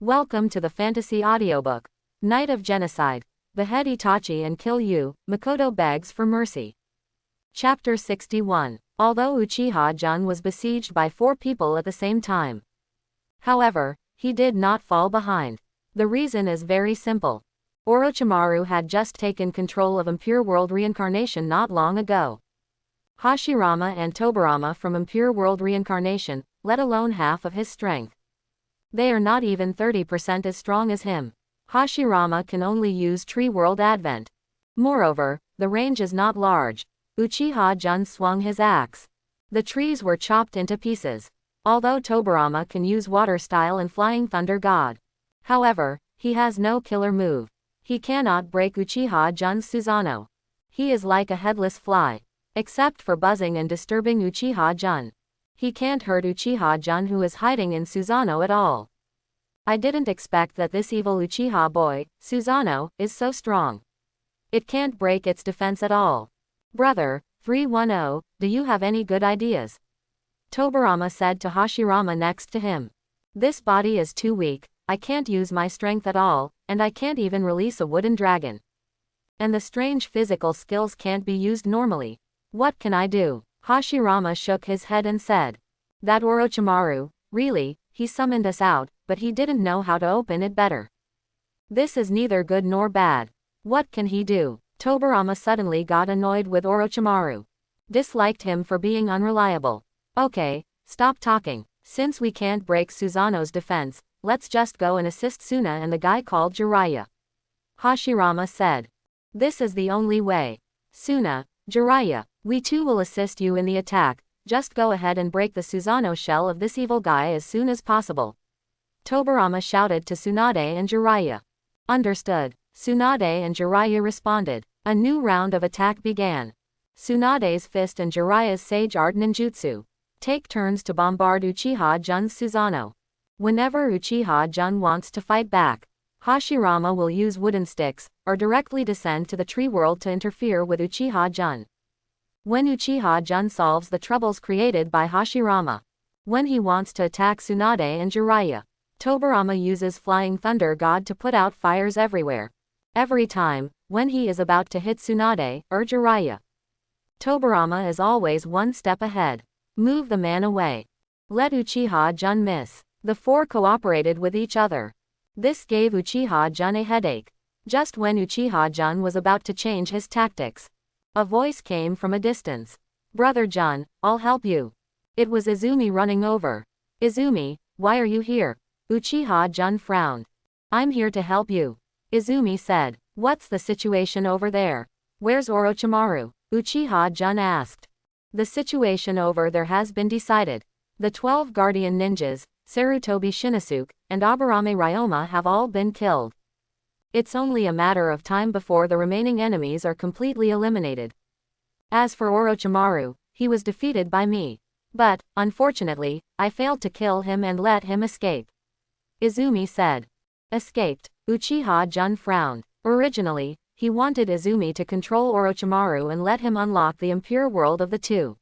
Welcome to the fantasy audiobook. Night of Genocide. Behead Itachi and kill you, Mikoto begs for mercy. Chapter 61. Although Uchiha-jun was besieged by 4 people at the same time. However, he did not fall behind. The reason is very simple. Orochimaru had just taken control of Impure World Reincarnation not long ago. Hashirama and Tobirama from Impure World Reincarnation, let alone half of his strength. They are not even 30% as strong as him. Hashirama can only use Tree World Advent. Moreover, the range is not large. Uchiha-jun swung his axe. The trees were chopped into pieces. Although Tobirama can use Water Style and Flying Thunder God. However, he has no killer move. He cannot break Uchiha-jun's Susanoo. He is like a headless fly. Except for buzzing and disturbing Uchiha-jun. He can't hurt Uchiha-jun who is hiding in Susanoo at all. I didn't expect that this evil Uchiha boy, Susanoo, is so strong. It can't break its defense at all. Brother, 310, do you have any good ideas? Tobirama said to Hashirama next to him. This body is too weak, I can't use my strength at all, and I can't even release a wooden dragon. And the strange physical skills can't be used normally. What can I do? Hashirama shook his head and said. That Orochimaru, really, he summoned us out, but he didn't know how to open it better. This is neither good nor bad. What can he do? Tobirama suddenly got annoyed with Orochimaru. Disliked him for being unreliable. Okay, stop talking. Since we can't break Susanoo's defense, let's just go and assist Suna and the guy called Jiraiya. Hashirama said. This is the only way. Suna, Jiraiya, we too will assist you in the attack, just go ahead and break the Susanoo shell of this evil guy as soon as possible. Tobirama shouted to Tsunade and Jiraiya. Understood. Tsunade and Jiraiya responded. A new round of attack began. Tsunade's fist and Jiraiya's Sage Art Ninjutsu. Take turns to bombard Uchiha-jun's Susanoo. Whenever Uchiha-jun wants to fight back, Hashirama will use wooden sticks, or directly descend to the tree world to interfere with Uchiha-jun. When Uchiha-jun solves the troubles created by Hashirama. When he wants to attack Tsunade and Jiraiya, Tobirama uses Flying Thunder God to put out fires everywhere. Every time, when he is about to hit Tsunade or Jiraiya. Tobirama is always one step ahead. Move the man away. Let Uchiha-jun miss. The 4 cooperated with each other. This gave Uchiha-jun a headache. Just when Uchiha-jun was about to change his tactics. A voice came from a distance. Brother Jun, I'll help you. It was Izumi running over. Izumi, why are you here? Uchiha-jun frowned. I'm here to help you. Izumi said. What's the situation over there? Where's Orochimaru? Uchiha-jun asked. The situation over there has been decided. The 12 guardian ninjas, Sarutobi Shinosuke, and Aburame Ryoma have all been killed. It's only a matter of time before the remaining enemies are completely eliminated. As for Orochimaru, he was defeated by me. But, unfortunately, I failed to kill him and let him escape. Izumi said. Escaped? Uchiha-jun frowned. Originally, he wanted Izumi to control Orochimaru and let him unlock the impure world of the 2.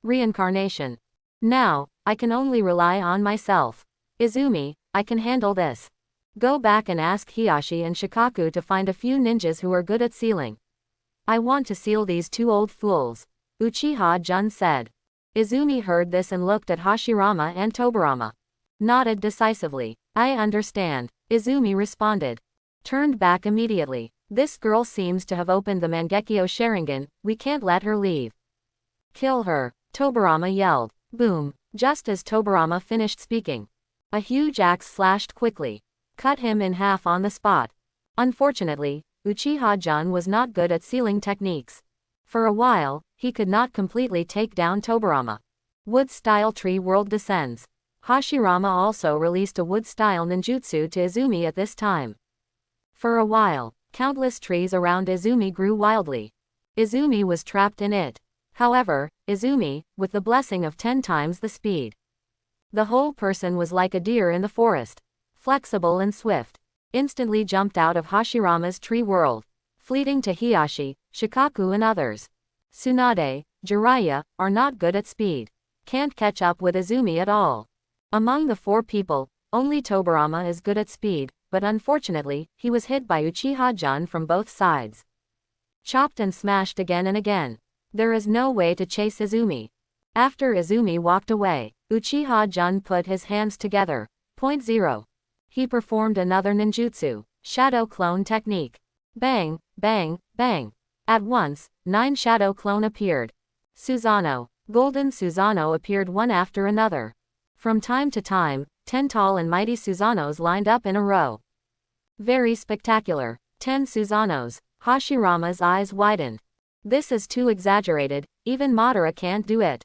Reincarnation. Now, I can only rely on myself. Izumi, I can handle this. Go back and ask Hiashi and Shikaku to find a few ninjas who are good at sealing. I want to seal these 2 old fools. Uchiha-jun said. Izumi heard this and looked at Hashirama and Tobirama. Nodded decisively. I understand. Izumi responded. Turned back immediately. This girl seems to have opened the Mangekyo Sharingan, we can't let her leave. Kill her, Tobirama yelled. Boom. Just as Tobirama finished speaking. A huge axe slashed quickly. Cut him in half on the spot. Unfortunately, Uchiha-jun was not good at sealing techniques. For a while, he could not completely take down Tobirama. Wood-style tree world descends. Hashirama also released a wood-style ninjutsu to Izumi at this time. For a while, countless trees around Izumi grew wildly. Izumi was trapped in it. However, Izumi, with the blessing of 10 times the speed. The whole person was like a deer in the forest. Flexible and swift. Instantly jumped out of Hashirama's tree world. Fleeting to Hiashi, Shikaku and others. Tsunade, Jiraiya, are not good at speed. Can't catch up with Izumi at all. Among the 4 people, Only Tobirama is good at speed, but unfortunately, he was hit by Uchiha-Jun from both sides. Chopped and smashed again and again. There is no way to chase Izumi. After Izumi walked away, Uchiha-Jun put his hands together. Point 0. He performed another ninjutsu, shadow clone technique. Bang, bang, bang. At once, 9 shadow clone appeared. Susanoo. Golden Susanoo appeared one after another. From time to time, 10 tall and mighty Susanoos lined up in a row. Very spectacular. 10 Susanoos. Hashirama's eyes widened. This is too exaggerated, even Madara can't do it.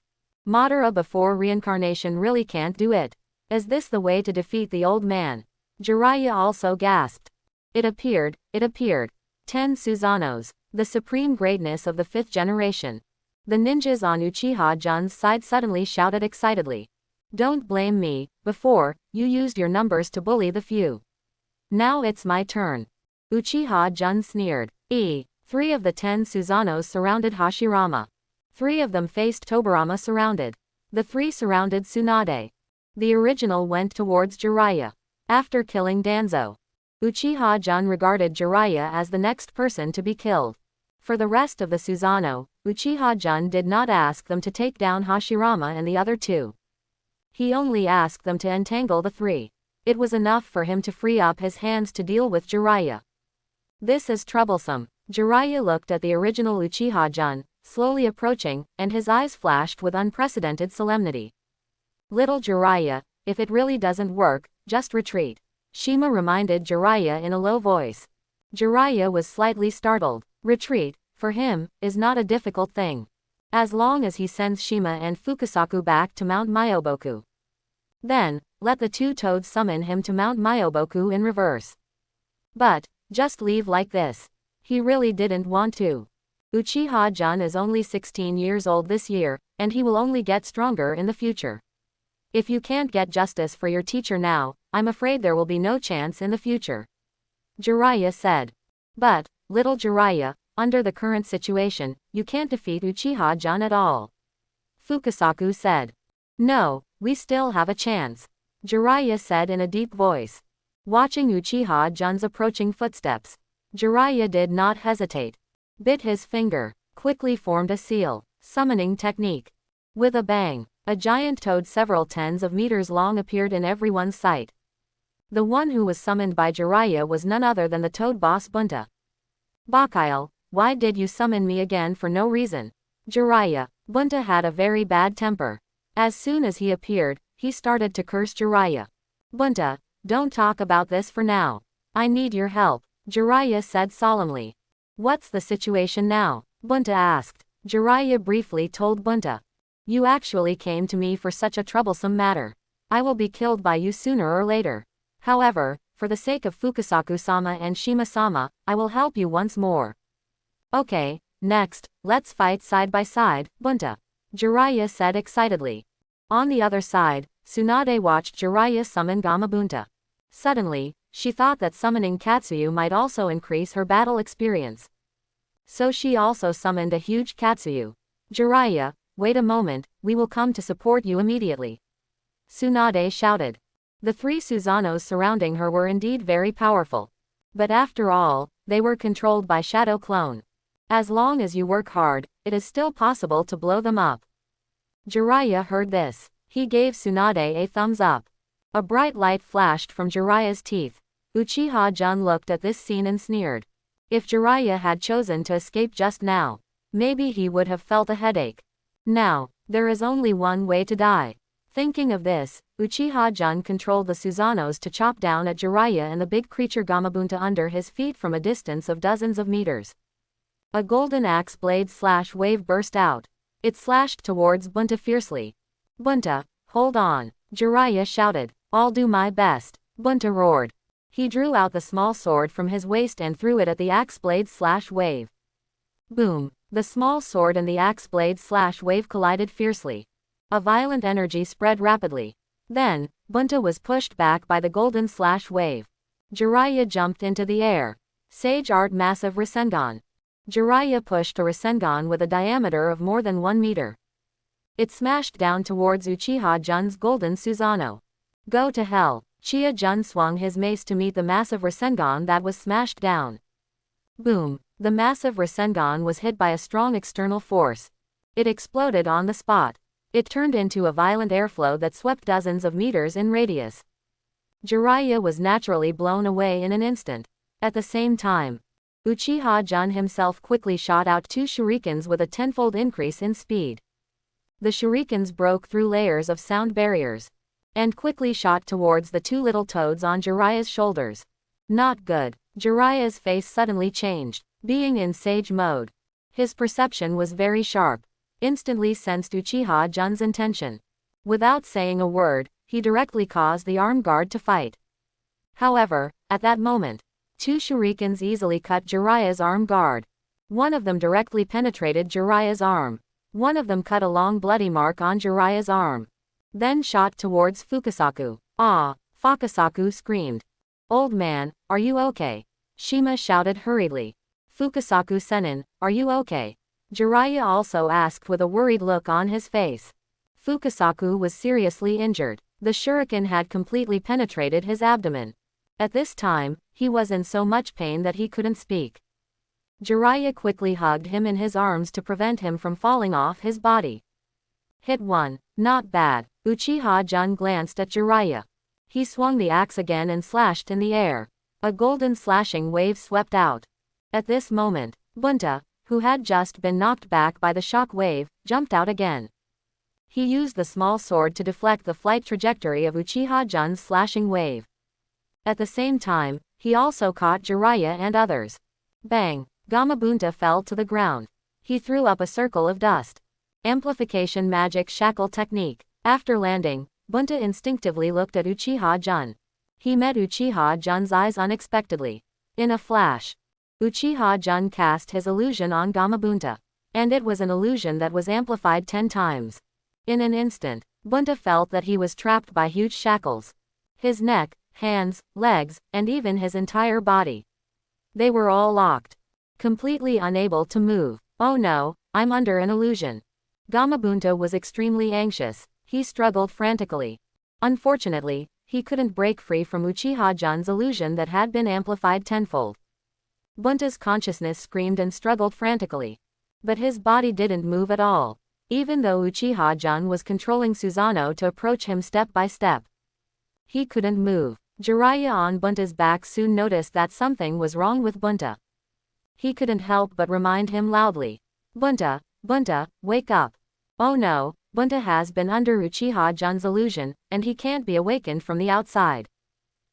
Madara before reincarnation really can't do it. Is this the way to defeat the old man? Jiraiya also gasped. It appeared. 10 Susanoos. The supreme greatness of the 5th generation. The ninjas on Uchiha-Jun's side suddenly shouted excitedly. Don't blame me, before, you used your numbers to bully the few. Now it's my turn. Uchiha-Jun sneered. 3 of the 10 Susanoos surrounded Hashirama. 3 of them faced Tobirama surrounded. The 3 surrounded Tsunade. The original went towards Jiraiya. After killing Danzo, Uchiha-Jun regarded Jiraiya as the next person to be killed. For the rest of the Susanoo, Uchiha-Jun did not ask them to take down Hashirama and the other 2. He only asked them to entangle the 3. It was enough for him to free up his hands to deal with Jiraiya. This is troublesome. Jiraiya looked at the original Uchiha-Jun, slowly approaching, and his eyes flashed with unprecedented solemnity. Little Jiraiya, if it really doesn't work, just retreat. Shima reminded Jiraiya in a low voice. Jiraiya was slightly startled. Retreat, for him, is not a difficult thing. As long as he sends Shima and Fukasaku back to Mount Myoboku. Then, let the 2 toads summon him to Mount Myoboku in reverse. But, just leave like this. He really didn't want to. Uchiha-Jun is only 16 years old this year, and he will only get stronger in the future. If you can't get justice for your teacher now, I'm afraid there will be no chance in the future. Jiraiya said. But, little Jiraiya, under the current situation, you can't defeat Uchiha-Jun at all. Fukasaku said. No, we still have a chance. Jiraiya said in a deep voice. Watching Uchiha-Jun's approaching footsteps, Jiraiya did not hesitate. Bit his finger, quickly formed a seal, summoning technique. With a bang, a giant toad several tens of meters long appeared in everyone's sight. The one who was summoned by Jiraiya was none other than the toad boss Bunta. Bakile, why did you summon me again for no reason? Jiraiya. Bunta had a very bad temper. As soon as he appeared, he started to curse Jiraiya. Bunta, don't talk about this for now. I need your help, Jiraiya said solemnly. What's the situation now? Bunta asked. Jiraiya briefly told Bunta. You actually came to me for such a troublesome matter. I will be killed by you sooner or later. However, for the sake of Fukasaku-sama and Shima-sama, I will help you once more. Okay, next, let's fight side by side, Bunta. Jiraiya said excitedly. On the other side, Tsunade watched Jiraiya summon Gamabunta. Suddenly, she thought that summoning Katsuyu might also increase her battle experience. So she also summoned a huge Katsuyu. Jiraiya, wait a moment, we will come to support you immediately. Tsunade shouted. The 3 Susanoos surrounding her were indeed very powerful. But after all, they were controlled by Shadow Clone. As long as you work hard, it is still possible to blow them up. Jiraiya heard this. He gave Tsunade a thumbs up. A bright light flashed from Jiraiya's teeth. Uchiha-Jun looked at this scene and sneered. If Jiraiya had chosen to escape just now, maybe he would have felt a headache. Now, there is only one way to die. Thinking of this, Uchiha-Jun controlled the Susanoos to chop down at Jiraiya and the big creature Gamabunta under his feet from a distance of dozens of meters. A golden axe blade slash wave burst out. It slashed towards Bunta fiercely. Bunta, hold on, Jiraiya shouted. I'll do my best, Bunta roared. He drew out the small sword from his waist and threw it at the axe blade slash wave. Boom, the small sword and the axe blade slash wave collided fiercely. A violent energy spread rapidly. Then, Bunta was pushed back by the golden slash wave. Jiraiya jumped into the air. Sage Art Massive Rasengan. Jiraiya pushed a Rasengan with a diameter of more than 1 meter. It smashed down towards Uchiha-Jun's golden Susanoo. Go to hell, Chia-jun swung his mace to meet the massive Rasengan that was smashed down. Boom! The massive Rasengan was hit by a strong external force. It exploded on the spot. It turned into a violent airflow that swept dozens of meters in radius. Jiraiya was naturally blown away in an instant. At the same time, Uchiha Jun himself quickly shot out 2 shurikens with a tenfold increase in speed. The shurikens broke through layers of sound barriers and quickly shot towards the 2 little toads on Jiraiya's shoulders. Not good. Jiraiya's face suddenly changed. Being in sage mode, his perception was very sharp. Instantly sensed Uchiha Jun's intention. Without saying a word, he directly caused the arm guard to fight. However, at that moment, 2 shurikens easily cut Jiraiya's arm guard. One of them directly penetrated Jiraiya's arm. One of them cut a long bloody mark on Jiraiya's arm. Then shot towards Fukasaku. Ah! Fukasaku screamed. Old man, are you okay? Shima shouted hurriedly. Fukasaku Sennin, are you okay? Jiraiya also asked with a worried look on his face. Fukasaku was seriously injured. The shuriken had completely penetrated his abdomen. At this time, he was in so much pain that he couldn't speak. Jiraiya quickly hugged him in his arms to prevent him from falling off his body. Hit 1. Not bad. Uchiha Jun glanced at Jiraiya. He swung the axe again and slashed in the air. A golden slashing wave swept out. At this moment, Bunta, who had just been knocked back by the shock wave, jumped out again. He used the small sword to deflect the flight trajectory of Uchiha Jun's slashing wave. At the same time, he also caught Jiraiya and others. Bang! Gamabunta fell to the ground. He threw up a circle of dust. Amplification magic shackle technique. After landing, Bunta instinctively looked at Uchiha Jun. He met Uchiha Jun's eyes unexpectedly. In a flash, Uchiha Jun cast his illusion on Gamabunta. And it was an illusion that was amplified 10 times. In an instant, Bunta felt that he was trapped by huge shackles. His neck, hands, legs, and even his entire body. They were all locked. Completely unable to move. Oh no, I'm under an illusion. Gamabunta was extremely anxious. He struggled frantically. Unfortunately, he couldn't break free from Uchiha Jun's illusion that had been amplified tenfold. Bunta's consciousness screamed and struggled frantically. But his body didn't move at all. Even though Uchiha Jun was controlling Susanoo to approach him step by step, he couldn't move. Jiraiya on Bunta's back soon noticed that something was wrong with Bunta. He couldn't help but remind him loudly. Bunta, Bunta, wake up. Oh no, Bunta has been under Uchiha Jun's illusion, and he can't be awakened from the outside.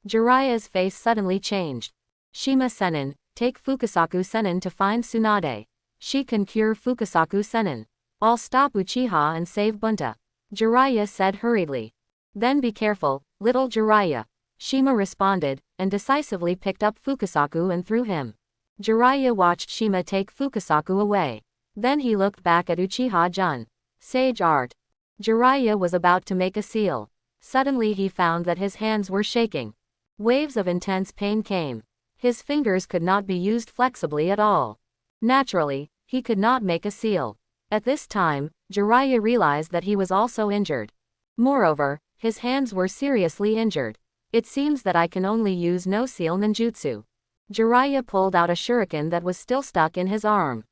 Jiraiya's face suddenly changed. Shima Sennin, take Fukasaku Sennin to find Tsunade. She can cure Fukasaku Sennin. I'll stop Uchiha and save Bunta. Jiraiya said hurriedly. Then be careful, little Jiraiya. Shima responded, and decisively picked up Fukasaku and threw him. Jiraiya watched Shima take Fukasaku away. Then he looked back at Uchiha Jun. Sage art. Jiraiya was about to make a seal. Suddenly he found that his hands were shaking. Waves of intense pain came. His fingers could not be used flexibly at all. Naturally, he could not make a seal. At this time, Jiraiya realized that he was also injured. Moreover, his hands were seriously injured. It seems that I can only use no seal ninjutsu. Jiraiya pulled out a shuriken that was still stuck in his arm.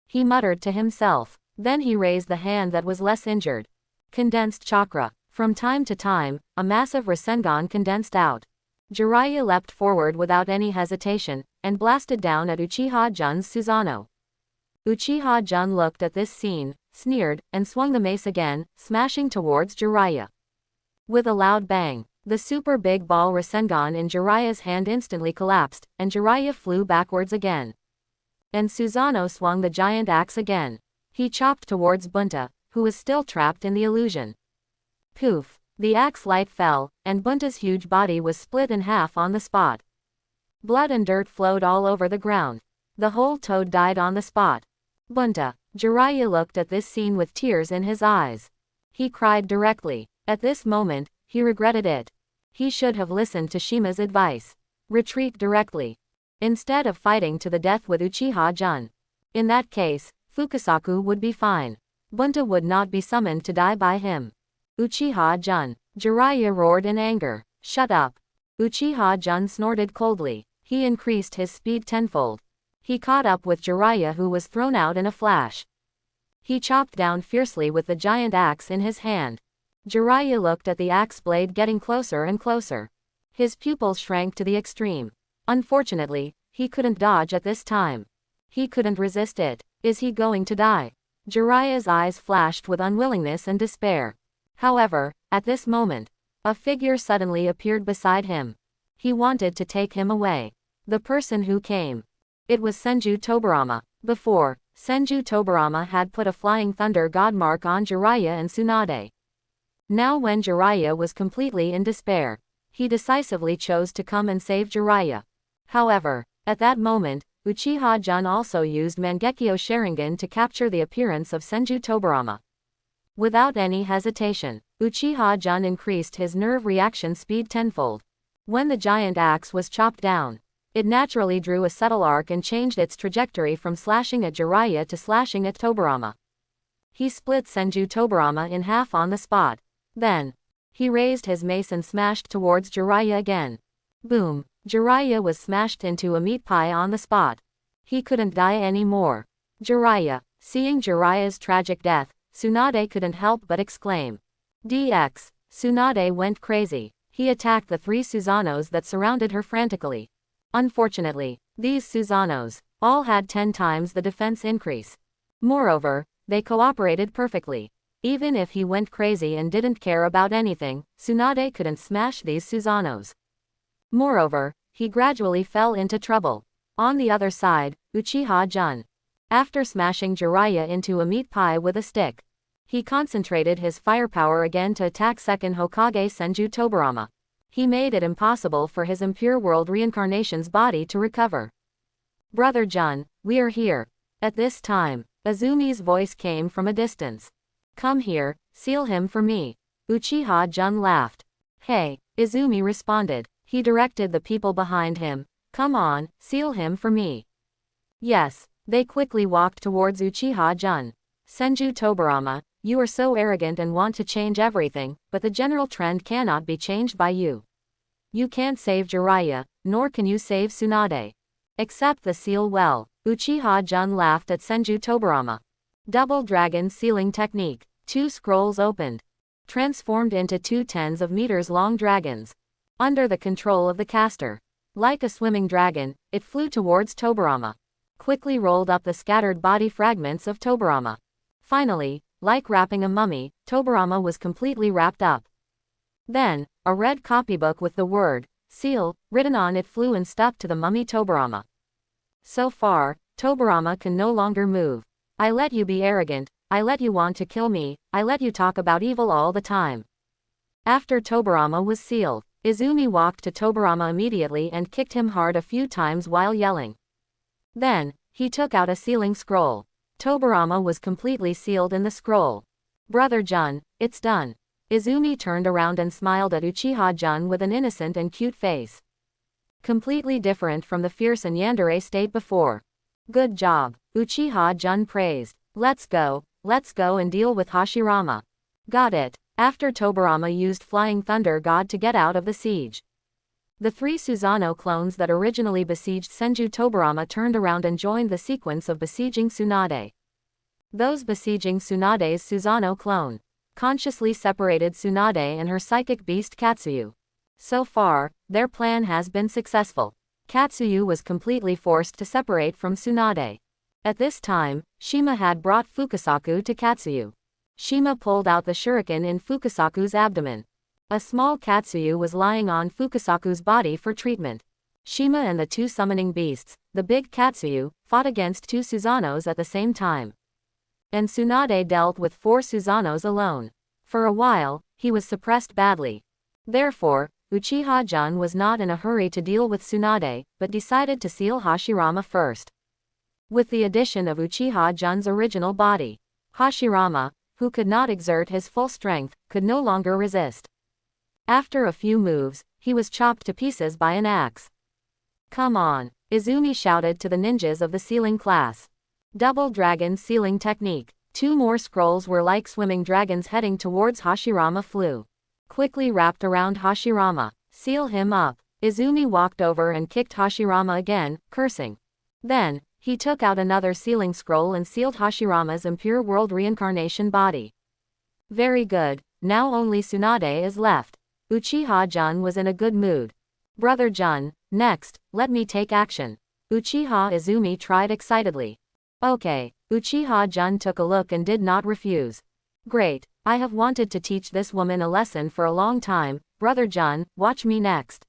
He muttered to himself. Then he raised the hand that was less injured. Condensed chakra. From time to time, a massive Rasengan condensed out. Jiraiya leapt forward without any hesitation, and blasted down at Uchiha Jun's Susanoo. Uchiha Jun looked at this scene, sneered, and swung the mace again, smashing towards Jiraiya. With a loud bang, the super big ball Rasengan in Jiraiya's hand instantly collapsed, and Jiraiya flew backwards again. And Susanoo swung the giant axe again. He chopped towards Bunta, who was still trapped in the illusion. Poof! The axe light fell, and Bunta's huge body was split in half on the spot. Blood and dirt flowed all over the ground. The whole toad died on the spot. Bunta! Jiraiya looked at this scene with tears in his eyes. He cried directly. At this moment, he regretted it. He should have listened to Shima's advice. Retreat directly, instead of fighting to the death with Uchiha Jun. In that case, Fukasaku would be fine. Bunta would not be summoned to die by him. Uchiha Jun. Jiraiya roared in anger. Shut up. Uchiha Jun snorted coldly. He increased his speed tenfold. He caught up with Jiraiya, who was thrown out in a flash. He chopped down fiercely with the giant axe in his hand. Jiraiya looked at the axe blade getting closer and closer. His pupils shrank to the extreme. Unfortunately, he couldn't dodge at this time. He couldn't resist it. Is he going to die? Jiraiya's eyes flashed with unwillingness and despair. However, at this moment, a figure suddenly appeared beside him. He wanted to take him away. The person who came. It was Senju Tobirama. Before, Senju Tobirama had put a flying thunder god mark on Jiraiya and Tsunade. Now when Jiraiya was completely in despair, he decisively chose to come and save Jiraiya. However, at that moment, Uchiha Jun also used Mangekyo Sharingan to capture the appearance of Senju Tobirama. Without any hesitation, Uchiha Jun increased his nerve reaction speed tenfold. When the giant axe was chopped down, it naturally drew a subtle arc and changed its trajectory from slashing at Jiraiya to slashing at Tobirama. He split Senju Tobirama in half on the spot. Then, he raised his mace and smashed towards Jiraiya again. Boom! Jiraiya was smashed into a meat pie on the spot. He couldn't die anymore. Jiraiya. Seeing Jiraiya's tragic death, Tsunade couldn't help but exclaim. DX. Tsunade went crazy. He attacked the 3 Susanos that surrounded her frantically. Unfortunately, these Susanos all had 10 times the defense increase. Moreover, they cooperated perfectly. Even if he went crazy and didn't care about anything, Tsunade couldn't smash these Susanos. Moreover, he gradually fell into trouble. On the other side, Uchiha Jun. After smashing Jiraiya into a meat pie with a stick, he concentrated his firepower again to attack second Hokage Senju Tobirama. He made it impossible for his impure world reincarnation's body to recover. Brother Jun, we are here. At this time, Izumi's voice came from a distance. Come here, seal him for me. Uchiha Jun laughed. Hey, Izumi responded. He directed the people behind him. Come on, seal him for me. Yes, they quickly walked towards Uchiha Jun. Senju Tobirama, you are so arrogant and want to change everything, but the general trend cannot be changed by you. You can't save Jiraiya, nor can you save Tsunade. Accept the seal well. Uchiha Jun laughed at Senju Tobirama. Double Dragon Sealing Technique. 2 scrolls opened. Transformed into 2 tens of meters long dragons. Under the control of the caster. Like a swimming dragon, it flew towards Tobirama. Quickly rolled up the scattered body fragments of Tobirama. Finally, like wrapping a mummy, Tobirama was completely wrapped up. Then, a red copybook with the word, seal, written on it flew and stuck to the mummy Tobirama. So far, Tobirama can no longer move. I let you be arrogant, I let you want to kill me, I let you talk about evil all the time. After Tobirama was sealed, Izumi walked to Tobirama immediately and kicked him hard a few times while yelling. Then, he took out a sealing scroll. Tobirama was completely sealed in the scroll. Brother Jun, it's done. Izumi turned around and smiled at Uchiha Jun with an innocent and cute face. Completely different from the fierce and yandere state before. Good job, Uchiha Jun praised. Let's go and deal with Hashirama. Got it. After Tobirama used Flying Thunder God to get out of the siege. The 3 Susanoo clones that originally besieged Senju Tobirama turned around and joined the sequence of besieging Tsunade. Those besieging Tsunade's Susanoo clone consciously separated Tsunade and her psychic beast Katsuyu. So far, their plan has been successful. Katsuyu was completely forced to separate from Tsunade. At this time, Shima had brought Fukasaku to Katsuyu. Shima pulled out the shuriken in Fukasaku's abdomen. A small Katsuyu was lying on Fukasaku's body for treatment. Shima and the 2 summoning beasts, the big Katsuyu, fought against 2 Susanos at the same time. And Tsunade dealt with 4 Susanos alone. For a while, he was suppressed badly. Therefore, Uchiha Jun was not in a hurry to deal with Tsunade, but decided to seal Hashirama first. With the addition of Uchiha Jun's original body, Hashirama, who could not exert his full strength, could no longer resist. After a few moves, he was chopped to pieces by an axe. Come on, Izumi shouted to the ninjas of the sealing class. Double Dragon Sealing Technique. 2 more scrolls were like swimming dragons heading towards Hashirama flew. Quickly wrapped around Hashirama. Seal him up. Izumi walked over and kicked Hashirama again, cursing. Then, he took out another sealing scroll and sealed Hashirama's impure world reincarnation body. Very good, now only Tsunade is left. Uchiha-Jun was in a good mood. Brother Jun, next, let me take action. Uchiha Izumi tried excitedly. Okay, Uchiha-Jun took a look and did not refuse. Great, I have wanted to teach this woman a lesson for a long time, Brother Jun, watch me next.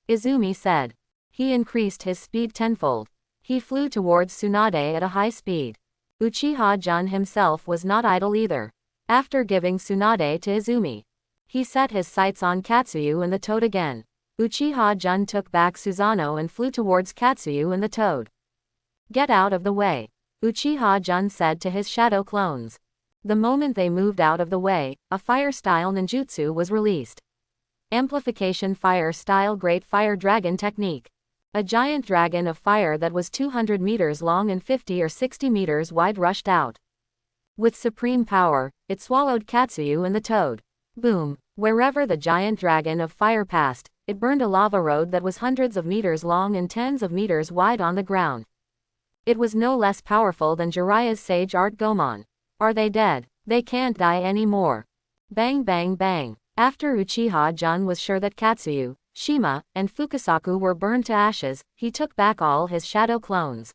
Izumi said. He increased his speed tenfold. He flew towards Tsunade at a high speed. Uchiha-Jun himself was not idle either. After giving Tsunade to Izumi, he set his sights on Katsuyu and the toad again. Uchiha-Jun took back Susanoo and flew towards Katsuyu and the toad. Get out of the way, Uchiha-Jun said to his shadow clones. The moment they moved out of the way, a fire-style ninjutsu was released. Amplification Fire-Style Great Fire Dragon Technique. A giant dragon of fire that was 200 meters long and 50 or 60 meters wide rushed out. With supreme power, it swallowed Katsuyu and the toad. Boom! Wherever the giant dragon of fire passed, it burned a lava road that was hundreds of meters long and tens of meters wide on the ground. It was no less powerful than Jiraiya's Sage Art Gomon. Are they dead? They can't die anymore. Bang bang bang. After Uchiha-Jun was sure that Katsuyu, Shima, and Fukasaku were burned to ashes, he took back all his shadow clones.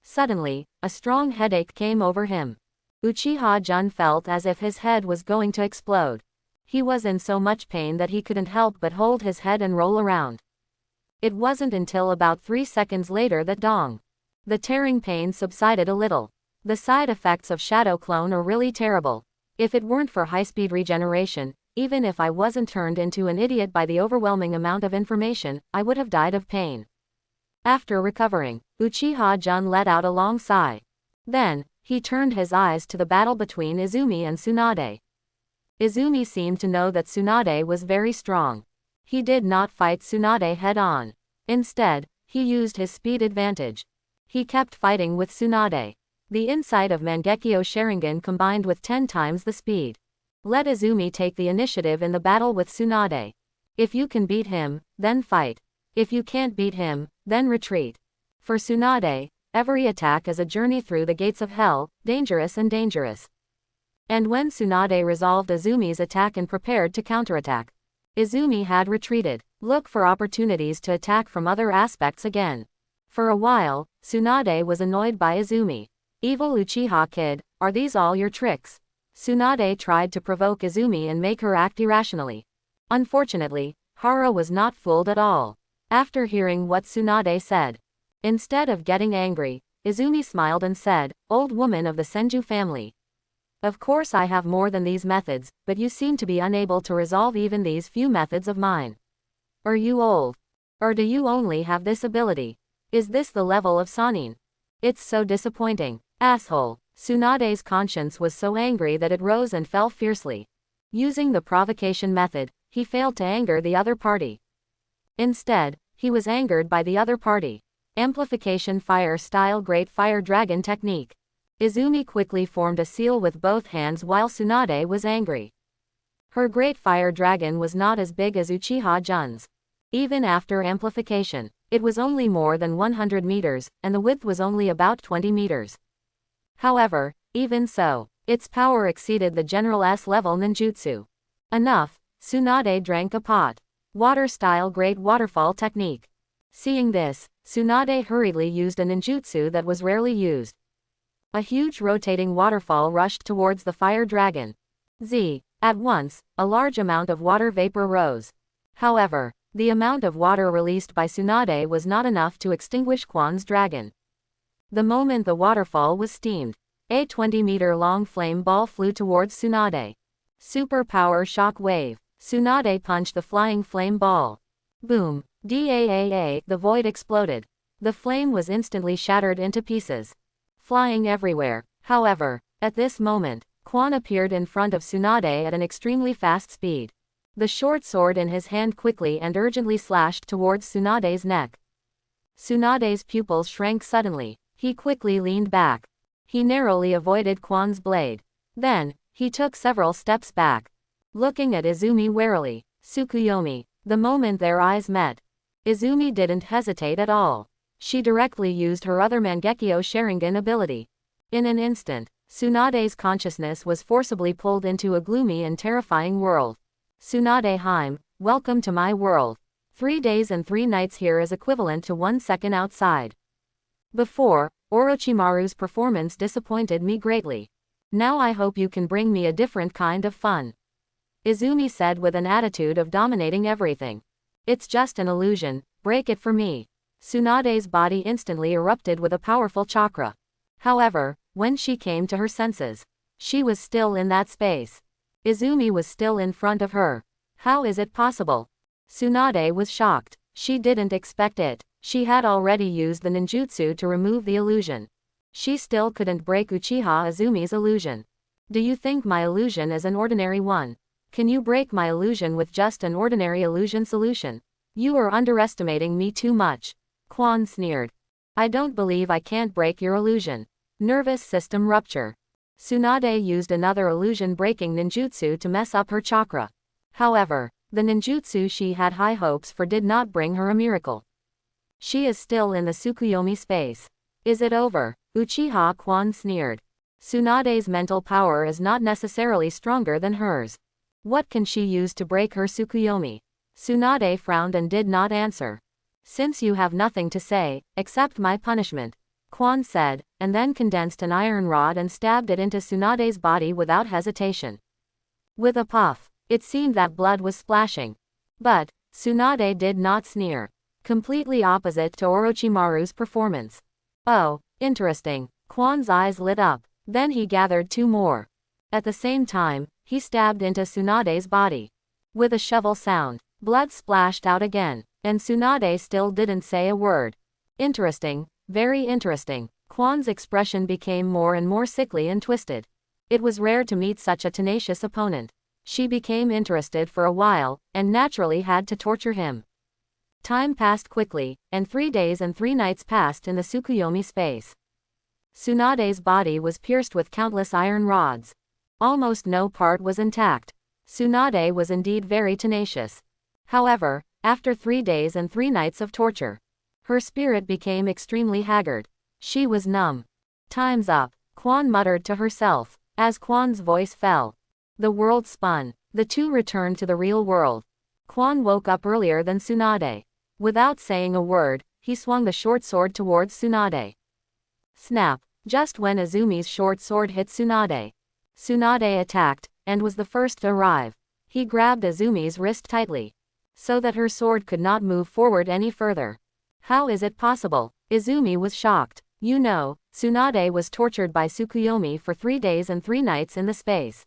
Suddenly, a strong headache came over him. Uchiha-Jun felt as if his head was going to explode. He was in so much pain that he couldn't help but hold his head and roll around. It wasn't until about 3 seconds later that the tearing pain subsided a little. The side effects of Shadow Clone are really terrible. If it weren't for high-speed regeneration, even if I wasn't turned into an idiot by the overwhelming amount of information, I would have died of pain. After recovering, Uchiha-Jun let out a long sigh. Then, he turned his eyes to the battle between Izumi and Tsunade. Izumi seemed to know that Tsunade was very strong. He did not fight Tsunade head-on. Instead, he used his speed advantage. He kept fighting with Tsunade. The insight of Mangekyo Sharingan combined with 10 times the speed. Let Izumi take the initiative in the battle with Tsunade. If you can beat him, then fight. If you can't beat him, then retreat. For Tsunade, every attack is a journey through the gates of hell, dangerous and dangerous. And when Tsunade resolved Izumi's attack and prepared to counterattack, Izumi had retreated. Look for opportunities to attack from other aspects again. For a while, Tsunade was annoyed by Izumi. Evil Uchiha kid, are these all your tricks? Tsunade tried to provoke Izumi and make her act irrationally. Unfortunately, Hara was not fooled at all. After hearing what Tsunade said, instead of getting angry, Izumi smiled and said, "Old woman of the Senju family. Of course I have more than these methods, but you seem to be unable to resolve even these few methods of mine. Are you old? Or do you only have this ability? Is this the level of Sanin? It's so disappointing. Asshole." Tsunade's conscience was so angry that it rose and fell fiercely. Using the provocation method, he failed to anger the other party. Instead, he was angered by the other party. Amplification Fire-Style Great Fire Dragon Technique. Izumi quickly formed a seal with both hands while Tsunade was angry. Her Great Fire Dragon was not as big as Uchiha-Jun's. Even after amplification, it was only more than 100 meters, and the width was only about 20 meters. However, even so, its power exceeded the general S-level ninjutsu. Enough, Tsunade drank a pot. Water-Style Great Waterfall Technique. Seeing this, Tsunade hurriedly used a ninjutsu that was rarely used. A huge rotating waterfall rushed towards the fire dragon. At once, a large amount of water vapor rose. However, the amount of water released by Tsunade was not enough to extinguish Quan's dragon. The moment the waterfall was steamed, a 20-meter-long flame ball flew towards Tsunade. Super Power Shock Wave. Tsunade punched the flying flame ball. Boom! The void exploded. The flame was instantly shattered into pieces, flying everywhere. However, at this moment, Quan appeared in front of Tsunade at an extremely fast speed. The short sword in his hand quickly and urgently slashed towards Tsunade's neck. Tsunade's pupils shrank suddenly. He quickly leaned back. He narrowly avoided Quan's blade. Then, he took several steps back. Looking at Izumi warily, "Tsukuyomi, The moment their eyes met, Izumi didn't hesitate at all. She directly used her other Mangekyo Sharingan ability. In an instant, Tsunade's consciousness was forcibly pulled into a gloomy and terrifying world. Tsunade Heim, welcome to my world. 3 days and 3 nights here is equivalent to 1 second outside. Before, Orochimaru's performance disappointed me greatly. Now I hope you can bring me a different kind of fun. Izumi said with an attitude of dominating everything. It's just an illusion, break it for me. Tsunade's body instantly erupted with a powerful chakra. However, when she came to her senses, she was still in that space. Izumi was still in front of her. How is it possible? Tsunade was shocked. She didn't expect it. She had already used the ninjutsu to remove the illusion. She still couldn't break Uchiha Izumi's illusion. Do you think my illusion is an ordinary one? Can you break my illusion with just an ordinary illusion solution? You are underestimating me too much. Quan sneered. I don't believe I can't break your illusion. Nervous system rupture. Tsunade used another illusion-breaking ninjutsu to mess up her chakra. However, the ninjutsu she had high hopes for did not bring her a miracle. She is still in the Tsukuyomi space. Is it over? Uchiha Quan sneered. Tsunade's mental power is not necessarily stronger than hers. What can she use to break her Tsukuyomi? Tsunade frowned and did not answer. Since you have nothing to say, accept my punishment, Quan said, and then condensed an iron rod and stabbed it into Tsunade's body without hesitation. With a puff, it seemed that blood was splashing. But Tsunade did not sneer. Completely opposite to Orochimaru's performance. Oh, interesting. Quan's eyes lit up. Then he gathered 2 more. At the same time, he stabbed into Tsunade's body. With a shovel sound, blood splashed out again, and Tsunade still didn't say a word. Interesting, very interesting. Quan's expression became more and more sickly and twisted. It was rare to meet such a tenacious opponent. She became interested for a while, and naturally had to torture him. Time passed quickly, and 3 days and 3 nights passed in the Tsukuyomi space. Tsunade's body was pierced with countless iron rods. Almost no part was intact. Tsunade was indeed very tenacious. However, after 3 days and 3 nights of torture, her spirit became extremely haggard. She was numb. Time's up, Quan muttered to herself. As Quan's voice fell, the world spun. The two returned to the real world. Quan woke up earlier than Tsunade. Without saying a word, he swung the short sword towards Tsunade. Snap! Just when Izumi's short sword hit Tsunade. Tsunade attacked, and was the first to arrive. He grabbed Izumi's wrist tightly, so that her sword could not move forward any further. How is it possible? Izumi was shocked. You know, Tsunade was tortured by Tsukuyomi for 3 days and 3 nights in the space.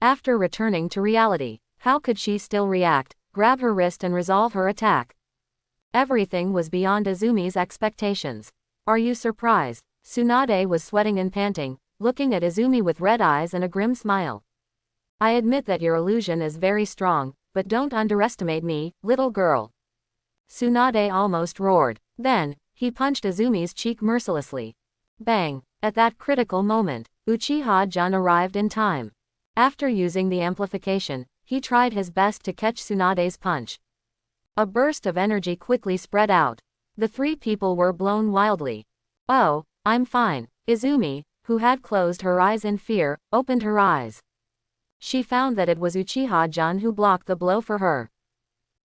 After returning to reality, how could she still react, grab her wrist and resolve her attack? Everything was beyond Izumi's expectations. Are you surprised? Tsunade was sweating and panting, looking at Izumi with red eyes and a grim smile. I admit that your illusion is very strong, but don't underestimate me, little girl. Tsunade almost roared. Then, he punched Izumi's cheek mercilessly. Bang! At that critical moment, Uchiha-jun arrived in time. After using the amplification, he tried his best to catch Tsunade's punch. A burst of energy quickly spread out. The 3 people were blown wildly. Oh, I'm fine. Izumi, who had closed her eyes in fear, opened her eyes. She found that it was Uchiha-jun who blocked the blow for her.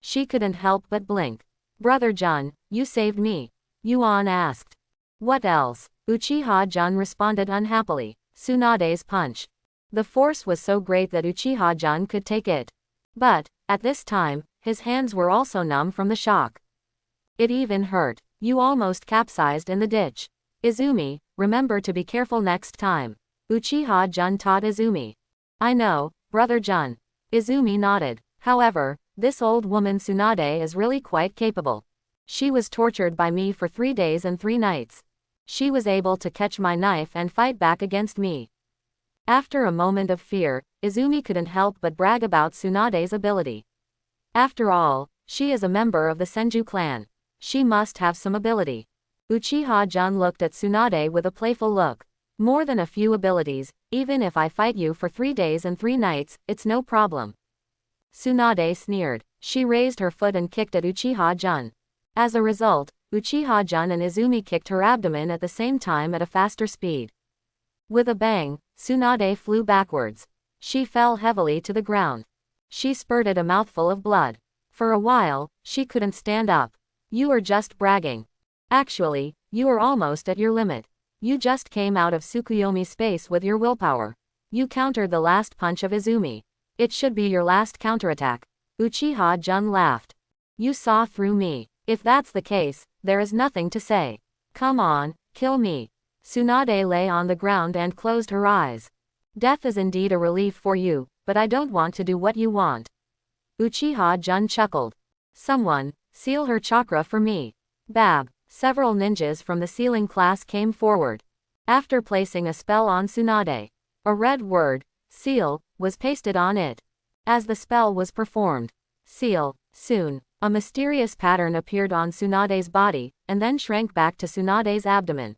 She couldn't help but blink. Brother Jun, you saved me. Yuan asked. What else? Uchiha-jun responded unhappily. Tsunade's punch. The force was so great that Uchiha-jun could take it. But, at this time, his hands were also numb from the shock. It even hurt. You almost capsized in the ditch. Izumi, remember to be careful next time. Uchiha-jun taught Izumi. I know, Brother Jun. Izumi nodded. However, this old woman Tsunade is really quite capable. She was tortured by me for 3 days and 3 nights. She was able to catch my knife and fight back against me. After a moment of fear, Izumi couldn't help but brag about Tsunade's ability. After all, she is a member of the Senju clan. She must have some ability. Uchiha-jun looked at Tsunade with a playful look. More than a few abilities, even if I fight you for 3 days and 3 nights, it's no problem. Tsunade sneered. She raised her foot and kicked at Uchiha-jun. As a result, Uchiha-jun and Izumi kicked her abdomen at the same time at a faster speed. With a bang, Tsunade flew backwards. She fell heavily to the ground. She spurted a mouthful of blood. For a while, she couldn't stand up. You are just bragging. Actually, you are almost at your limit. You just came out of Tsukuyomi space with your willpower. You countered the last punch of Izumi. It should be your last counterattack. Uchiha-jun laughed. You saw through me. If that's the case, there is nothing to say. Come on, kill me. Tsunade lay on the ground and closed her eyes. Death is indeed a relief for you, but I don't want to do what you want. Uchiha-jun chuckled. Someone, seal her chakra for me. Bab. Several ninjas from the sealing class came forward. After placing a spell on Tsunade, a red word, seal, was pasted on it. As the spell was performed, seal, soon, a mysterious pattern appeared on Tsunade's body, and then shrank back to Tsunade's abdomen.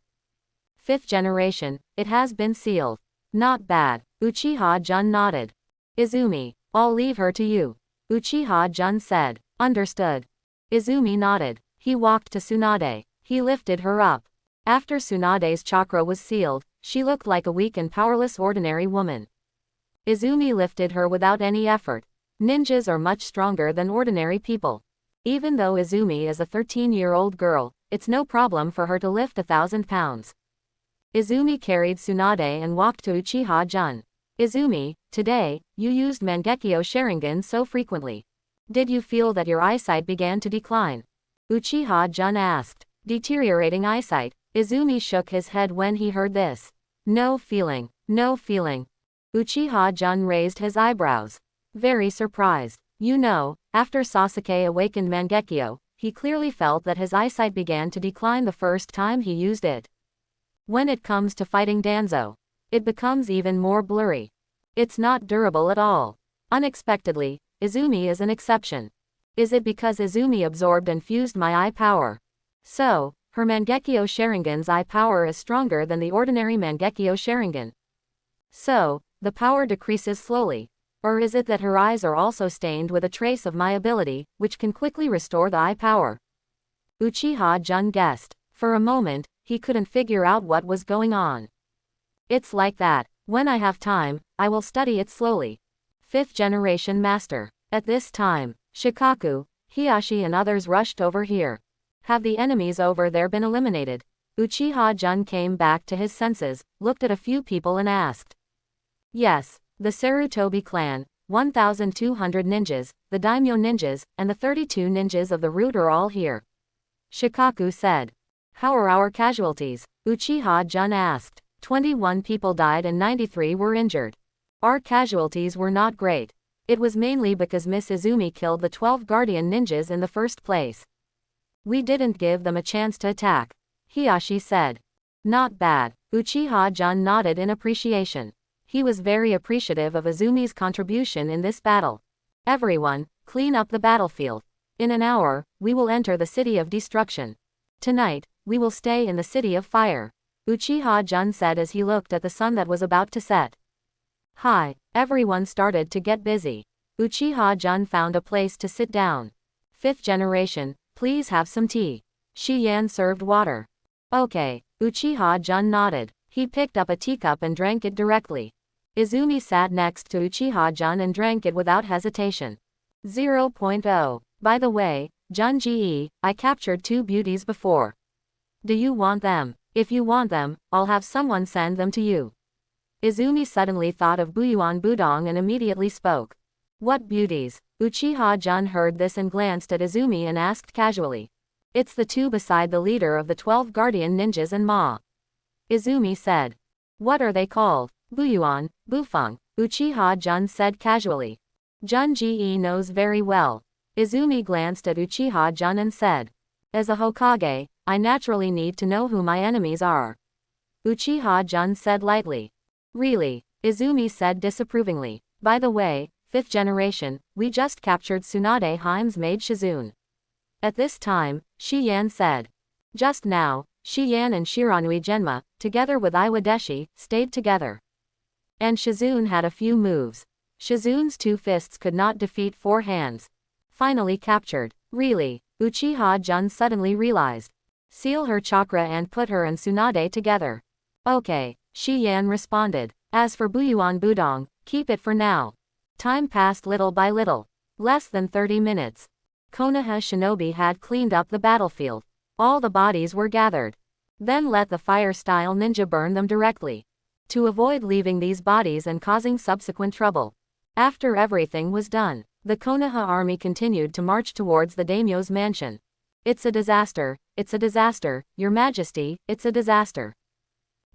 5th generation, it has been sealed. Not bad. Uchiha-jun nodded. Izumi, I'll leave her to you. Uchiha-jun said. Understood. Izumi nodded. He walked to Tsunade. He lifted her up. After Tsunade's chakra was sealed, she looked like a weak and powerless ordinary woman. Izumi lifted her without any effort. Ninjas are much stronger than ordinary people. Even though Izumi is a 13-year-old girl, it's no problem for her to lift 1,000 pounds. Izumi carried Tsunade and walked to Uchiha-jun. Izumi, today, you used Mangekyo Sharingan so frequently. Did you feel that your eyesight began to decline? Uchiha-jun asked. Deteriorating eyesight. Izumi shook his head when he heard this. No feeling. No feeling. Uchiha-jun raised his eyebrows. Very surprised. You know, after Sasuke awakened Mangekyo, he clearly felt that his eyesight began to decline the first time he used it. When it comes to fighting Danzo, it becomes even more blurry. It's not durable at all. Unexpectedly, Izumi is an exception. Is it because Izumi absorbed and fused my eye power? So, her Mangekyo Sharingan's eye power is stronger than the ordinary Mangekyo Sharingan. So, the power decreases slowly. Or is it that her eyes are also stained with a trace of my ability, which can quickly restore the eye power? Uchiha-jun guessed. For a moment, he couldn't figure out what was going on. It's like that. When I have time, I will study it slowly. 5th generation master. At this time, Shikaku, Hiashi and others rushed over here. Have the enemies over there been eliminated? Uchiha-jun came back to his senses, looked at a few people and asked. Yes, the Sarutobi clan, 1,200 ninjas, the daimyo ninjas, and the 32 ninjas of the root are all here. Shikaku said. How are our casualties? Uchiha-jun asked. 21 people died and 93 were injured. Our casualties were not great. It was mainly because Miss Izumi killed the 12 guardian ninjas in the first place. We didn't give them a chance to attack. Hiashi said. Not bad. Uchiha-jun nodded in appreciation. He was very appreciative of Izumi's contribution in this battle. Everyone, clean up the battlefield. In an hour, we will enter the city of destruction. Tonight, we will stay in the city of fire. Uchiha-jun said as he looked at the sun that was about to set. Hi, everyone started to get busy. Uchiha-jun found a place to sit down. 5th generation, please have some tea. Shi-yan served water. Okay, Uchiha-jun nodded. He picked up a teacup and drank it directly. Izumi sat next to Uchiha-jun and drank it without hesitation. 0.0. By the way, Junji, I captured 2 beauties before. Do you want them? If you want them, I'll have someone send them to you. Izumi suddenly thought of Buyuan Budong and immediately spoke. What beauties? Uchiha-jun heard this and glanced at Izumi and asked casually. It's the 2 beside the leader of the 12 guardian ninjas and Ma. Izumi said. What are they called? Buyuan, Bufeng, Uchiha-jun said casually. Junji knows very well. Izumi glanced at Uchiha-jun and said. As a Hokage, I naturally need to know who my enemies are. Uchiha-jun said lightly. Really? Izumi said disapprovingly. By the way, 5th generation, we just captured Tsunade Heime's maid Shizune. At this time, Shi-yan said. Just now, Shi-yan and Shiranui Genma, together with Iwadeshi, stayed together. And Shizune had a few moves. Shizune's 2 fists could not defeat 4 hands. Finally captured. Really? Uchiha Jun suddenly realized. Seal her chakra and put her and Tsunade together. Okay, Shi Yan responded. As for Buyuan Budong, keep it for now. Time passed little by little. Less than 30 minutes. Konoha shinobi had cleaned up the battlefield. All the bodies were gathered. Then let the fire-style ninja burn them directly. To avoid leaving these bodies and causing subsequent trouble. After everything was done, the Konoha army continued to march towards the daimyo's mansion. It's a disaster, your majesty, it's a disaster.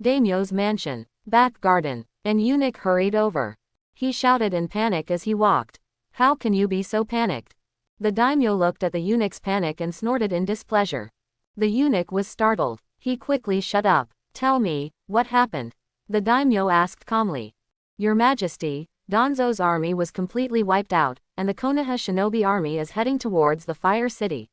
Daimyo's mansion, back garden. An eunuch hurried over. He shouted in panic as he walked. How can you be so panicked? The daimyo looked at the eunuch's panic and snorted in displeasure. The eunuch was startled. He quickly shut up. Tell me, what happened? The daimyo asked calmly. Your majesty, Danzo's army was completely wiped out, and the Konoha shinobi army is heading towards the Fire City.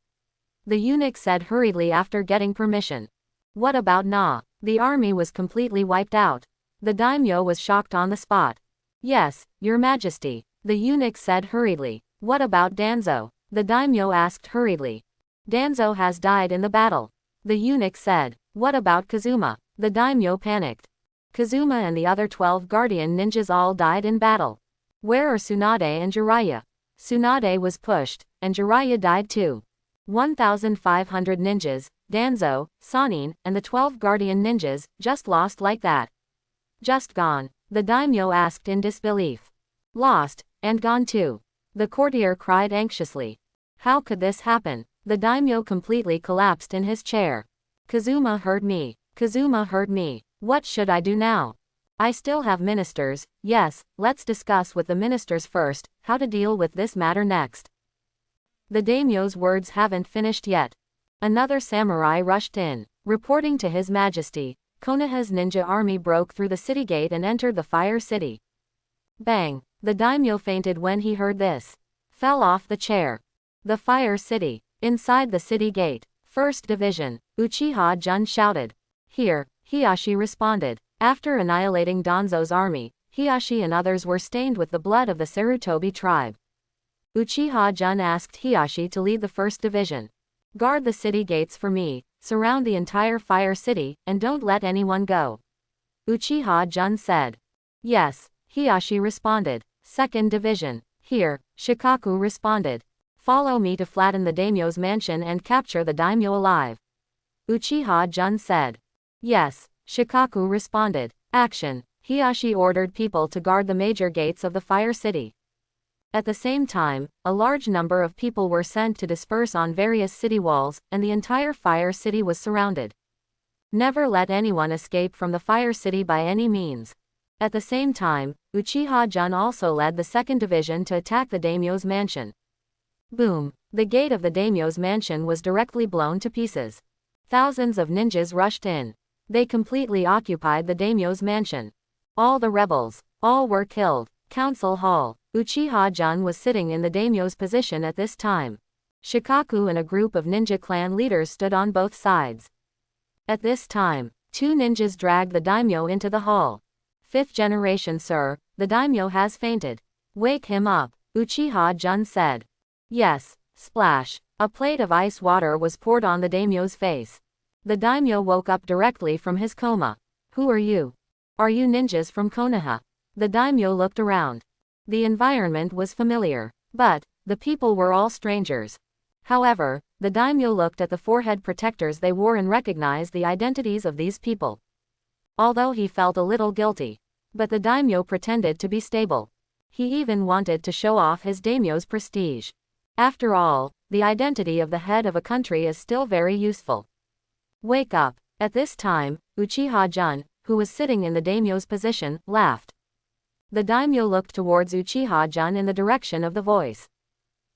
The eunuch said hurriedly after getting permission. What about Na? The army was completely wiped out. The daimyo was shocked on the spot. Yes, your majesty, the eunuch said hurriedly. What about Danzo? The daimyo asked hurriedly. Danzo has died in the battle. The eunuch said. What about Kazuma? The daimyo panicked. Kazuma and the other 12 guardian ninjas all died in battle. Where are Tsunade and Jiraiya? Tsunade was pushed, and Jiraiya died too. 1,500 ninjas, Danzo, Sannin, and the 12 guardian ninjas, just lost like that. Just gone, the daimyo asked in disbelief. Lost, and gone too. The courtier cried anxiously. How could this happen? The daimyo completely collapsed in his chair. Kazuma hurt me. Kazuma hurt me. What should I do now? I still have ministers. Yes, let's discuss with the ministers first, how to deal with this matter next. The daimyo's words haven't finished yet. Another samurai rushed in, reporting to His Majesty. Konoha's ninja army broke through the city gate and entered the Fire City. Bang! The daimyo fainted when he heard this. Fell off the chair. The Fire City. Inside the city gate. First Division. Uchiha Jun shouted. Here, Hiashi responded. After annihilating Danzo's army, Hiashi and others were stained with the blood of the Sarutobi tribe. Uchiha Jun asked Hiashi to lead the first division. Guard the city gates for me, surround the entire Fire City, and don't let anyone go. Uchiha Jun said. Yes, Hiashi responded. Second division. Here, Shikaku responded. Follow me to flatten the daimyo's mansion and capture the daimyo alive. Uchiha Jun said. Yes, Shikaku responded. Action. Hiashi ordered people to guard the major gates of the Fire City. At the same time, a large number of people were sent to disperse on various city walls, and the entire Fire City was surrounded. Never let anyone escape from the Fire City by any means. At the same time, Uchiha Jun also led the second division to attack the daimyo's mansion. Boom! The gate of the daimyo's mansion was directly blown to pieces. Thousands of ninjas rushed in. They completely occupied the daimyo's mansion. All the rebels, all were killed. Council Hall. Uchiha Jun was sitting in the daimyo's position at this time. Shikaku and a group of ninja clan leaders stood on both sides. At this time, 2 ninjas dragged the daimyo into the hall. 5th generation sir, the daimyo has fainted. Wake him up, Uchiha Jun said. Yes, splash. A plate of ice water was poured on the daimyo's face. The daimyo woke up directly from his coma. Who are you? Are you ninjas from Konoha? The daimyo looked around. The environment was familiar, but the people were all strangers. However, the daimyo looked at the forehead protectors they wore and recognized the identities of these people. Although he felt a little guilty, but the daimyo pretended to be stable. He even wanted to show off his daimyo's prestige. After all, the identity of the head of a country is still very useful. Wake up. At this time, Uchiha Jun, who was sitting in the daimyo's position, laughed. The daimyo looked towards Uchiha Jun in the direction of the voice.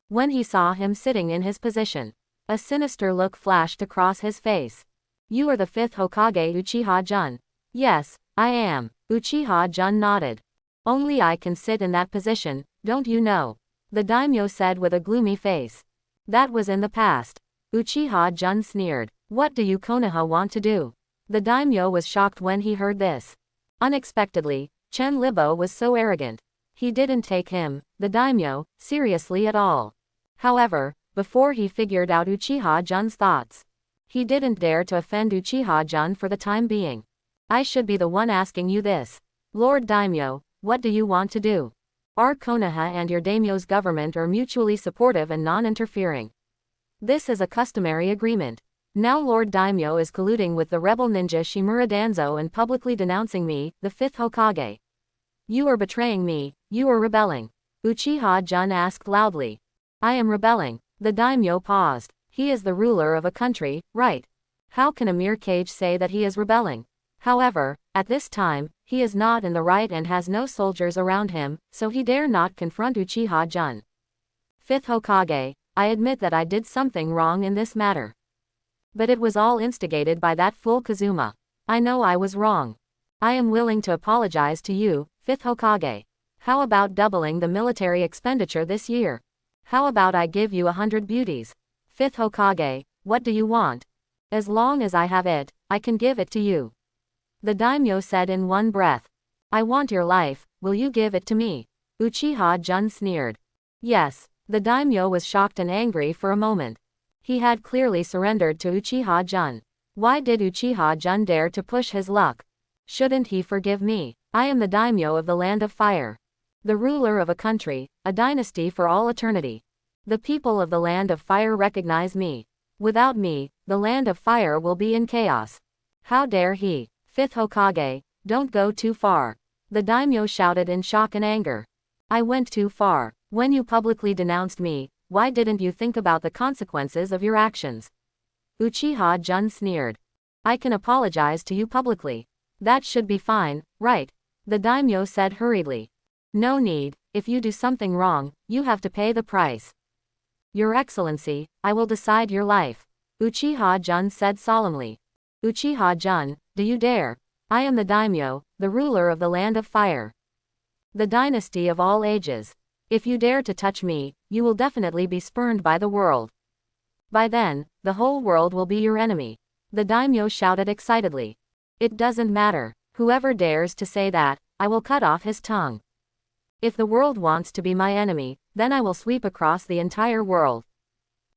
When he saw him sitting in his position, a sinister look flashed across his face. You are the 5th Hokage Uchiha Jun. Yes, I am. Uchiha Jun nodded. Only I can sit in that position, don't you know? The daimyo said with a gloomy face. That was in the past. Uchiha Jun sneered. What do you Konoha want to do? The daimyo was shocked when he heard this. Unexpectedly, Chen Libo was so arrogant. He didn't take him, the daimyo, seriously at all. However, before he figured out Uchiha-jun's thoughts, he didn't dare to offend Uchiha-jun for the time being. I should be the one asking you this. Lord Daimyo, what do you want to do? Our Konoha and your daimyo's government are mutually supportive and non-interfering. This is a customary agreement. Now Lord Daimyo is colluding with the rebel ninja Shimura Danzo and publicly denouncing me, the 5th Hokage. You are betraying me, you are rebelling. Uchiha-jun asked loudly. I am rebelling. The daimyo paused. He is the ruler of a country, right? How can a mere kage say that he is rebelling? However, at this time, he is not in the right and has no soldiers around him, so he dare not confront Uchiha-jun. 5th Hokage, I admit that I did something wrong in this matter. But it was all instigated by that fool Kazuma. I know I was wrong. I am willing to apologize to you, 5th Hokage. How about doubling the military expenditure this year? How about I give you 100 beauties? 5th Hokage, what do you want? As long as I have it, I can give it to you. The daimyo said in one breath. I want your life, will you give it to me? Uchiha-jun sneered. Yes. The daimyo was shocked and angry for a moment. He had clearly surrendered to Uchiha-jun. Why did Uchiha-jun dare to push his luck? Shouldn't he forgive me? I am the daimyo of the Land of Fire. The ruler of a country, a dynasty for all eternity. The people of the Land of Fire recognize me. Without me, the Land of Fire will be in chaos. How dare he? 5th Hokage, don't go too far. The daimyo shouted in shock and anger. I went too far. When you publicly denounced me, why didn't you think about the consequences of your actions? Uchiha-jun sneered. I can apologize to you publicly. That should be fine, right? The daimyo said hurriedly. No need, if you do something wrong, you have to pay the price. Your Excellency, I will decide your life. Uchiha-jun said solemnly. Uchiha-jun, do you dare? I am the daimyo, the ruler of the Land of Fire. The dynasty of all ages. If you dare to touch me, you will definitely be spurned by the world. By then, the whole world will be your enemy. The daimyo shouted excitedly. It doesn't matter. Whoever dares to say that, I will cut off his tongue. If the world wants to be my enemy, then I will sweep across the entire world.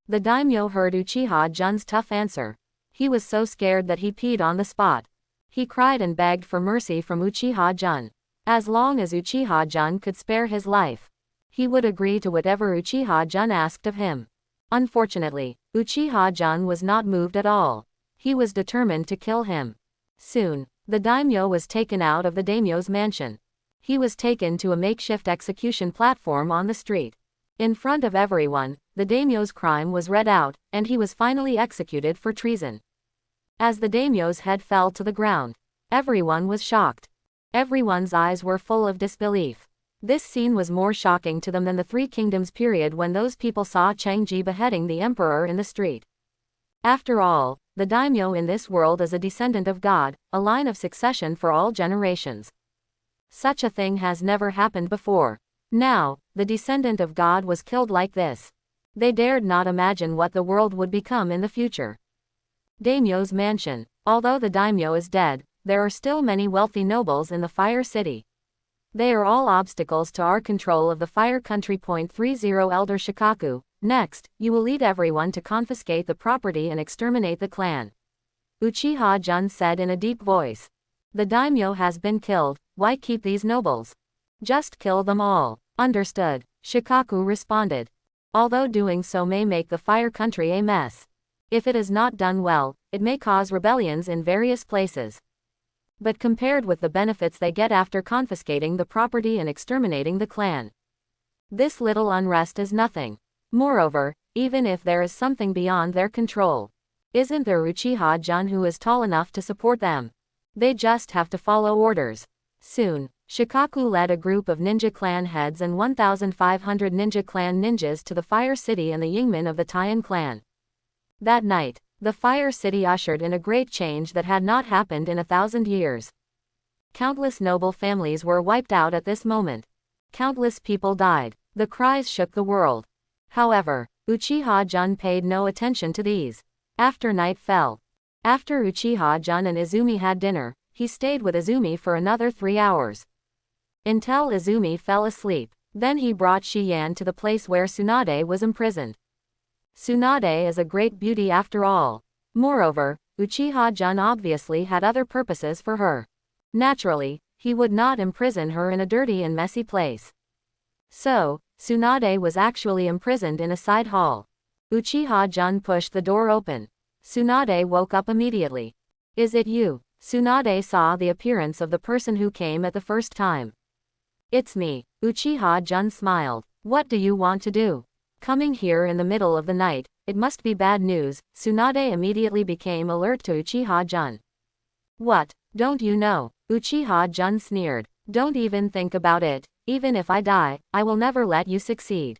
The daimyo heard Uchiha-jun's tough answer. He was so scared that he peed on the spot. He cried and begged for mercy from Uchiha-jun. As long as Uchiha-jun could spare his life, he would agree to whatever Uchiha-jun asked of him. Unfortunately, Uchiha-jun was not moved at all. He was determined to kill him. Soon, the daimyo was taken out of the daimyo's mansion. He was taken to a makeshift execution platform on the street. In front of everyone, the daimyo's crime was read out, and he was finally executed for treason. As the daimyo's head fell to the ground, everyone was shocked. Everyone's eyes were full of disbelief. This scene was more shocking to them than the Three Kingdoms period when those people saw Changji beheading the emperor in the street. After all, the daimyo in this world is a descendant of God, a line of succession for all generations. Such a thing has never happened before. Now, the descendant of God was killed like this. They dared not imagine what the world would become in the future. Daimyo's mansion. Although the daimyo is dead, there are still many wealthy nobles in the Fire City. They are all obstacles to our control of the Fire Country. 30 Elder Shikaku, next, you will lead everyone to confiscate the property and exterminate the clan. Uchiha-jun said in a deep voice. The daimyo has been killed, why keep these nobles? Just kill them all. Understood, Shikaku responded. Although doing so may make the Fire Country a mess. If it is not done well, it may cause rebellions in various places. But compared with the benefits they get after confiscating the property and exterminating the clan, this little unrest is nothing. Moreover, even if there is something beyond their control, isn't there Uchiha-jun who is tall enough to support them? They just have to follow orders. Soon, Shikaku led a group of ninja clan heads and 1,500 ninja clan ninjas to the Fire City and the Yingmen of the Taiyan clan. That night, the Fire City ushered in a great change that had not happened in 1,000 years. Countless noble families were wiped out at this moment. Countless people died. The cries shook the world. However, Uchiha-jun paid no attention to these. After night fell. After Uchiha-jun and Izumi had dinner, he stayed with Izumi for another 3 hours. Until Izumi fell asleep. Then he brought Shiyan to the place where Tsunade was imprisoned. Tsunade is a great beauty after all. Moreover, Uchiha-jun obviously had other purposes for her. Naturally, he would not imprison her in a dirty and messy place. So, Tsunade was actually imprisoned in a side hall. Uchiha-jun pushed the door open. Tsunade woke up immediately. Is it you? Tsunade saw the appearance of the person who came at the first time. It's me. Uchiha-jun smiled. What do you want to do? Coming here in the middle of the night, it must be bad news. Tsunade immediately became alert to Uchiha-jun. What, don't you know? Uchiha-jun sneered. Don't even think about it. Even if I die, I will never let you succeed.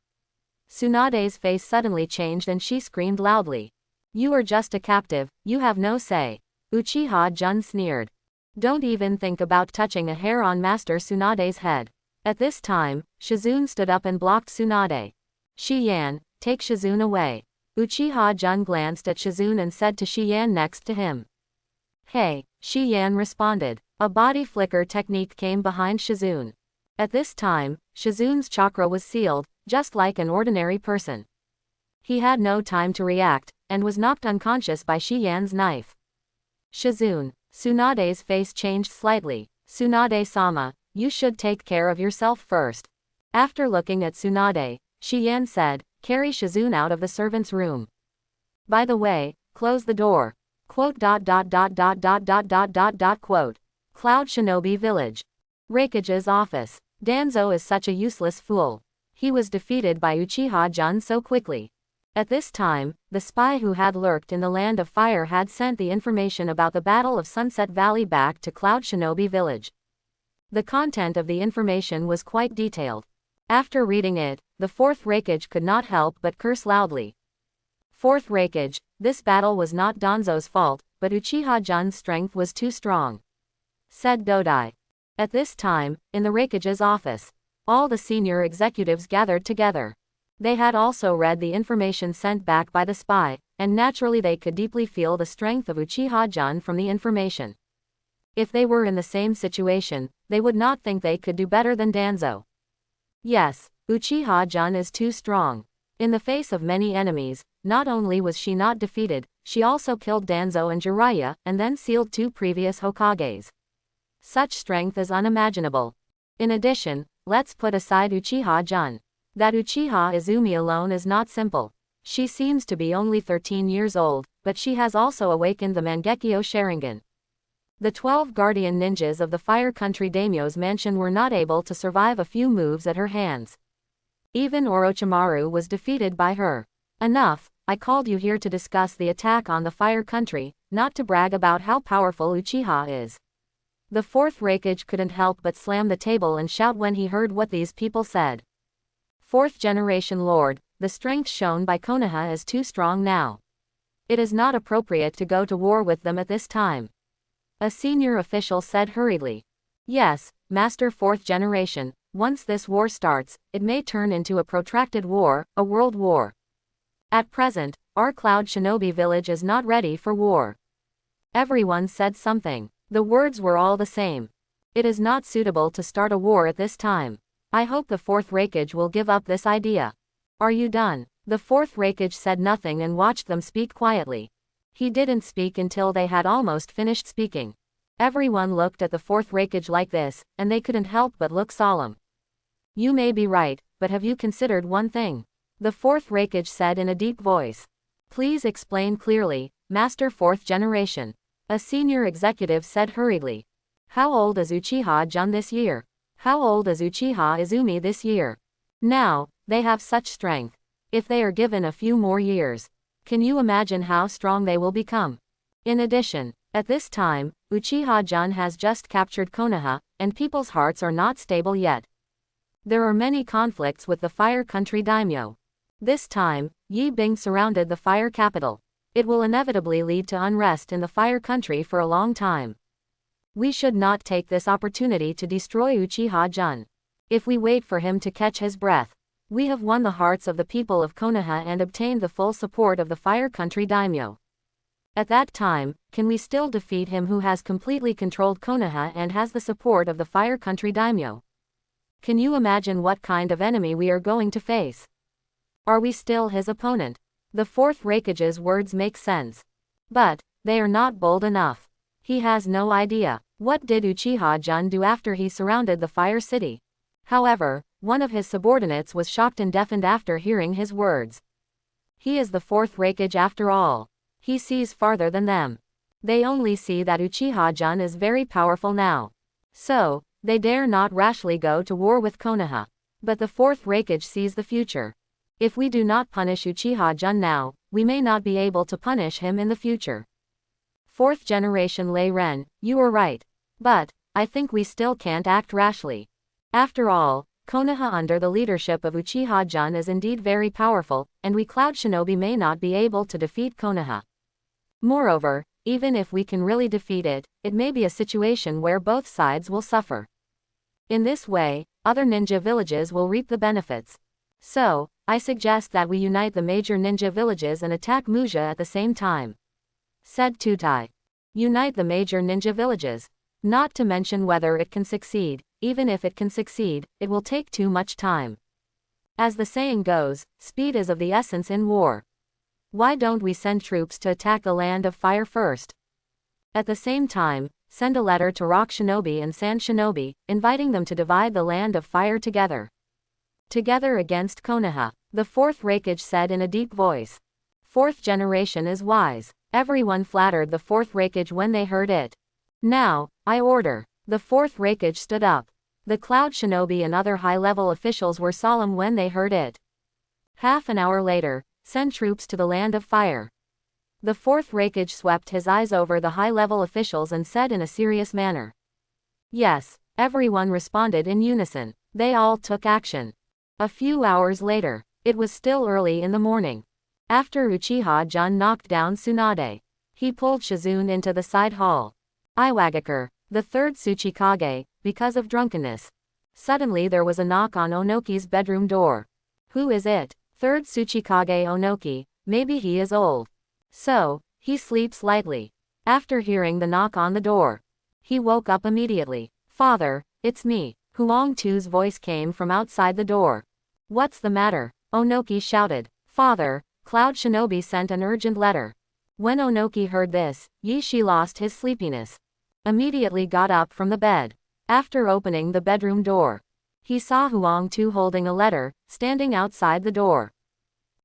Tsunade's face suddenly changed and she screamed loudly. You are just a captive, you have no say. Uchiha-jun sneered. Don't even think about touching a hair on Master Tsunade's head. At this time, Shizune stood up and blocked Tsunade. Shiyan, take Shizune away. Uchiha-jun glanced at Shizune and said to Shiyan next to him. Hey, Shiyan responded. A body flicker technique came behind Shizune. At this time, Shizune's chakra was sealed, just like an ordinary person. He had no time to react, and was knocked unconscious by Shiyan's knife. Shizune. Tsunade's face changed slightly. Tsunade-sama, you should take care of yourself first. After looking at Tsunade, Shiyan said, carry Shizune out of the servant's room. By the way, close the door. Quote. Cloud Shinobi Village. Raikage's office. Danzo is such a useless fool. He was defeated by Uchiha-jun so quickly. At this time, the spy who had lurked in the Land of Fire had sent the information about the Battle of Sunset Valley back to Cloud Shinobi Village. The content of the information was quite detailed. After reading it, the fourth Raikage could not help but curse loudly. Fourth Raikage, this battle was not Danzo's fault, but Uchiha-jun's strength was too strong, said Dodai. At this time, in the Raikage's office, all the senior executives gathered together. They had also read the information sent back by the spy, and naturally they could deeply feel the strength of Uchiha-jun from the information. If they were in the same situation, they would not think they could do better than Danzo. Yes, Uchiha-jun is too strong. In the face of many enemies, not only was she not defeated, she also killed Danzo and Jiraiya, and then sealed 2 previous Hokages. Such strength is unimaginable. In addition, let's put aside Uchiha-jun. That Uchiha Izumi alone is not simple. She seems to be only 13 years old, but she has also awakened the Mangekyo Sharingan. The 12 guardian ninjas of the Fire Country Daimyo's mansion were not able to survive a few moves at her hands. Even Orochimaru was defeated by her. Enough, I called you here to discuss the attack on the Fire Country, not to brag about how powerful Uchiha is. The fourth Raikage couldn't help but slam the table and shout when he heard what these people said. Fourth generation lord, the strength shown by Konoha is too strong now. It is not appropriate to go to war with them at this time. A senior official said hurriedly. Yes, Master Fourth Generation, once this war starts, it may turn into a protracted war, a world war. At present, our Cloud Shinobi Village is not ready for war. Everyone said something. The words were all the same. It is not suitable to start a war at this time. I hope the fourth Raikage will give up this idea. Are you done? The fourth Raikage said nothing and watched them speak quietly. He didn't speak until they had almost finished speaking. Everyone looked at the fourth Raikage like this, and they couldn't help but look solemn. You may be right, but have you considered one thing? The fourth Raikage said in a deep voice. Please explain clearly, Master Fourth Generation. A senior executive said hurriedly. How old is Uchiha-jun this year? How old is Uchiha Izumi this year? Now, they have such strength. If they are given a few more years, can you imagine how strong they will become? In addition, at this time, Uchiha-jun has just captured Konoha, and people's hearts are not stable yet. There are many conflicts with the Fire Country Daimyo. This time, Yi Bing surrounded the Fire Capital. It will inevitably lead to unrest in the Fire Country for a long time. We should not take this opportunity to destroy Uchiha-jun. If we wait for him to catch his breath, we have won the hearts of the people of Konoha and obtained the full support of the Fire Country Daimyo. At that time, can we still defeat him who has completely controlled Konoha and has the support of the Fire Country Daimyo? Can you imagine what kind of enemy we are going to face? Are we still his opponent? The fourth Raikage's words make sense. But they are not bold enough. He has no idea. What did Uchiha-jun do after he surrounded the Fire City? However, one of his subordinates was shocked and deafened after hearing his words. He is the fourth Raikage after all. He sees farther than them. They only see that Uchiha-jun is very powerful now. So, they dare not rashly go to war with Konoha. But the fourth Raikage sees the future. If we do not punish Uchiha-jun now, we may not be able to punish him in the future. Fourth generation Lei Ren, you are right. But I think we still can't act rashly. After all, Konoha under the leadership of Uchiha-jun is indeed very powerful, and we Cloud Shinobi may not be able to defeat Konoha. Moreover, even if we can really defeat it, it may be a situation where both sides will suffer. In this way, other ninja villages will reap the benefits. So, I suggest that we unite the major ninja villages and attack Muja at the same time. Said Tutai. Unite the major ninja villages. Not to mention whether it can succeed. Even if it can succeed, it will take too much time. As the saying goes, speed is of the essence in war. Why don't we send troops to attack the Land of Fire first? At the same time, send a letter to Rock Shinobi and Sand Shinobi, inviting them to divide the Land of Fire together. Together against Konoha, the fourth Raikage said in a deep voice. Fourth generation is wise. Everyone flattered the fourth Raikage when they heard it. Now, I order. The fourth Raikage stood up. The Cloud Shinobi and other high-level officials were solemn when they heard it. Half an hour later, send troops to the Land of Fire. The fourth Raikage swept his eyes over the high-level officials and said in a serious manner. Yes, everyone responded in unison. They all took action. A few hours later, it was still early in the morning. After Uchiha-jun knocked down Tsunade, he pulled Shizune into the side hall. Iwagakure, the third Tsuchikage, because of drunkenness. Suddenly there was a knock on Onoki's bedroom door. Who is it? Third Tsuchikage Onoki, maybe he is old. So, he sleeps lightly. After hearing the knock on the door, he woke up immediately. Father, it's me. Huang-tu's voice came from outside the door. What's the matter? Onoki shouted. Father, Cloud Shinobi sent an urgent letter. When Onoki heard this, Yi-shi lost his sleepiness. Immediately got up from the bed. After opening the bedroom door, he saw Huang-tu holding a letter, standing outside the door.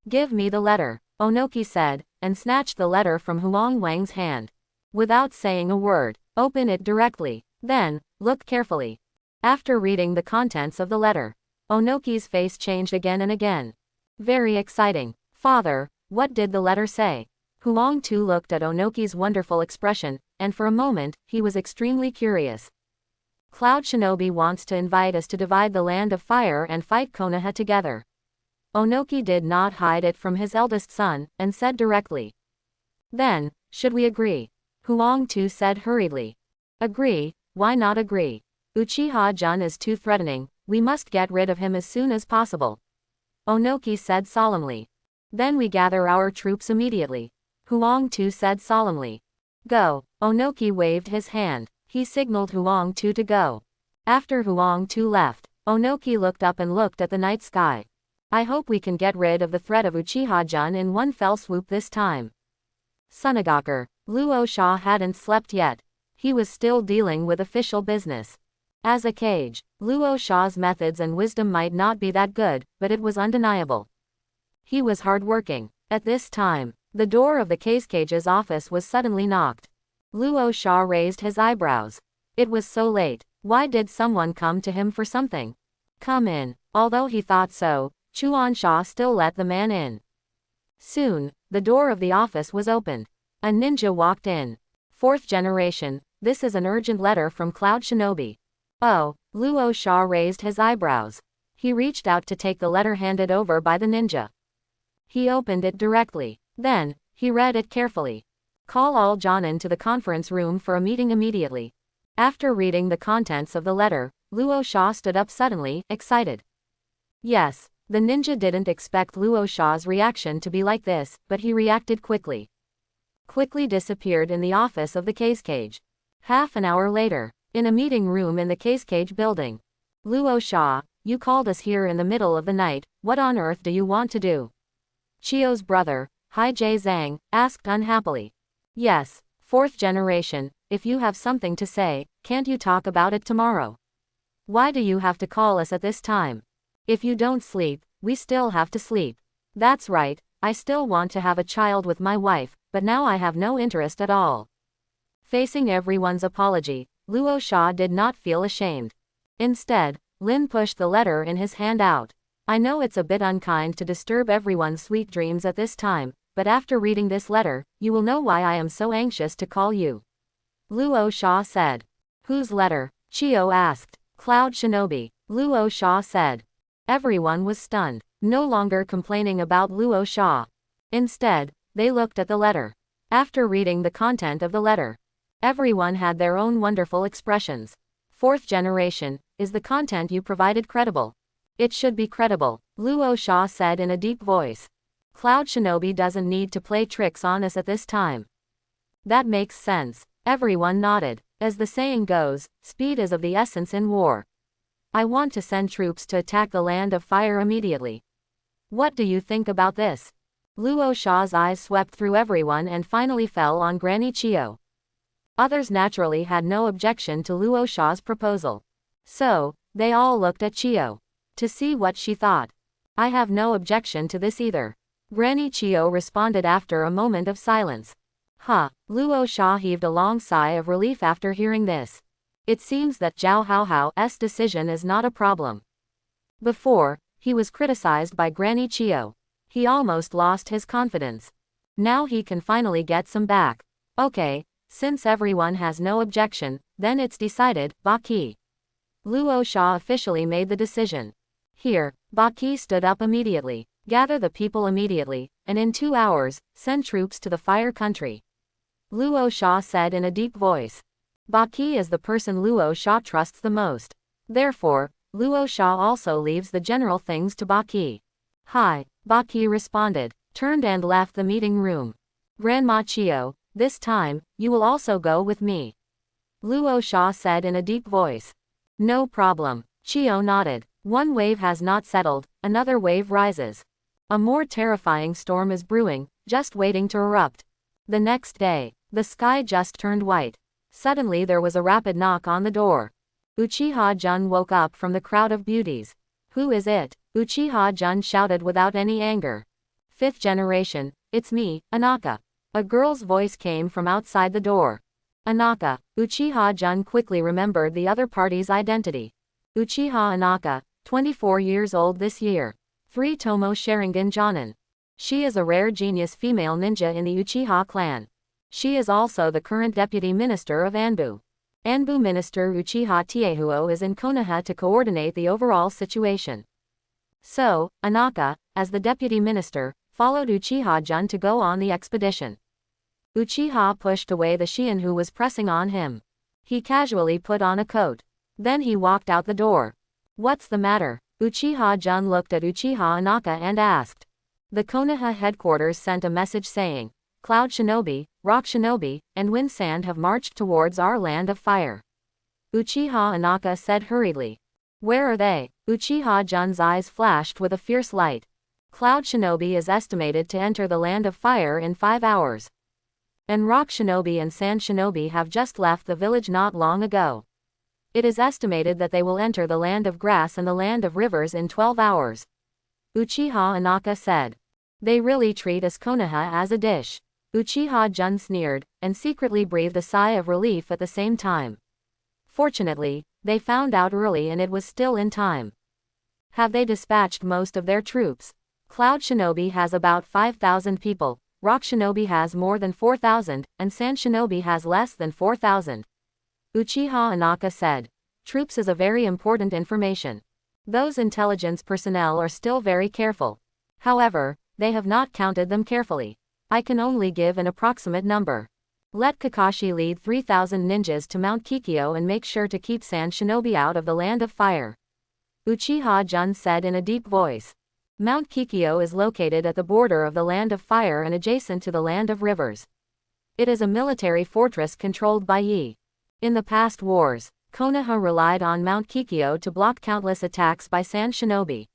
Give me the letter, Onoki said, and snatched the letter from Huang Wang's hand. Without saying a word, open it directly. Then, look carefully. After reading the contents of the letter, Onoki's face changed again and again. Very exciting. Father, what did the letter say? Huang-tu looked at Onoki's wonderful expression, and for a moment, he was extremely curious. Cloud Shinobi wants to invite us to divide the Land of Fire and fight Konoha together. Onoki did not hide it from his eldest son, and said directly. Then, should we agree? Huang-tu said hurriedly. Agree? Why not agree? Uchiha-jun is too threatening, we must get rid of him as soon as possible. Onoki said solemnly. Then we gather our troops immediately. Huang-tu said solemnly. Go. Onoki waved his hand. He signaled Huang-tu to go. After Huang-tu left, Onoki looked up and looked at the night sky. I hope we can get rid of the threat of Uchiha-jun in one fell swoop this time. Sunagakure. Luo Sha hadn't slept yet. He was still dealing with official business. As a Kage, Luo Sha's methods and wisdom might not be that good, but it was undeniable. He was hardworking. At this time, the door of the Cage's office was suddenly knocked. Luo Sha raised his eyebrows. It was so late. Why did someone come to him for something? Come in. Although he thought so, Chuan Sha still let the man in. Soon, the door of the office was opened. A ninja walked in. Fourth generation, this is an urgent letter from Cloud Shinobi. Oh, Luo Sha raised his eyebrows. He reached out to take the letter handed over by the ninja. He opened it directly. Then, he read it carefully. Call all Jonin to the conference room for a meeting immediately. After reading the contents of the letter, Luo Sha stood up suddenly, excited. Yes, the ninja didn't expect Luo Sha's reaction to be like this, but he reacted quickly. Quickly disappeared in the office of the Cage. Half an hour later, in a meeting room in the Cage building. Luo Sha, you called us here in the middle of the night, what on earth do you want to do? Chio's brother, Hai Jie Zhang, asked unhappily. Yes, fourth generation, if you have something to say, can't you talk about it tomorrow? Why do you have to call us at this time? If you don't sleep, we still have to sleep. That's right, I still want to have a child with my wife, but now I have no interest at all. Facing everyone's apology, Luo Sha did not feel ashamed. Instead, Lin pushed the letter in his hand out. I know it's a bit unkind to disturb everyone's sweet dreams at this time, but after reading this letter, you will know why I am so anxious to call you. Luo Sha said. Whose letter? Chio asked. Cloud Shinobi, Luo Sha said. Everyone was stunned, no longer complaining about Luo Sha. Instead, they looked at the letter. After reading the content of the letter, everyone had their own wonderful expressions. Fourth generation, is the content you provided credible? It should be credible, Luo Sha said in a deep voice. Cloud Shinobi doesn't need to play tricks on us at this time. That makes sense. Everyone nodded. As the saying goes, speed is of the essence in war. I want to send troops to attack the Land of Fire immediately. What do you think about this? Luo Sha's eyes swept through everyone and finally fell on Granny Chio. Others naturally had no objection to Luo Sha's proposal. So, they all looked at Chio to see what she thought. I have no objection to this either. Granny Chio responded after a moment of silence. Luo Sha heaved a long sigh of relief after hearing this. It seems that Zhao Haohao's decision is not a problem. Before, he was criticized by Granny Chio. He almost lost his confidence. Now he can finally get some back. Okay, since everyone has no objection, then it's decided, Baki. Luo Sha officially made the decision. Here, Baki stood up immediately. Gather the people immediately, and in 2 hours, send troops to the Fire Country. Luo Sha said in a deep voice. Baki is the person Luo Sha trusts the most. Therefore, Luo Sha also leaves the general things to Baki. Hi, Baki responded, turned and left the meeting room. Grandma Chio, this time, you will also go with me. Luo Sha said in a deep voice. No problem, Chio nodded. One wave has not settled, another wave rises. A more terrifying storm is brewing, just waiting to erupt. The next day, the sky just turned white. Suddenly there was a rapid knock on the door. Uchiha Jun woke up from the crowd of beauties. Who is it? Uchiha Jun shouted without any anger. Fifth generation, it's me, Anaka. A girl's voice came from outside the door. Anaka. Uchiha Jun quickly remembered the other party's identity. Uchiha Anaka, 24 years old this year. 3 Tomo Sharingan Jonin. She is a rare genius female ninja in the Uchiha clan. She is also the current deputy minister of Anbu. Anbu minister Uchiha Tiehuo is in Konoha to coordinate the overall situation. So, Anaka, as the deputy minister, followed Uchiha Jun to go on the expedition. Uchiha pushed away the Shiin who was pressing on him. He casually put on a coat. Then he walked out the door. What's the matter? Uchiha Jun looked at Uchiha Anaka and asked. The Konoha headquarters sent a message saying, Cloud Shinobi, Rock Shinobi, and Wind Sand have marched towards our Land of Fire. Uchiha Anaka said hurriedly. Where are they? Uchiha Jun's eyes flashed with a fierce light. Cloud Shinobi is estimated to enter the Land of Fire in 5 hours. And Rock Shinobi and Sand Shinobi have just left the village not long ago. It is estimated that they will enter the Land of Grass and the Land of Rivers in 12 hours. Uchiha Anaka said. They really treat us Konoha as a dish. Uchiha Jun sneered, and secretly breathed a sigh of relief at the same time. Fortunately, they found out early and it was still in time. Have they dispatched most of their troops? Cloud Shinobi has about 5,000 people, Rock Shinobi has more than 4,000, and Sand Shinobi has less than 4,000. Uchiha Anaka said. Troops is a very important information. Those intelligence personnel are still very careful. However, they have not counted them carefully. I can only give an approximate number. Let Kakashi lead 3,000 ninjas to Mount Kikyo and make sure to keep Sand Shinobi out of the Land of Fire. Uchiha Jun said in a deep voice. Mount Kikyo is located at the border of the Land of Fire and adjacent to the Land of Rivers. It is a military fortress controlled by Yi. In the past wars, Konoha relied on Mount Kikyo to block countless attacks by sand shinobi.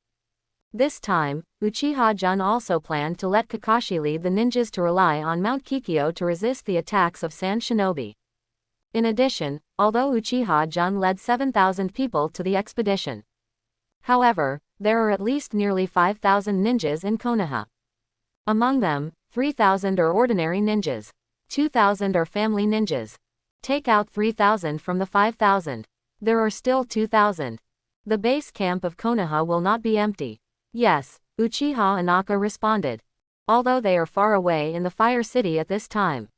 This time, Uchiha-jun also planned to let Kakashi lead the ninjas to rely on Mount Kikyo to resist the attacks of sand shinobi. In addition, although Uchiha-jun led 7,000 people to the expedition, however, there are at least nearly 5,000 ninjas in Konoha. Among them, 3,000 are ordinary ninjas. 2,000 are family ninjas. Take out 3,000 from the 5,000. There are still 2,000. The base camp of Konoha will not be empty. Yes, Uchiha Inaka responded. Although they are far away in the Fire City at this time.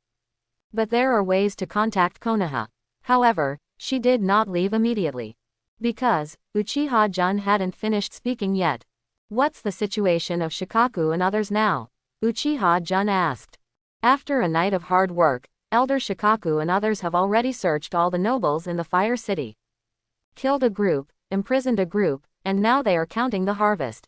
But there are ways to contact Konoha. However, she did not leave immediately. Because, Uchiha-jun hadn't finished speaking yet. What's the situation of Shikaku and others now? Uchiha-jun asked. After a night of hard work, Elder Shikaku and others have already searched all the nobles in the Fire City. Killed a group, imprisoned a group, and now they are counting the harvest.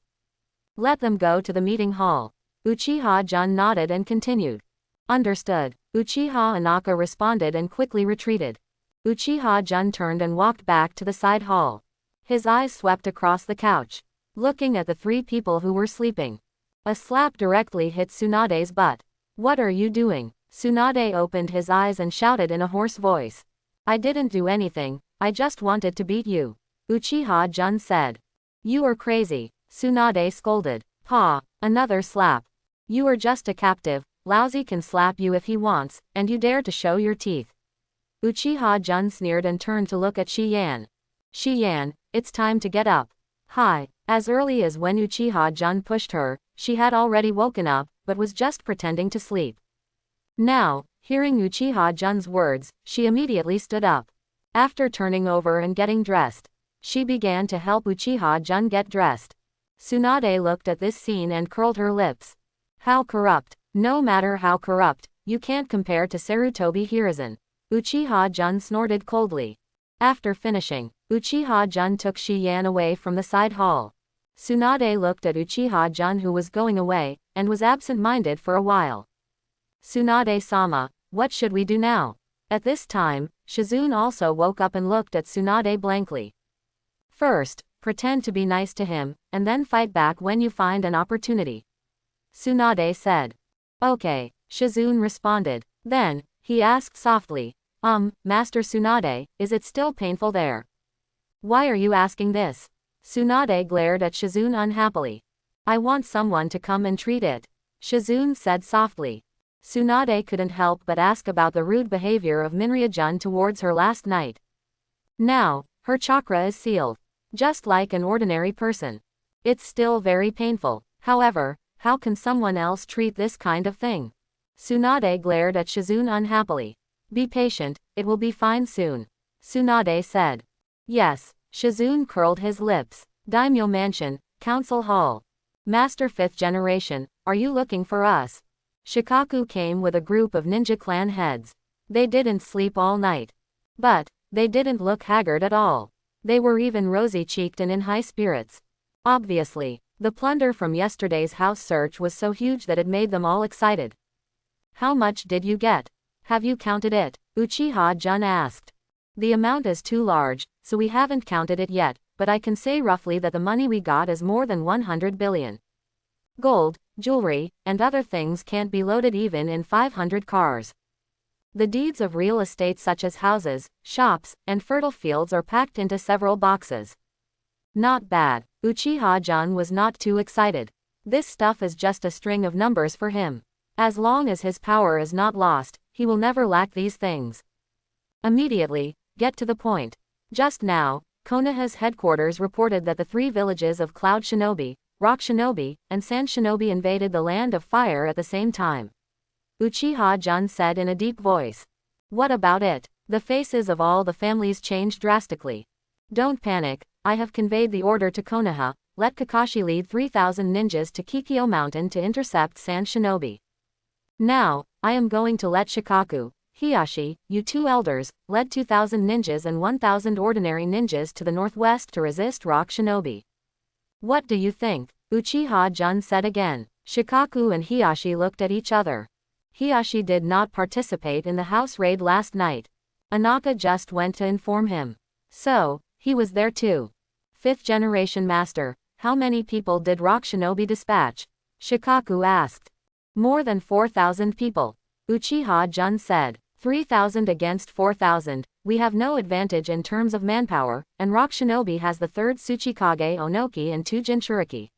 Let them go to the meeting hall. Uchiha-jun nodded and continued. Understood. Uchiha Inaka responded and quickly retreated. Uchiha-jun turned and walked back to the side hall. His eyes swept across the couch, looking at the three people who were sleeping. A slap directly hit Tsunade's butt. What are you doing? Tsunade opened his eyes and shouted in a hoarse voice. I didn't do anything, I just wanted to beat you. Uchiha-jun said. You are crazy, Tsunade scolded. Ha, another slap. You are just a captive, Lousy can slap you if he wants, and you dare to show your teeth. Uchiha-jun sneered and turned to look at Shi-yan. Shi-yan, it's time to get up. Hi. As early as when Uchiha-jun pushed her, she had already woken up, but was just pretending to sleep. Now, hearing Uchiha-jun's words, she immediately stood up. After turning over and getting dressed, she began to help Uchiha-jun get dressed. Tsunade looked at this scene and curled her lips. How corrupt. No matter how corrupt, you can't compare to Sarutobi Hiruzen. Uchiha-jun snorted coldly. After finishing, Uchiha-jun took Shi-yan away from the side hall. Tsunade looked at Uchiha-jun who was going away, and was absent-minded for a while. Tsunade-sama, what should we do now? At this time, Shizune also woke up and looked at Tsunade blankly. First, pretend to be nice to him, and then fight back when you find an opportunity. Tsunade said. Okay, Shizune responded. Then, he asked softly, Master Tsunade, is it still painful there? Why are you asking this? Tsunade glared at Shizune unhappily. I want someone to come and treat it. Shizune said softly. Tsunade couldn't help but ask about the rude behavior of Minrya-jun towards her last night. Now, her chakra is sealed. Just like an ordinary person. It's still very painful. However, how can someone else treat this kind of thing? Tsunade glared at Shizune unhappily. Be patient, it will be fine soon. Tsunade said. Yes, Shizune curled his lips. Daimyo Mansion, Council Hall. Master 5th Generation, are you looking for us? Shikaku came with a group of ninja clan heads. They didn't sleep all night. But, they didn't look haggard at all. They were even rosy-cheeked and in high spirits. Obviously, the plunder from yesterday's house search was so huge that it made them all excited. How much did you get? Have you counted it? Uchiha-jun asked. The amount is too large, so we haven't counted it yet, but I can say roughly that the money we got is more than 100 billion. Gold, jewelry, and other things can't be loaded even in 500 cars. The deeds of real estate such as houses, shops, and fertile fields are packed into several boxes. Not bad. Uchiha-jun was not too excited. This stuff is just a string of numbers for him. As long as his power is not lost, he will never lack these things. Immediately, get to the point. Just now, Konoha's headquarters reported that the three villages of Cloud Shinobi, Rock Shinobi, and Sand Shinobi invaded the Land of Fire at the same time. Uchiha-jun said in a deep voice. What about it? The faces of all the families changed drastically. Don't panic, I have conveyed the order to Konoha, let Kakashi lead 3,000 ninjas to Kikyo Mountain to intercept Sand Shinobi. Now, I am going to let Shikaku, Hiyashi, you two elders, led 2,000 ninjas and 1,000 ordinary ninjas to the northwest to resist Rock Shinobi. What do you think? Uchiha-jun said again. Shikaku and Hiyashi looked at each other. Hiyashi did not participate in the house raid last night. Anaka just went to inform him. So, he was there too. 5th generation master, how many people did Rock Shinobi dispatch? Shikaku asked. More than 4,000 people. Uchiha Jun said. 3,000 against 4,000, we have no advantage in terms of manpower, and Rock Shinobi has the 3rd Tsuchikage Onoki and 2 Jinchuriki.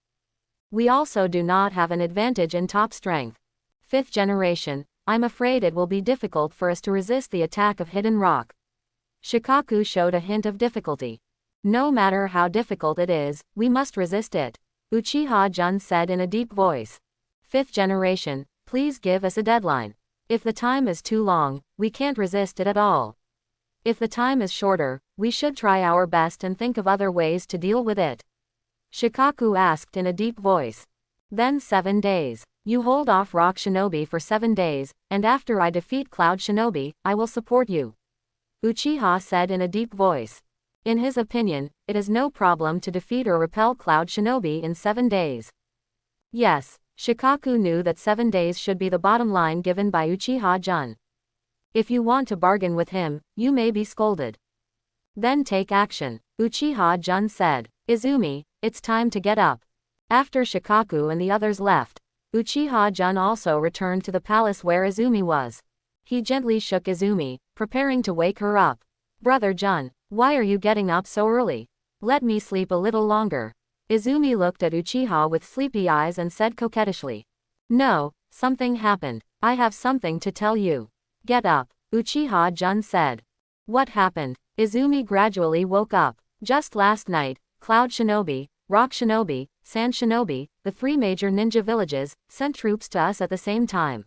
We also do not have an advantage in top strength. 5th generation, I'm afraid it will be difficult for us to resist the attack of Hidden Rock. Shikaku showed a hint of difficulty. No matter how difficult it is, we must resist it. Uchiha Jun said in a deep voice. 5th generation, please give us a deadline. If the time is too long, we can't resist it at all. If the time is shorter, we should try our best and think of other ways to deal with it. Shikaku asked in a deep voice. Then 7 days. You hold off Rock Shinobi for 7 days, and after I defeat Cloud Shinobi, I will support you. Uchiha said in a deep voice. In his opinion, it is no problem to defeat or repel Cloud Shinobi in 7 days. Yes, Shikaku knew that 7 days should be the bottom line given by Uchiha Jun. If you want to bargain with him, you may be scolded. Then take action, Uchiha Jun said. Izumi, it's time to get up. After Shikaku and the others left, Uchiha Jun also returned to the palace where Izumi was. He gently shook Izumi, preparing to wake her up. Brother Jun, why are you getting up so early? Let me sleep a little longer. Izumi looked at Uchiha with sleepy eyes and said coquettishly. No, something happened. I have something to tell you. Get up, Uchiha Jun said. What happened? Izumi gradually woke up. Just last night, Cloud Shinobi, Rock Shinobi, Sand Shinobi, the 3 major ninja villages, sent troops to us at the same time.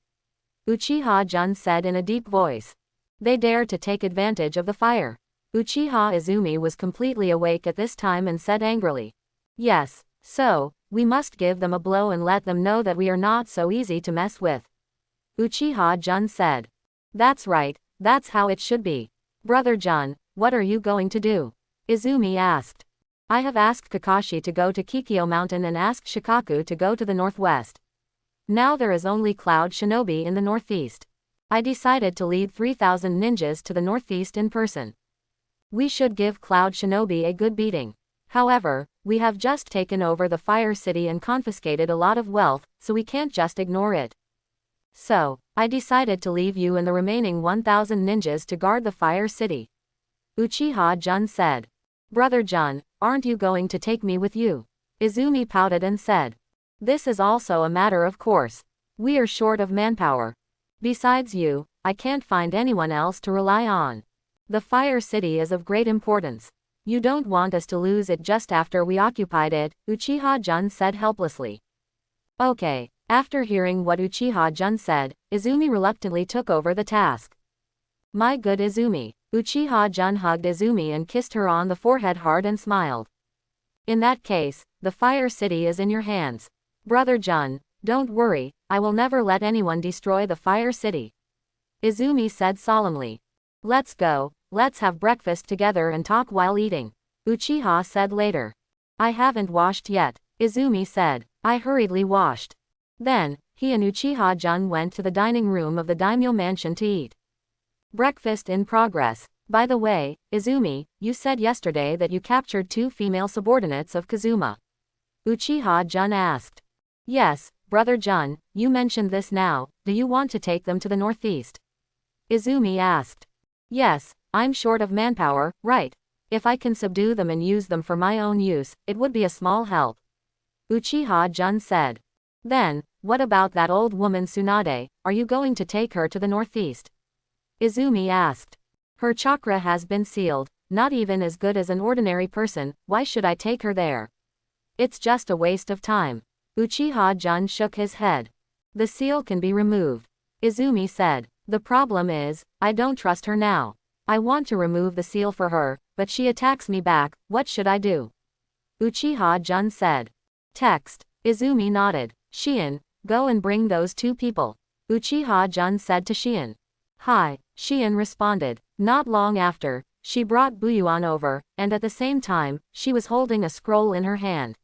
Uchiha Jun said in a deep voice. They dared to take advantage of the fire. Uchiha Izumi was completely awake at this time and said angrily. Yes, so, we must give them a blow and let them know that we are not so easy to mess with. Uchiha Jun said. That's right, that's how it should be. Brother Jun, what are you going to do? Izumi asked. I have asked Kakashi to go to Kikyo Mountain and asked Shikaku to go to the northwest. Now there is only Cloud Shinobi in the northeast. I decided to lead 3,000 ninjas to the northeast in person. We should give Cloud Shinobi a good beating. However, we have just taken over the Fire City and confiscated a lot of wealth, so we can't just ignore it. So, I decided to leave you and the remaining 1,000 ninjas to guard the Fire City. Uchiha Jun said. Brother Jun, aren't you going to take me with you? Izumi pouted and said. This is also a matter of course. We are short of manpower. Besides you, I can't find anyone else to rely on. The Fire City is of great importance. You don't want us to lose it just after we occupied it, Uchiha Jun said helplessly. Okay. After hearing what Uchiha Jun said, Izumi reluctantly took over the task. My good Izumi. Uchiha Jun hugged Izumi and kissed her on the forehead hard and smiled. In that case, the Fire City is in your hands. Brother Jun, don't worry, I will never let anyone destroy the Fire City. Izumi said solemnly. Let's go, let's have breakfast together and talk while eating. Uchiha said later. I haven't washed yet, Izumi said. I hurriedly washed. Then, he and Uchiha Jun went to the dining room of the daimyo mansion to eat. Breakfast in progress. By the way, Izumi, you said yesterday that you captured 2 female subordinates of Kazuma. Uchiha Jun asked. Yes, Brother Jun, you mentioned this now, do you want to take them to the northeast? Izumi asked. Yes, I'm short of manpower, right? If I can subdue them and use them for my own use, it would be a small help. Uchiha Jun said. Then, what about that old woman Tsunade, are you going to take her to the northeast? Izumi asked. Her chakra has been sealed, not even as good as an ordinary person, why should I take her there? It's just a waste of time. Uchiha Jun shook his head. The seal can be removed. Izumi said. The problem is, I don't trust her now. I want to remove the seal for her, but she attacks me back, what should I do? Uchiha Jun said. Text. Izumi nodded. Shion, go and bring those 2 people. Uchiha Jun said to Shion. Hi, Shion responded. Not long after, she brought Buyuan over, and at the same time, she was holding a scroll in her hand.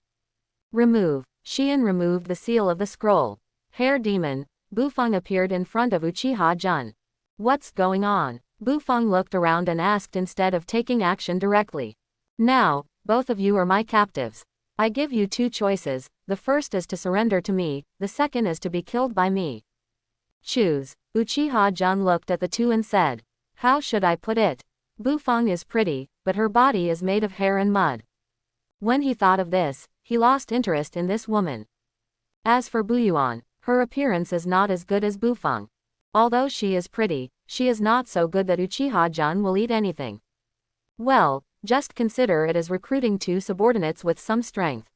Remove. Shion removed the seal of the scroll. Hair Demon, Bufeng appeared in front of Uchiha Jun. What's going on? Bufeng looked around and asked instead of taking action directly. Now, both of you are my captives. I give you two choices, the first is to surrender to me, the second is to be killed by me. Choose. Uchiha Jun looked at the two and said. How should I put it? Bufeng is pretty, but her body is made of hair and mud. When he thought of this, he lost interest in this woman. As for Buyuan, her appearance is not as good as Bufeng. Although she is pretty, she is not so good that Uchiha Jun will eat anything. Well, just consider it as recruiting two subordinates with some strength.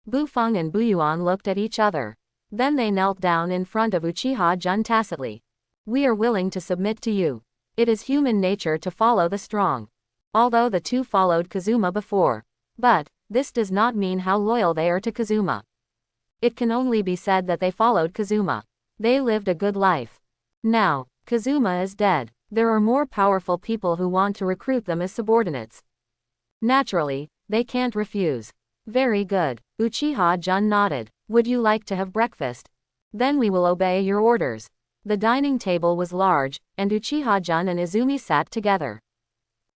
Bufeng and Buyuan looked at each other. Then they knelt down in front of Uchiha Jun tacitly. We are willing to submit to you. It is human nature to follow the strong. Although the two followed Kazuma before. But, this does not mean how loyal they are to Kazuma. It can only be said that they followed Kazuma. They lived a good life. Now, Kazuma is dead. There are more powerful people who want to recruit them as subordinates. Naturally, they can't refuse. Very good. Uchiha Jun nodded. Would you like to have breakfast? Then we will obey your orders. The dining table was large, and Uchiha Jun and Izumi sat together.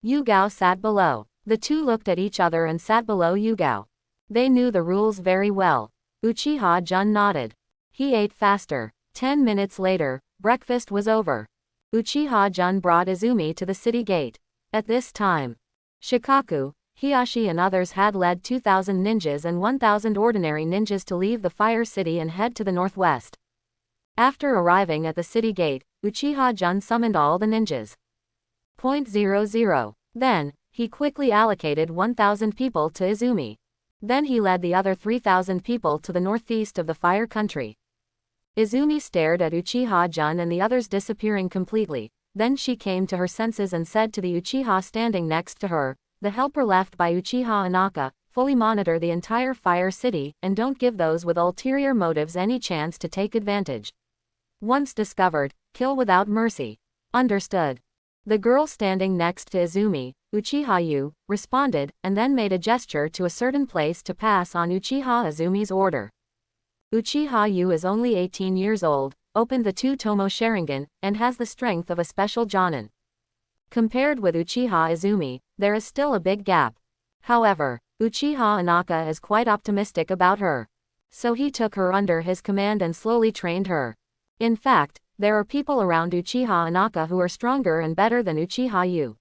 Yugao sat below. The two looked at each other and sat below Yugao. They knew the rules very well. Uchiha Jun nodded. He ate faster. 10 minutes later, breakfast was over. Uchiha Jun brought Izumi to the city gate. At this time, Shikaku, Hiyashi and others had led 2,000 ninjas and 1,000 ordinary ninjas to leave the Fire City and head to the northwest. After arriving at the city gate, Uchiha Jun summoned all the ninjas. 0.00. Then, he quickly allocated 1,000 people to Izumi. Then he led the other 3,000 people to the northeast of the Fire Country. Izumi stared at Uchiha Jun and the others disappearing completely. Then she came to her senses and said to the Uchiha standing next to her, the helper left by Uchiha Inaka, fully monitor the entire Fire City, and don't give those with ulterior motives any chance to take advantage. Once discovered, kill without mercy. Understood. The girl standing next to Izumi, Uchiha Yu, responded, and then made a gesture to a certain place to pass on Uchiha Izumi's order. Uchiha Yu is only 18 years old, opened the two-tomo Sharingan, and has the strength of a special Jonin. Compared with Uchiha Izumi, there is still a big gap. However, Uchiha Inaka is quite optimistic about her. So he took her under his command and slowly trained her. In fact, there are people around Uchiha Inaka who are stronger and better than Uchiha Yu.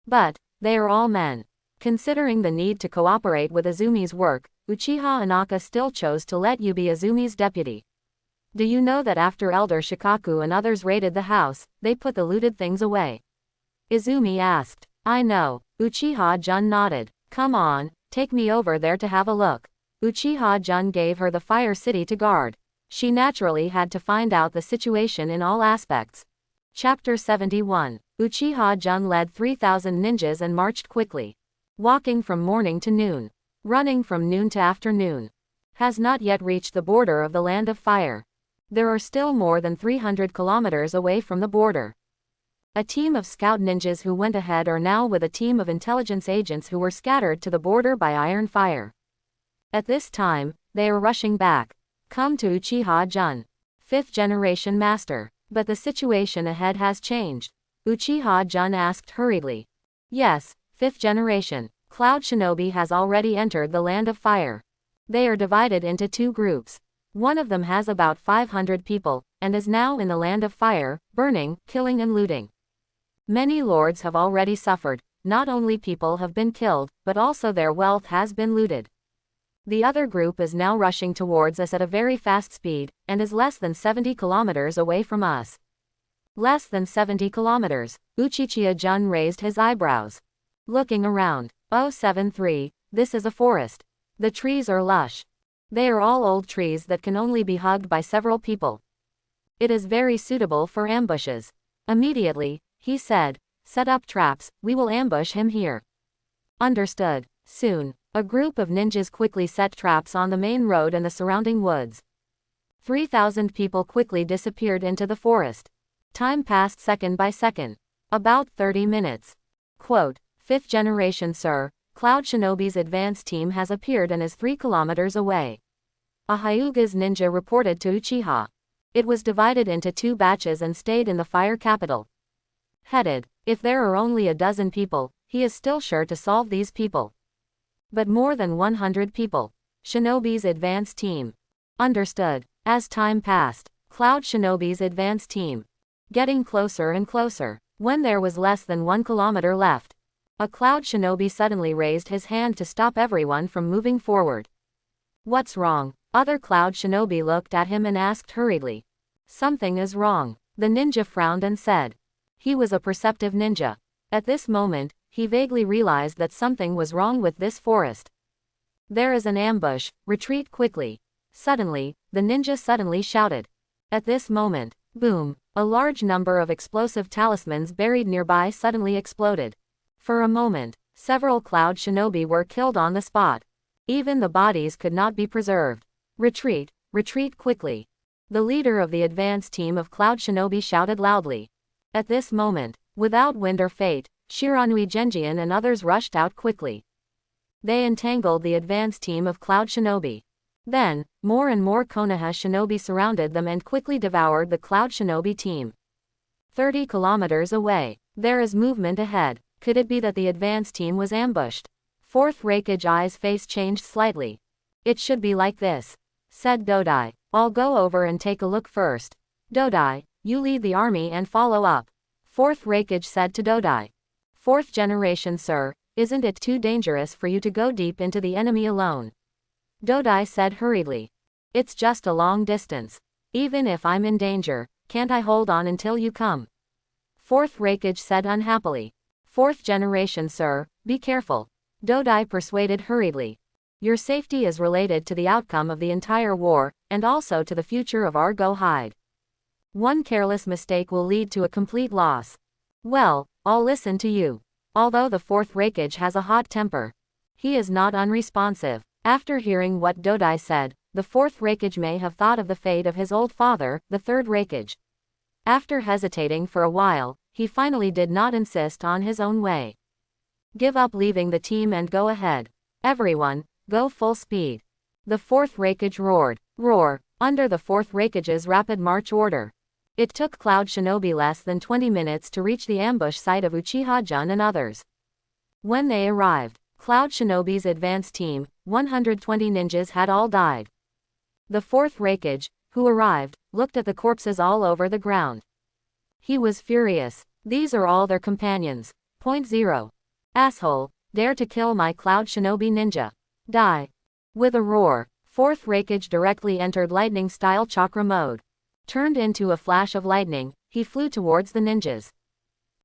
But, they are all men. Considering the need to cooperate with Izumi's work, Uchiha Inaka still chose to let Yu be Izumi's deputy. Do you know that after Elder Shikaku and others raided the house, they put the looted things away? Izumi asked. I know. Uchiha Jun nodded. Come on, take me over there to have a look. Uchiha Jun gave her the Fire City to guard. She naturally had to find out the situation in all aspects. Chapter 71. Uchiha Jun led 3,000 ninjas and marched quickly. Walking from morning to noon. Running from noon to afternoon. Has not yet reached the border of the Land of Fire. There are still more than 300 kilometers away from the border. A team of scout ninjas who went ahead are now with a team of intelligence agents who were scattered to the border by iron fire. At this time, they are rushing back. Come to Uchiha Jun. 5th generation master. But the situation ahead has changed. Uchiha Jun asked hurriedly. Yes, 5th generation. Cloud Shinobi has already entered the Land of Fire. They are divided into two groups. One of them has about 500 people, and is now in the Land of Fire, burning, killing and looting. Many lords have already suffered. Not only people have been killed, but also their wealth has been looted. The other group is now rushing towards us at a very fast speed, and is less than 70 kilometers away from us. Less than 70 kilometers. Uchiha Jun raised his eyebrows. Looking around. 073, this is a forest. The trees are lush. They are all old trees that can only be hugged by several people. It is very suitable for ambushes. Immediately, he said, set up traps, we will ambush him here. Understood. Soon, a group of ninjas quickly set traps on the main road and the surrounding woods. 3,000 people quickly disappeared into the forest. Time passed second by second. About 30 minutes. Quote, 5th generation sir, Cloud Shinobi's advance team has appeared and is 3 kilometers away. A Hyuga's ninja reported to Uchiha. It was divided into 2 batches and stayed in the fire capital. Headed, if there are only a dozen people, he is still sure to solve these people. But more than 100 people. Shinobi's advance team. Understood. As time passed, Cloud Shinobi's advance team. Getting closer and closer. When there was less than 1 kilometer left, a Cloud Shinobi suddenly raised his hand to stop everyone from moving forward. What's wrong? Other Cloud Shinobi looked at him and asked hurriedly. Something is wrong. The ninja frowned and said. He was a perceptive ninja. At this moment, he vaguely realized that something was wrong with this forest. There is an ambush, retreat quickly. Suddenly, the ninja suddenly shouted. At this moment, boom, a large number of explosive talismans buried nearby suddenly exploded. For a moment, several Cloud Shinobi were killed on the spot. Even the bodies could not be preserved. Retreat, retreat quickly. The leader of the advance team of Cloud Shinobi shouted loudly. At this moment, without wind or fate, Shiranui Genjian and others rushed out quickly. They entangled the advance team of Cloud Shinobi. Then, more and more Konoha Shinobi surrounded them and quickly devoured the Cloud Shinobi team. 30 kilometers away. There is movement ahead. Could it be that the advance team was ambushed? Fourth Raikage Eye's face changed slightly. It should be like this, said Dodai. I'll go over and take a look first. Dodai, you lead the army and follow up. Fourth Raikage said to Dodai. Fourth generation, sir, isn't it too dangerous for you to go deep into the enemy alone? Dodai said hurriedly. It's just a long distance. Even if I'm in danger, can't I hold on until you come? Fourth Raikage said unhappily. Fourth generation, sir, be careful. Dodai persuaded hurriedly. Your safety is related to the outcome of the entire war, and also to the future of our Go-Hide. One careless mistake will lead to a complete loss. Well, I'll listen to you. Although the fourth Raikage has a hot temper, he is not unresponsive. After hearing what Dodai said, the fourth Raikage may have thought of the fate of his old father, the third Raikage. After hesitating for a while, he finally did not insist on his own way. Give up leaving the team and go ahead. Everyone, go full speed. The fourth Raikage roared. Roar. Under the fourth Raikage's rapid march order. It took Cloud Shinobi less than 20 minutes to reach the ambush site of Uchiha-jun and others. When they arrived, Cloud Shinobi's advance team, 120 ninjas had all died. The fourth Raikage, who arrived, looked at the corpses all over the ground. He was furious. These are all their companions. Point 0. Asshole, dare to kill my Cloud Shinobi ninja. Die. With a roar, fourth Raikage directly entered lightning-style chakra mode. Turned into a flash of lightning, he flew towards the ninjas.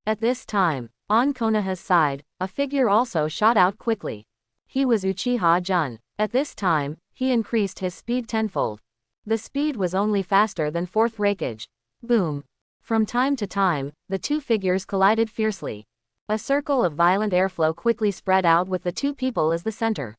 At this time, on Konoha's side, a figure also shot out quickly. He was Uchiha-jun. At this time, he increased his speed tenfold. The speed was only faster than fourth Raikage. Boom. From time to time, the two figures collided fiercely. A circle of violent airflow quickly spread out with the two people as the center.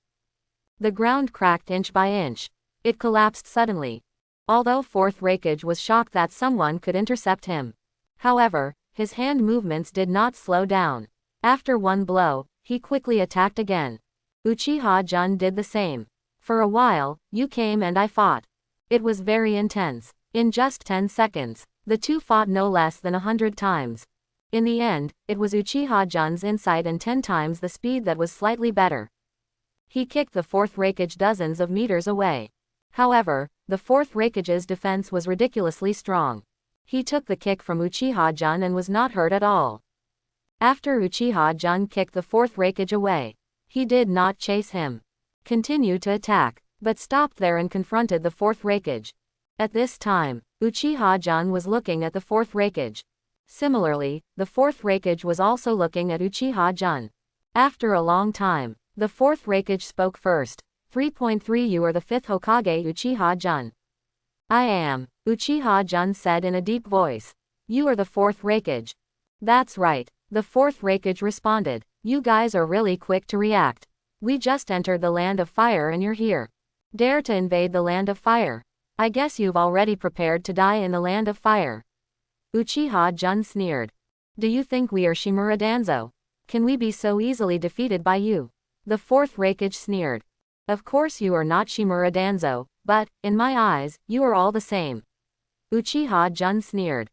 The ground cracked inch by inch. It collapsed suddenly. Although fourth Raikage was shocked that someone could intercept him. However, his hand movements did not slow down. After one blow, he quickly attacked again. Uchiha-jun did the same. For a while, you came and I fought. It was very intense. In just 10 seconds, the two fought no less than 100 times. In the end, it was Uchiha-jun's insight and 10 times the speed that was slightly better. He kicked the fourth Raikage dozens of meters away. However, the fourth Raikage's defense was ridiculously strong. He took the kick from Uchiha-jun and was not hurt at all. After Uchiha-jun kicked the fourth Raikage away, he did not chase him. Continued to attack, but stopped there and confronted the fourth Raikage. At this time, Uchiha-jun was looking at the fourth Raikage. Similarly, the fourth Raikage was also looking at Uchiha-jun. After a long time, the fourth Raikage spoke first. 3.3 You are the fifth Hokage Uchiha-jun. I am, Uchiha-jun said in a deep voice. You are the fourth Raikage. That's right, the fourth Raikage responded. You guys are really quick to react. We just entered the land of fire and you're here. Dare to invade the land of fire. I guess you've already prepared to die in the land of fire. Uchiha-jun sneered. Do you think we are Shimura Danzo? Can we be so easily defeated by you? The fourth Raikage sneered. Of course you are not Shimura Danzo, but, in my eyes, you are all the same. Uchiha-jun sneered.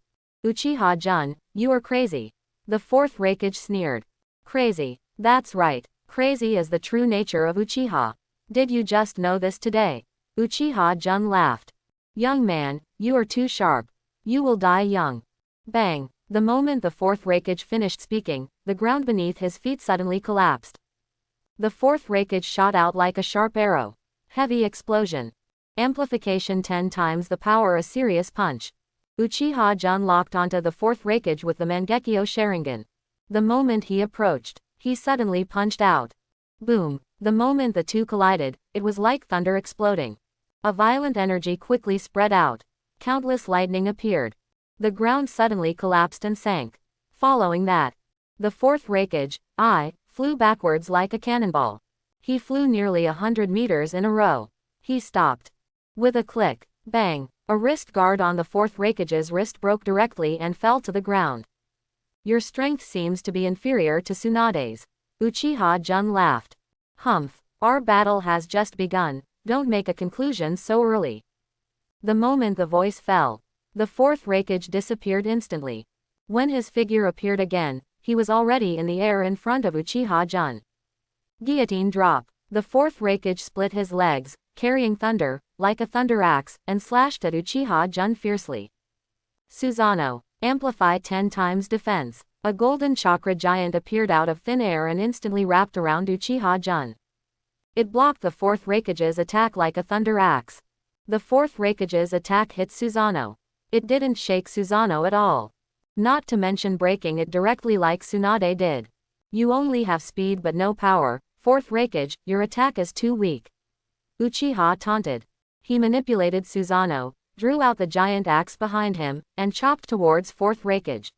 Uchiha-jun, you are crazy. The fourth Raikage sneered. Crazy. That's right. Crazy is the true nature of Uchiha. Did you just know this today? Uchiha Jun laughed. Young man, you are too sharp. You will die young. Bang. The moment the fourth Raikage finished speaking, the ground beneath his feet suddenly collapsed. The fourth Raikage shot out like a sharp arrow. Heavy explosion. Amplification 10 times the power, a serious punch. Uchiha Jun locked onto the fourth Raikage with the Mangekyo Sharingan. The moment he approached, he suddenly punched out. Boom. The moment the two collided, it was like thunder exploding. A violent energy quickly spread out. Countless lightning appeared. The ground suddenly collapsed and sank. Following that, the fourth Raikage, flew backwards like a cannonball. He flew nearly 100 meters in a row. He stopped. With a click, bang, a wrist guard on the fourth Raikage's wrist broke directly and fell to the ground. Your strength seems to be inferior to Tsunade's. Uchiha Jun laughed. Humph, our battle has just begun, don't make a conclusion so early. The moment the voice fell, the fourth Raikage disappeared instantly. When his figure appeared again, he was already in the air in front of Uchiha Jun. Guillotine drop. The fourth Raikage split his legs, carrying thunder, like a thunder axe, and slashed at Uchiha Jun fiercely. Susanoo. Amplify 10 times defense. A golden chakra giant appeared out of thin air and instantly wrapped around Uchiha Jun. It blocked the fourth Raikage's attack like a thunder axe. The fourth Raikage's attack hit Susanoo. It didn't shake Susanoo at all. Not to mention breaking it directly like Tsunade did. You only have speed but no power, fourth Raikage, your attack is too weak. Uchiha taunted. He manipulated Susanoo, drew out the giant axe behind him, and chopped towards fourth Raikage.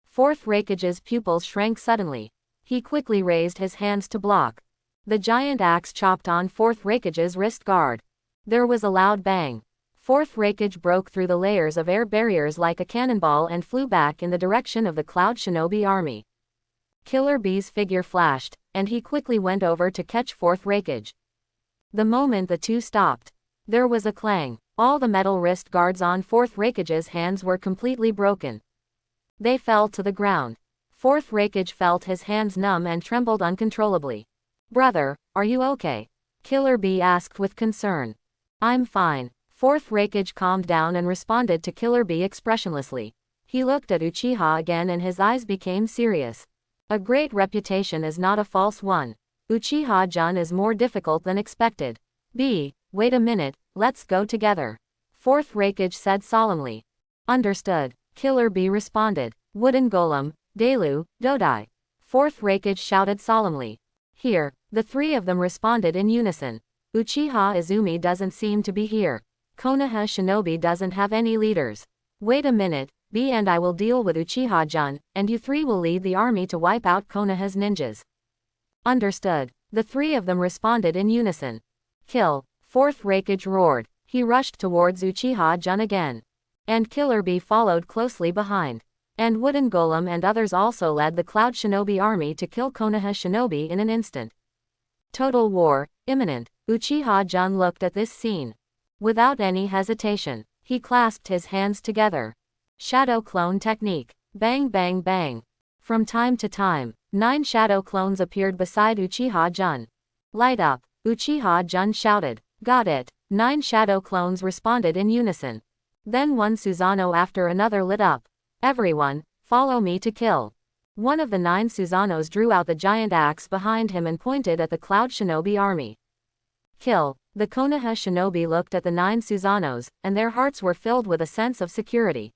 Fourth Raikage's pupils shrank suddenly. He quickly raised his hands to block. The giant axe chopped on fourth Raikage's wrist guard. There was a loud bang. Fourth Raikage broke through the layers of air barriers like a cannonball and flew back in the direction of the Cloud Shinobi army. Killer Bee's figure flashed, and he quickly went over to catch fourth Raikage. The moment the two stopped, there was a clang. All the metal wrist guards on fourth Raikage's hands were completely broken. They fell to the ground. Fourth Raikage felt his hands numb and trembled uncontrollably. Brother, are you okay? Killer Bee asked with concern. I'm fine. Fourth Raikage calmed down and responded to Killer Bee expressionlessly. He looked at Uchiha again and his eyes became serious. A great reputation is not a false one. Uchiha Jun is more difficult than expected. Wait a minute, let's go together. Fourth Raikage said solemnly. Understood. Killer Bee responded. Wooden Golem, Delu, Dodai. Fourth Raikage shouted solemnly. Here. The three of them responded in unison. Uchiha Izumi doesn't seem to be here. Konoha Shinobi doesn't have any leaders. Wait a minute, B and I will deal with Uchiha Jun, and you three will lead the army to wipe out Konoha's ninjas. Understood. The three of them responded in unison. Kill. Fourth Raikage roared. He rushed towards Uchiha Jun again. And Killer Bee followed closely behind. And Wooden Golem and others also led the Cloud Shinobi army to kill Konoha Shinobi in an instant. Total war, imminent. Uchiha Jun looked at this scene. Without any hesitation, he clasped his hands together. Shadow Clone Technique. Bang bang bang. From time to time, 9 shadow clones appeared beside Uchiha Jun. Light up, Uchiha Jun shouted. Got it. 9 shadow clones responded in unison. Then one Susanoo after another lit up. Everyone, follow me to kill. One of the 9 Susanoos drew out the giant axe behind him and pointed at the Cloud Shinobi army. Kill. The Konoha Shinobi looked at the 9 Susanoos, and their hearts were filled with a sense of security.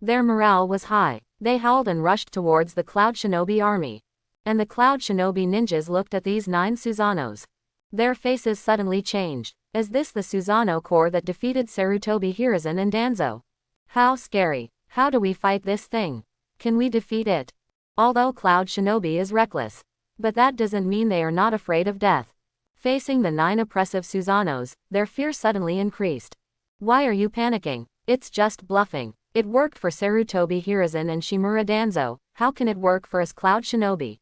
Their morale was high. They howled and rushed towards the Cloud Shinobi army. And the Cloud Shinobi ninjas looked at these 9 Susanoos. Their faces suddenly changed. Is this the Susanoo corps that defeated Sarutobi Hiruzen and Danzo? How scary. How do we fight this thing? Can we defeat it? Although Cloud Shinobi is reckless. But that doesn't mean they are not afraid of death. Facing the 9 oppressive Susanoos, their fear suddenly increased. Why are you panicking? It's just bluffing. It worked for Sarutobi Hiruzen and Shimura Danzo, how can it work for us Cloud Shinobi?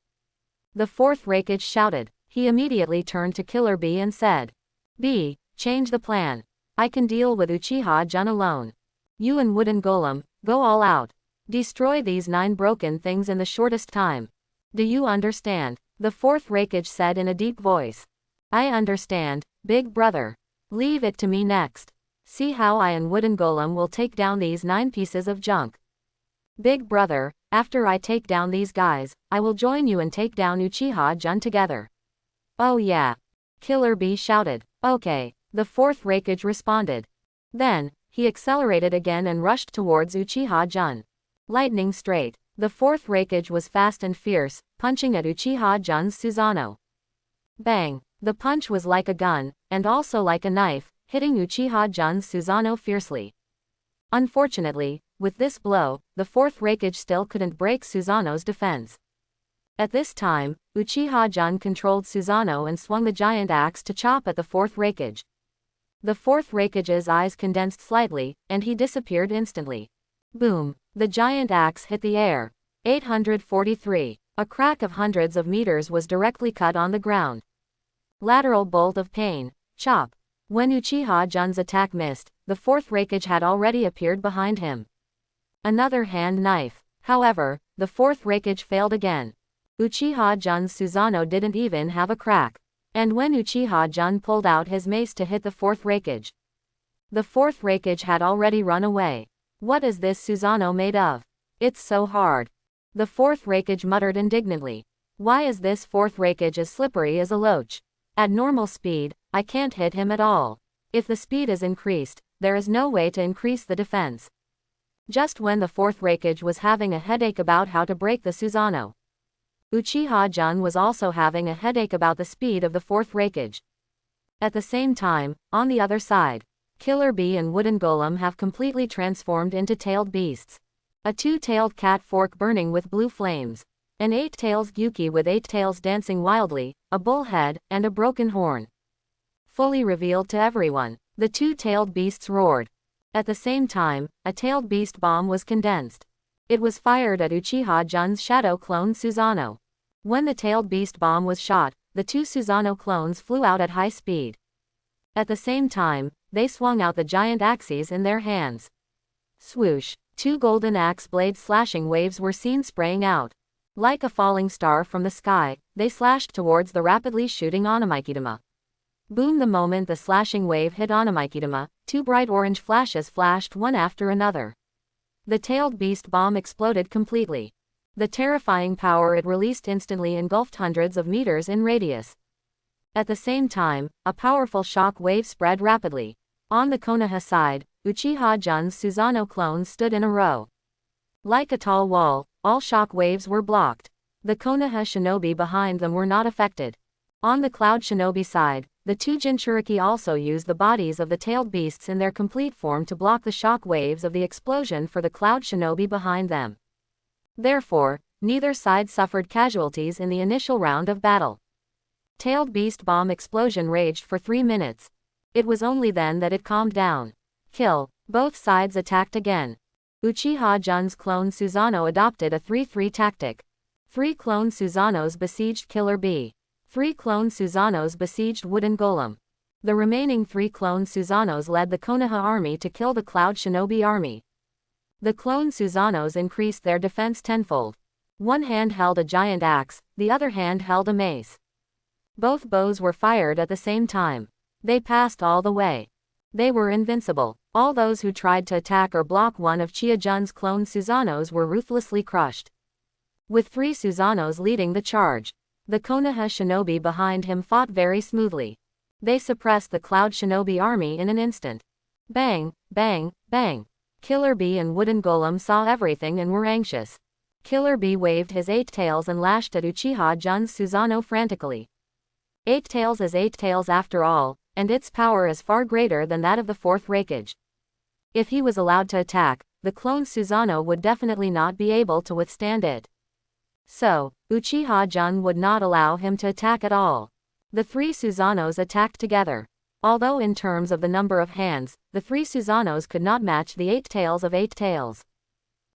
The fourth Raikage shouted. He immediately turned to Killer Bee and said. B, change the plan. I can deal with Uchiha Jun alone. You and Wooden Golem, go all out. Destroy these 9 broken things in the shortest time. Do you understand? The fourth Raikage said in a deep voice. I understand, big brother. Leave it to me next. See how I and Wooden Golem will take down these 9 pieces of junk. Big brother, after I take down these guys, I will join you and take down Uchiha-Jun together. Oh yeah. Killer Bee shouted. Okay, the fourth Raikage responded. Then, he accelerated again and rushed towards Uchiha-Jun. Lightning straight. The fourth Raikage was fast and fierce, punching at Uchiha-Jun's Susanoo. Bang! The punch was like a gun, and also like a knife, hitting Uchiha-Jun's Susanoo fiercely. Unfortunately, with this blow, the fourth Raikage still couldn't break Susanoo's defense. At this time, Uchiha-Jun controlled Susanoo and swung the giant axe to chop at the fourth Raikage. The fourth Raikage's eyes condensed slightly, and he disappeared instantly. Boom! The giant axe hit the air. 843. A crack of hundreds of meters was directly cut on the ground. Lateral bolt of pain. Chop. When Uchiha-Jun's attack missed, the fourth Raikage had already appeared behind him. Another hand knife. However, the fourth Raikage failed again. Uchiha-Jun's Susanoo didn't even have a crack. And when Uchiha-Jun pulled out his mace to hit the fourth Raikage, the fourth Raikage had already run away. What is this Susanoo made of? It's so hard. The fourth Raikage muttered indignantly. Why is this fourth Raikage as slippery as a loach? At normal speed, I can't hit him at all. If the speed is increased, there is no way to increase the defense. Just when the fourth Raikage was having a headache about how to break the Susanoo, Uchiha-Jun was also having a headache about the speed of the fourth Raikage. At the same time, on the other side, Killer Bee and Wooden Golem have completely transformed into tailed beasts. A 2-tailed cat fork burning with blue flames. An 8-tails Gyuki with 8 tails dancing wildly, a bull head, and a broken horn. Fully revealed to everyone, the 2-tailed beasts roared. At the same time, a tailed beast bomb was condensed. It was fired at Uchiha-Jun's shadow clone Susanoo. When the tailed beast bomb was shot, the 2 Susanoo clones flew out at high speed. At the same time, they swung out the giant axes in their hands. Swoosh! 2 golden axe blade slashing waves were seen spraying out. Like a falling star from the sky, they slashed towards the rapidly shooting Onamaikidama. Boom! The moment the slashing wave hit Onamaikidama, 2 bright orange flashes flashed one after another. The tailed beast bomb exploded completely. The terrifying power it released instantly engulfed hundreds of meters in radius. At the same time, a powerful shock wave spread rapidly. On the Konoha side, Uchiha-Jun's Susanoo clones stood in a row. Like a tall wall, all shock waves were blocked. The Konoha shinobi behind them were not affected. On the Cloud Shinobi side, the 2 Jinchuriki also used the bodies of the tailed beasts in their complete form to block the shock waves of the explosion for the Cloud Shinobi behind them. Therefore, neither side suffered casualties in the initial round of battle. Tailed beast bomb explosion raged for 3 minutes. It was only then that it calmed down. Kill. Both sides attacked again. Uchiha-Jun's clone Susanoo adopted a 3-3 tactic. 3 clone Susanoos besieged Killer Bee. 3 clone Susanoos besieged Wooden Golem. The remaining 3 clone Susanoos led the Konoha army to kill the Cloud Shinobi army. The clone Susanoos increased their defense tenfold. One hand held a giant axe, the other hand held a mace. Both bows were fired at the same time. They passed all the way. They were invincible. All those who tried to attack or block one of Chia-Jun's clone Susanoos were ruthlessly crushed. With 3 Susanoos leading the charge, the Konoha shinobi behind him fought very smoothly. They suppressed the Cloud Shinobi army in an instant. Bang, bang, bang. Killer Bee and Wooden Golem saw everything and were anxious. Killer Bee waved his 8 tails and lashed at Uchiha-Jun's Susanoo frantically. 8 tails is 8 tails after all, and its power is far greater than that of the fourth Raikage. If he was allowed to attack, the clone Susanoo would definitely not be able to withstand it. So, Uchiha-Jun would not allow him to attack at all. The 3 Susanoos attacked together. Although in terms of the number of hands, the 3 Susanoos could not match the 8 tails of 8 tails.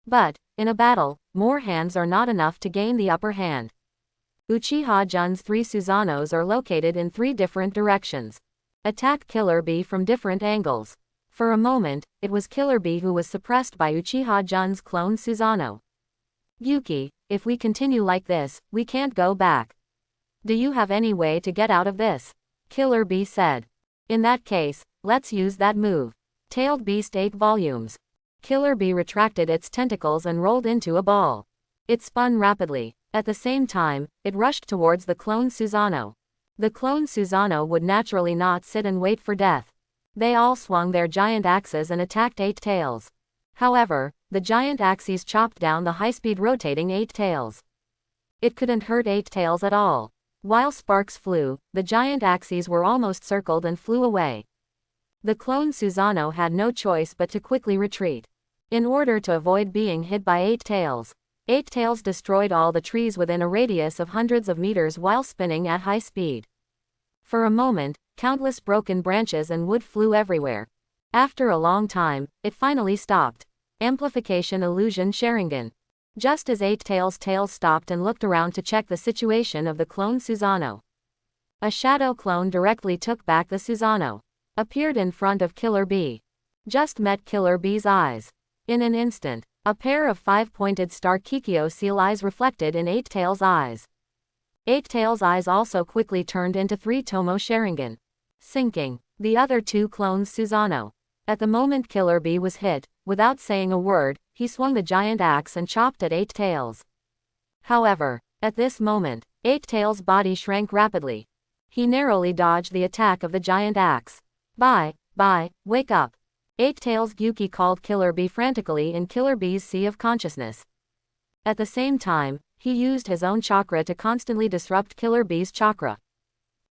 But, in a battle, more hands are not enough to gain the upper hand. Uchiha-Jun's 3 Susanoos are located in 3 different directions. Attack Killer Bee from different angles. For a moment, it was Killer Bee who was suppressed by Uchiha Jun's clone Susanoo. Yuki, if we continue like this, we can't go back. Do you have any way to get out of this? Killer Bee said. In that case, let's use that move. Tailed Beast 8 volumes. Killer Bee retracted its tentacles and rolled into a ball. It spun rapidly. At the same time, it rushed towards the clone Susanoo. The clone Susanoo would naturally not sit and wait for death. They all swung their giant axes and attacked 8 tails. However, the giant axes chopped down the high-speed rotating 8 tails. It couldn't hurt 8 tails at all. While sparks flew, the giant axes were almost circled and flew away. The clone Susanoo had no choice but to quickly retreat. In order to avoid being hit by 8 tails, 8 tails destroyed all the trees within a radius of hundreds of meters while spinning at high speed. For a moment, countless broken branches and wood flew everywhere. After a long time, it finally stopped. Amplification Illusion Sharingan. Just as 8 tails stopped and looked around to check the situation of the clone Susanoo. A shadow clone directly took back the Susanoo. Appeared in front of Killer Bee. Just met Killer Bee's eyes. In an instant, a pair of 5-pointed star Kikyo seal eyes reflected in 8 tails' eyes. 8 tails' eyes also quickly turned into 3 Tomo Sharingan. Sinking the other 2 clones Susanoo. At the moment Killer Bee was hit, without saying a word, he swung the giant axe and chopped at 8 tails. However, at this moment, 8 tails' body shrank rapidly. He narrowly dodged the attack of the giant axe. Bye, wake up. 8 tails Yuki called Killer Bee frantically in Killer Bee's sea of consciousness. At the same time, he used his own chakra to constantly disrupt Killer Bee's chakra.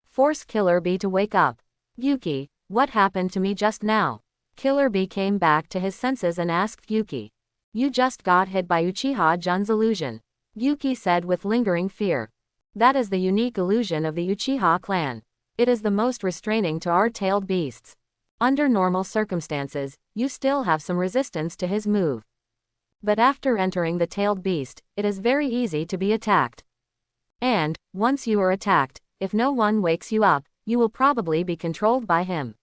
Force Killer Bee to wake up. Yuki, what happened to me just now? Killer Bee came back to his senses and asked Yuki. You just got hit by Uchiha Jun's illusion. Yuki said with lingering fear. That is the unique illusion of the Uchiha clan. It is the most restraining to our tailed beasts. Under normal circumstances, you still have some resistance to his move. But after entering the tailed beast, it is very easy to be attacked. And, once you are attacked, if no one wakes you up, you will probably be controlled by him.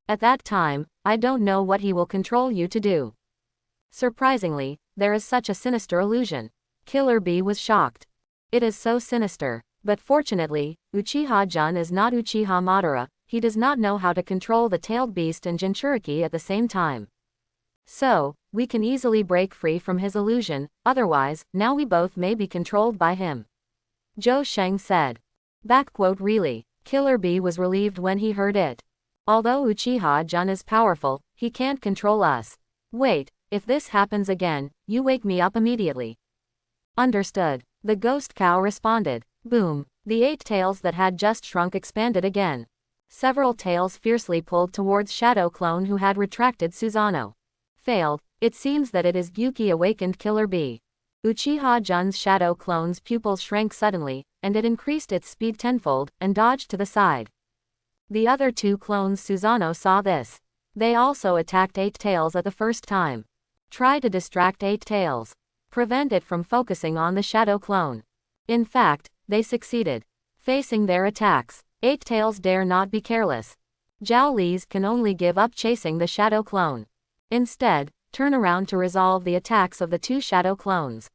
At that time, I don't know what he will control you to do. Surprisingly, there is such a sinister illusion. Killer Bee was shocked. It is so sinister. But fortunately, Uchiha Jun is not Uchiha Madara. He does not know how to control the tailed beast and Jinchuriki at the same time. So, we can easily break free from his illusion, otherwise, now we both may be controlled by him. Zhou Sheng said. Really, Killer Bee was relieved when he heard it. Although Uchiha Jun is powerful, he can't control us. Wait, if this happens again, you wake me up immediately. Understood. The ghost cow responded. Boom. The 8 tails that had just shrunk expanded again. Several tails fiercely pulled towards Shadow Clone who had retracted Susanoo. Failed. It seems that it is Yuki awakened Killer Bee. Uchiha Jun's Shadow Clone's pupils shrank suddenly, and it increased its speed tenfold, and dodged to the side. The other 2 clones Susanoo saw this. They also attacked 8 tails at the first time. Try to distract 8 tails. Prevent it from focusing on the Shadow Clone. In fact, they succeeded. Facing their attacks, 8 tails dare not be careless. Zhao Li's can only give up chasing the Shadow Clone. Instead, turn around to resolve the attacks of the 2 Shadow Clones.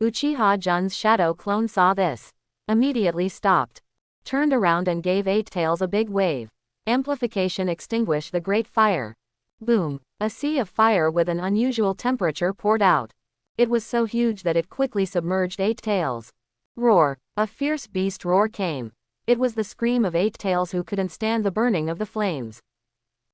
Uchiha Jun's Shadow Clone saw this. Immediately stopped. Turned around and gave 8 tails a big wave. Amplification extinguished the great fire. Boom. A sea of fire with an unusual temperature poured out. It was so huge that it quickly submerged 8 tails. Roar. A fierce beast roar came. It was the scream of 8 tails who couldn't stand the burning of the flames.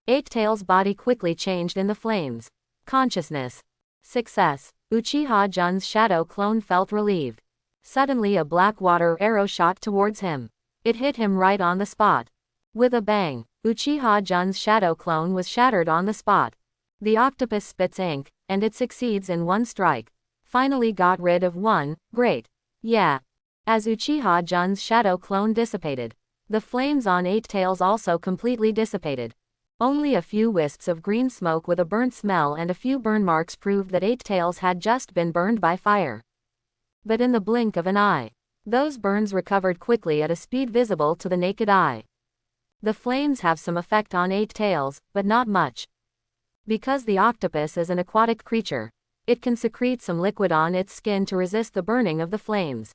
8 tails' body quickly changed in the flames. Consciousness. Success. Uchiha Jun's Shadow Clone felt relieved. Suddenly a black water arrow shot towards him. It hit him right on the spot. With a bang, Uchiha Jun's Shadow Clone was shattered on the spot. The octopus spits ink, and it succeeds in one strike. Finally got rid of one. Great. Yeah. As Uchiha Jun's Shadow Clone dissipated, the flames on 8 tails also completely dissipated. Only a few wisps of green smoke with a burnt smell and a few burn marks proved that 8 tails had just been burned by fire. But in the blink of an eye, those burns recovered quickly at a speed visible to the naked eye. The flames have some effect on 8 tails, but not much. Because the octopus is an aquatic creature, it can secrete some liquid on its skin to resist the burning of the flames.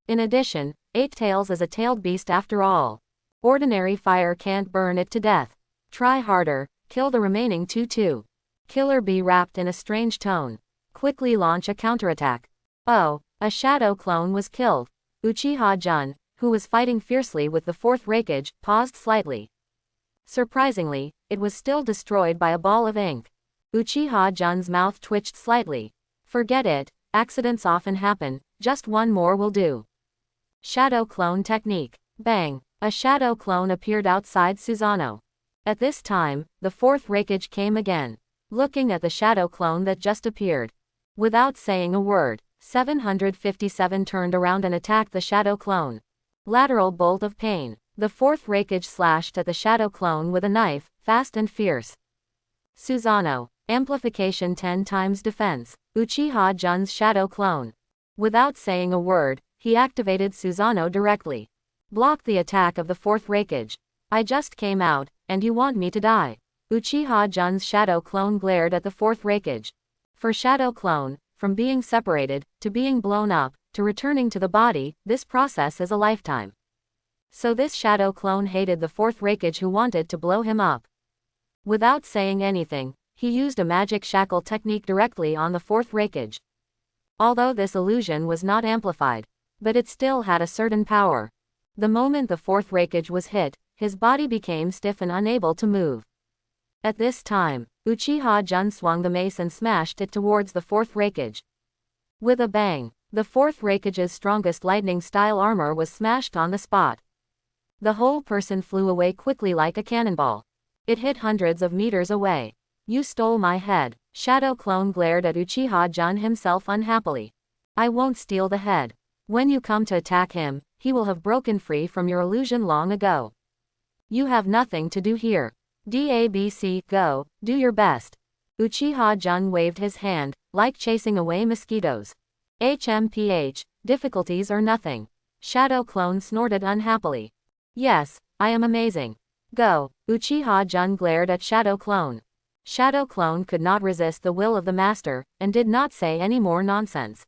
In addition, Eight Tails is a tailed beast after all. Ordinary fire can't burn it to death. Try harder, kill the remaining two too. Killer Bee rapped in a strange tone. Quickly launch a counterattack. Oh, a shadow clone was killed. Uchiha Jun, who was fighting fiercely with the fourth Raikage, paused slightly. Surprisingly, it was still destroyed by a ball of ink. Uchiha Jun's mouth twitched slightly. Forget it, accidents often happen, just one more will do. Shadow clone technique. Bang! A shadow clone appeared outside Susanoo. At this time, the fourth Raikage came again. Looking at the shadow clone that just appeared. Without saying a word, 757 turned around and attacked the shadow clone. Lateral bolt of pain. The fourth Raikage slashed at the shadow clone with a knife, fast and fierce. Susanoo. Amplification 10 times defense. Uchiha Jun's shadow clone. Without saying a word, he activated Susanoo directly. Block the attack of the fourth Raikage. I just came out, and you want me to die. Uchiha Jun's shadow clone glared at the fourth Raikage. For shadow clone, from being separated, to being blown up, to returning to the body, this process is a lifetime. So this shadow clone hated the fourth Raikage who wanted to blow him up. Without saying anything, he used a magic shackle technique directly on the fourth Raikage. Although this illusion was not amplified, but it still had a certain power. The moment the fourth Raikage was hit, his body became stiff and unable to move. At this time, Uchiha Jun swung the mace and smashed it towards the fourth Raikage. With a bang, the fourth Raikage's strongest lightning-style armor was smashed on the spot. The whole person flew away quickly like a cannonball. It hit hundreds of meters away. You stole my head. Shadow clone glared at Uchiha Jun himself unhappily. I won't steal the head. When you come to attack him, he will have broken free from your illusion long ago. You have nothing to do here. DABC, go, do your best. Uchiha Jun waved his hand, like chasing away mosquitoes. HMPH, difficulties or nothing. Shadow clone snorted unhappily. Yes, I am amazing. Go. Uchiha Jun glared at Shadow clone. Shadow clone could not resist the will of the master, and did not say any more nonsense.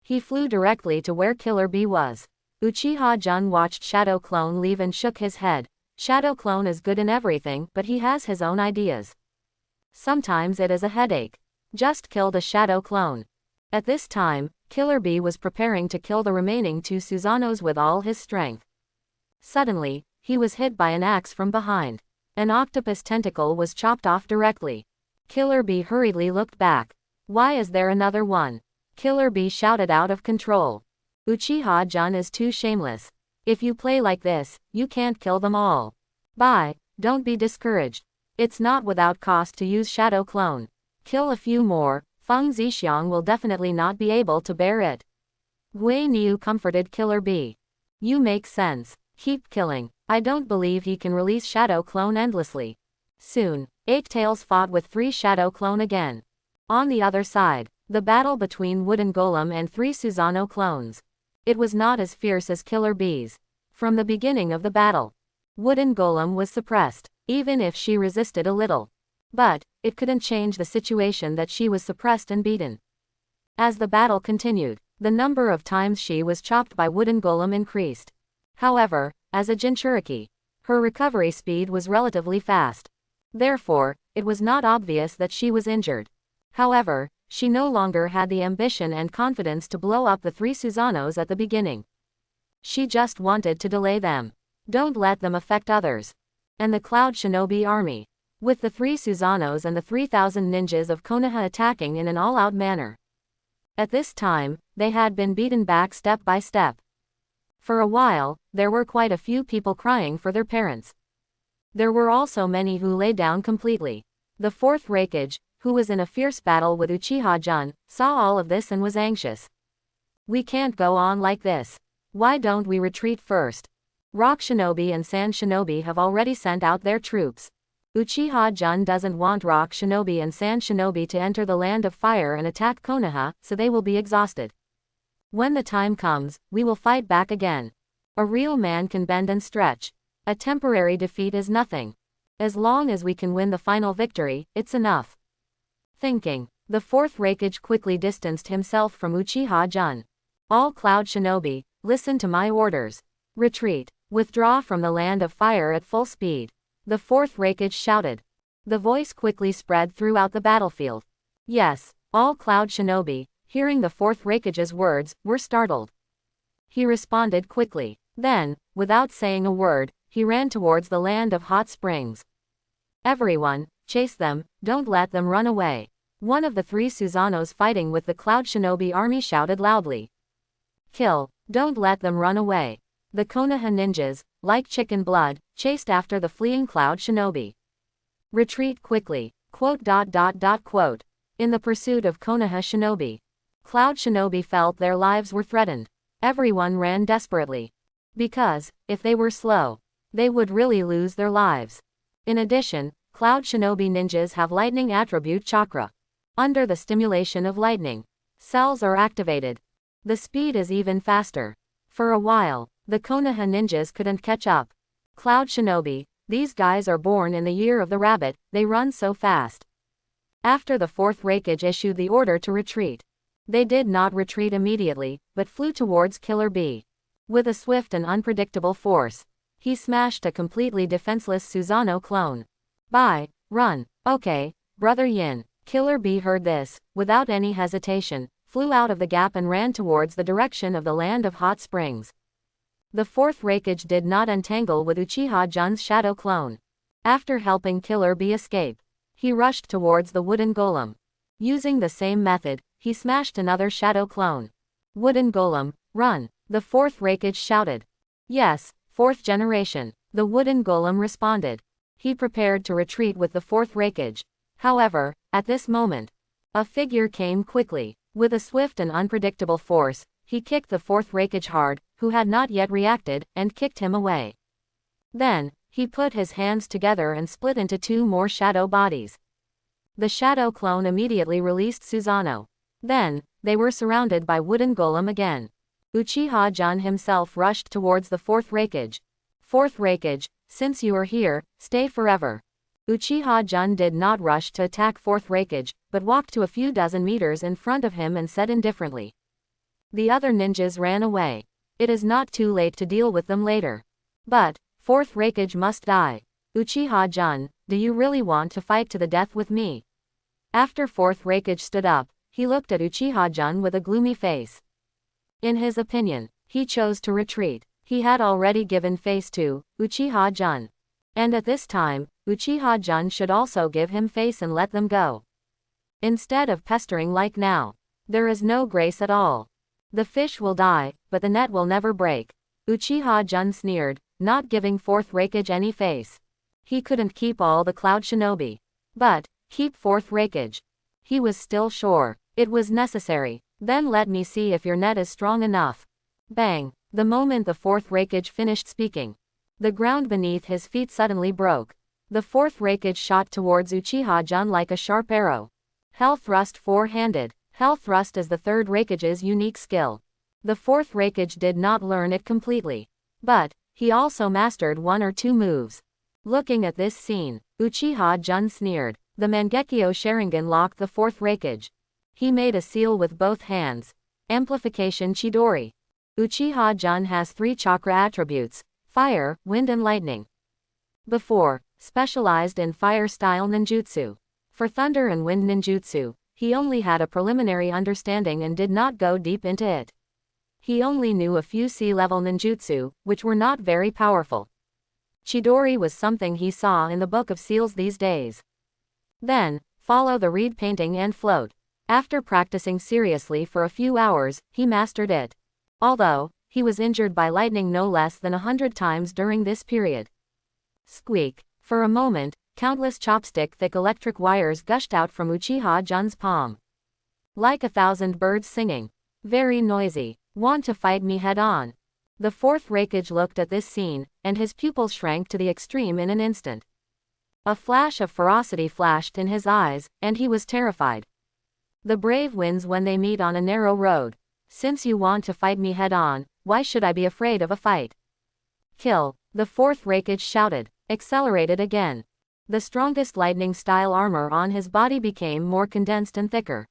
He flew directly to where Killer Bee was. Uchiha Jun watched Shadow clone leave and shook his head. Shadow clone is good in everything, but he has his own ideas. Sometimes it is a headache. Just kill the Shadow clone. At this time, Killer Bee was preparing to kill the remaining two Susanoos with all his strength. Suddenly, he was hit by an axe from behind. An octopus tentacle was chopped off directly. Killer Bee hurriedly looked back. Why is there another one? Killer Bee shouted out of control. Uchiha Jun is too shameless. If you play like this, you can't kill them all. Bye, don't be discouraged. It's not without cost to use Shadow clone. Kill a few more, Feng Zixiang will definitely not be able to bear it. Gui Niu comforted Killer Bee. You make sense. Keep killing. I don't believe he can release Shadow clone endlessly. Soon, Eight Tails fought with 3 Shadow clone again. On the other side, the battle between Wooden Golem and 3 Susanoo clones. It was not as fierce as Killer Bee's. From the beginning of the battle, Wooden Golem was suppressed, even if she resisted a little. But, it couldn't change the situation that she was suppressed and beaten. As the battle continued, the number of times she was chopped by Wooden Golem increased. However, as a Jinchuriki, her recovery speed was relatively fast. Therefore, it was not obvious that she was injured. However, she no longer had the ambition and confidence to blow up the 3 Susanoos at the beginning. She just wanted to delay them. Don't let them affect others. And the Cloud Shinobi army, with the 3 Susanoos and the 3,000 ninjas of Konoha attacking in an all-out manner. At this time, they had been beaten back step by step. For a while, there were quite a few people crying for their parents. There were also many who lay down completely. The 4th Raikage, who was in a fierce battle with Uchiha Jun, saw all of this and was anxious. We can't go on like this. Why don't we retreat first? Rock Shinobi and Sand Shinobi have already sent out their troops. Uchiha Jun doesn't want Rock Shinobi and Sand Shinobi to enter the Land of Fire and attack Konoha, so they will be exhausted. When the time comes, we will fight back again. A real man can bend and stretch. A temporary defeat is nothing. As long as we can win the final victory, it's enough. Thinking, the fourth Raikage quickly distanced himself from Uchiha Jun. All Cloud Shinobi, listen to my orders. Retreat. Withdraw from the land of fire at full speed. The fourth Raikage shouted. The voice quickly spread throughout the battlefield. Yes, all Cloud Shinobi, hearing the fourth Raikage's words, were startled. He responded quickly. Then, without saying a word, he ran towards the land of hot springs. Everyone, chase them, don't let them run away. One of the three Suzanos fighting with the Cloud Shinobi army shouted loudly. Kill, don't let them run away. The Konoha ninjas, like chicken blood, chased after the fleeing Cloud Shinobi. Retreat quickly. ... In the pursuit of Konoha Shinobi, Cloud Shinobi felt their lives were threatened. Everyone ran desperately. Because, if they were slow, they would really lose their lives. In addition, Cloud Shinobi ninjas have lightning attribute chakra. Under the stimulation of lightning, cells are activated. The speed is even faster. For a while, the Konoha ninjas couldn't catch up. Cloud Shinobi, these guys are born in the year of the rabbit, they run so fast. After the fourth Raikage issued the order to retreat, they did not retreat immediately, but flew towards Killer Bee. With a swift and unpredictable force, he smashed a completely defenseless Susanoo clone. Bye, run, okay, Brother Yin. Killer Bee heard this, without any hesitation, flew out of the gap and ran towards the direction of the land of hot springs. The fourth Raikage did not entangle with Uchiha Jun's shadow clone. After helping Killer Bee escape, he rushed towards the wooden golem. Using the same method, he smashed another shadow clone. Wooden golem, run, the fourth Raikage shouted. Yes, fourth generation, the wooden golem responded. He prepared to retreat with the fourth Raikage. However, at this moment, a figure came quickly. With a swift and unpredictable force, he kicked the fourth Raikage hard, who had not yet reacted, and kicked him away. Then, he put his hands together and split into two more shadow bodies. The shadow clone immediately released Susanoo. Then, they were surrounded by wooden golem again. Uchiha Jun himself rushed towards the fourth Raikage. Fourth Raikage, since you are here, stay forever. Uchiha Jun did not rush to attack fourth Raikage, but walked to a few dozen meters in front of him and said indifferently. The other ninjas ran away. It is not too late to deal with them later. But, fourth Raikage must die. Uchiha Jun, do you really want to fight to the death with me? After fourth Raikage stood up, he looked at Uchiha Jun with a gloomy face. In his opinion, he chose to retreat. He had already given face to Uchiha Jun. And at this time, Uchiha Jun should also give him face and let them go. Instead of pestering like now, there is no grace at all. The fish will die, but the net will never break. Uchiha Jun sneered, not giving fourth Raikage any face. He couldn't keep all the Cloud Shinobi. But, keep fourth Raikage. He was still sure. It was necessary. Then let me see if your net is strong enough. Bang! The moment the fourth Raikage finished speaking, the ground beneath his feet suddenly broke. The fourth Raikage shot towards Uchiha Jun like a sharp arrow. Hell Thrust four-handed. Hell Thrust is the third Raikage's unique skill. The fourth Raikage did not learn it completely. But, he also mastered one or two moves. Looking at this scene, Uchiha Jun sneered. The Mangekyo Sharingan locked the fourth Raikage. He made a seal with both hands. Amplification Chidori. Uchiha Jun has 3 chakra attributes: fire, wind and lightning. Before, specialized in fire-style ninjutsu. For thunder and wind ninjutsu, he only had a preliminary understanding and did not go deep into it. He only knew a few sea-level ninjutsu, which were not very powerful. Chidori was something he saw in the Book of Seals these days. Then, follow the reed painting and float. After practicing seriously for a few hours, he mastered it. Although, he was injured by lightning no less than 100 times during this period. Squeak. For a moment, countless chopstick-thick electric wires gushed out from Uchiha Jun's palm. Like 1,000 birds singing. Very noisy. Want to fight me head-on? The fourth Raikage looked at this scene, and his pupils shrank to the extreme in an instant. A flash of ferocity flashed in his eyes, and he was terrified. The brave wins when they meet on a narrow road. Since you want to fight me head-on, why should I be afraid of a fight? Kill, the fourth Raikage shouted. Accelerated again. The strongest lightning-style armor on his body became more condensed and thicker.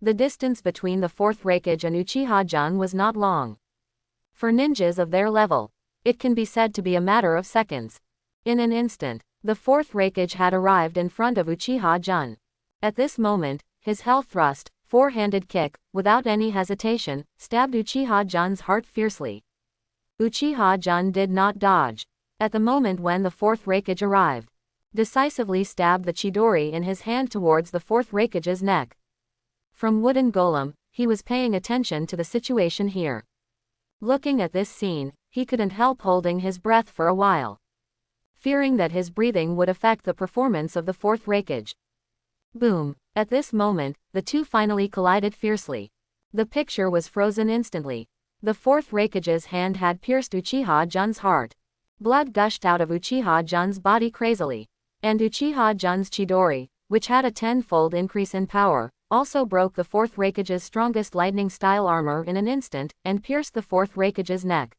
The distance between the fourth Raikage and Uchiha-Jun was not long. For ninjas of their level, it can be said to be a matter of seconds. In an instant, the fourth Raikage had arrived in front of Uchiha-Jun. At this moment, his hell thrust, four-handed kick, without any hesitation, stabbed Uchiha-Jun's heart fiercely. Uchiha-Jun did not dodge. At the moment when the fourth Raikage arrived, decisively stabbed the Chidori in his hand towards the fourth Raikage's neck. From Wooden Golem, he was paying attention to the situation here. Looking at this scene, he couldn't help holding his breath for a while, fearing that his breathing would affect the performance of the fourth Raikage. Boom! At this moment, the two finally collided fiercely. The picture was frozen instantly. The fourth Raikage's hand had pierced Uchiha-Jun's heart. Blood gushed out of Uchiha-Jun's body crazily. And Uchiha-Jun's Chidori, which had a tenfold increase in power, also broke the fourth Raikage's strongest lightning-style armor in an instant, and pierced the fourth Raikage's neck.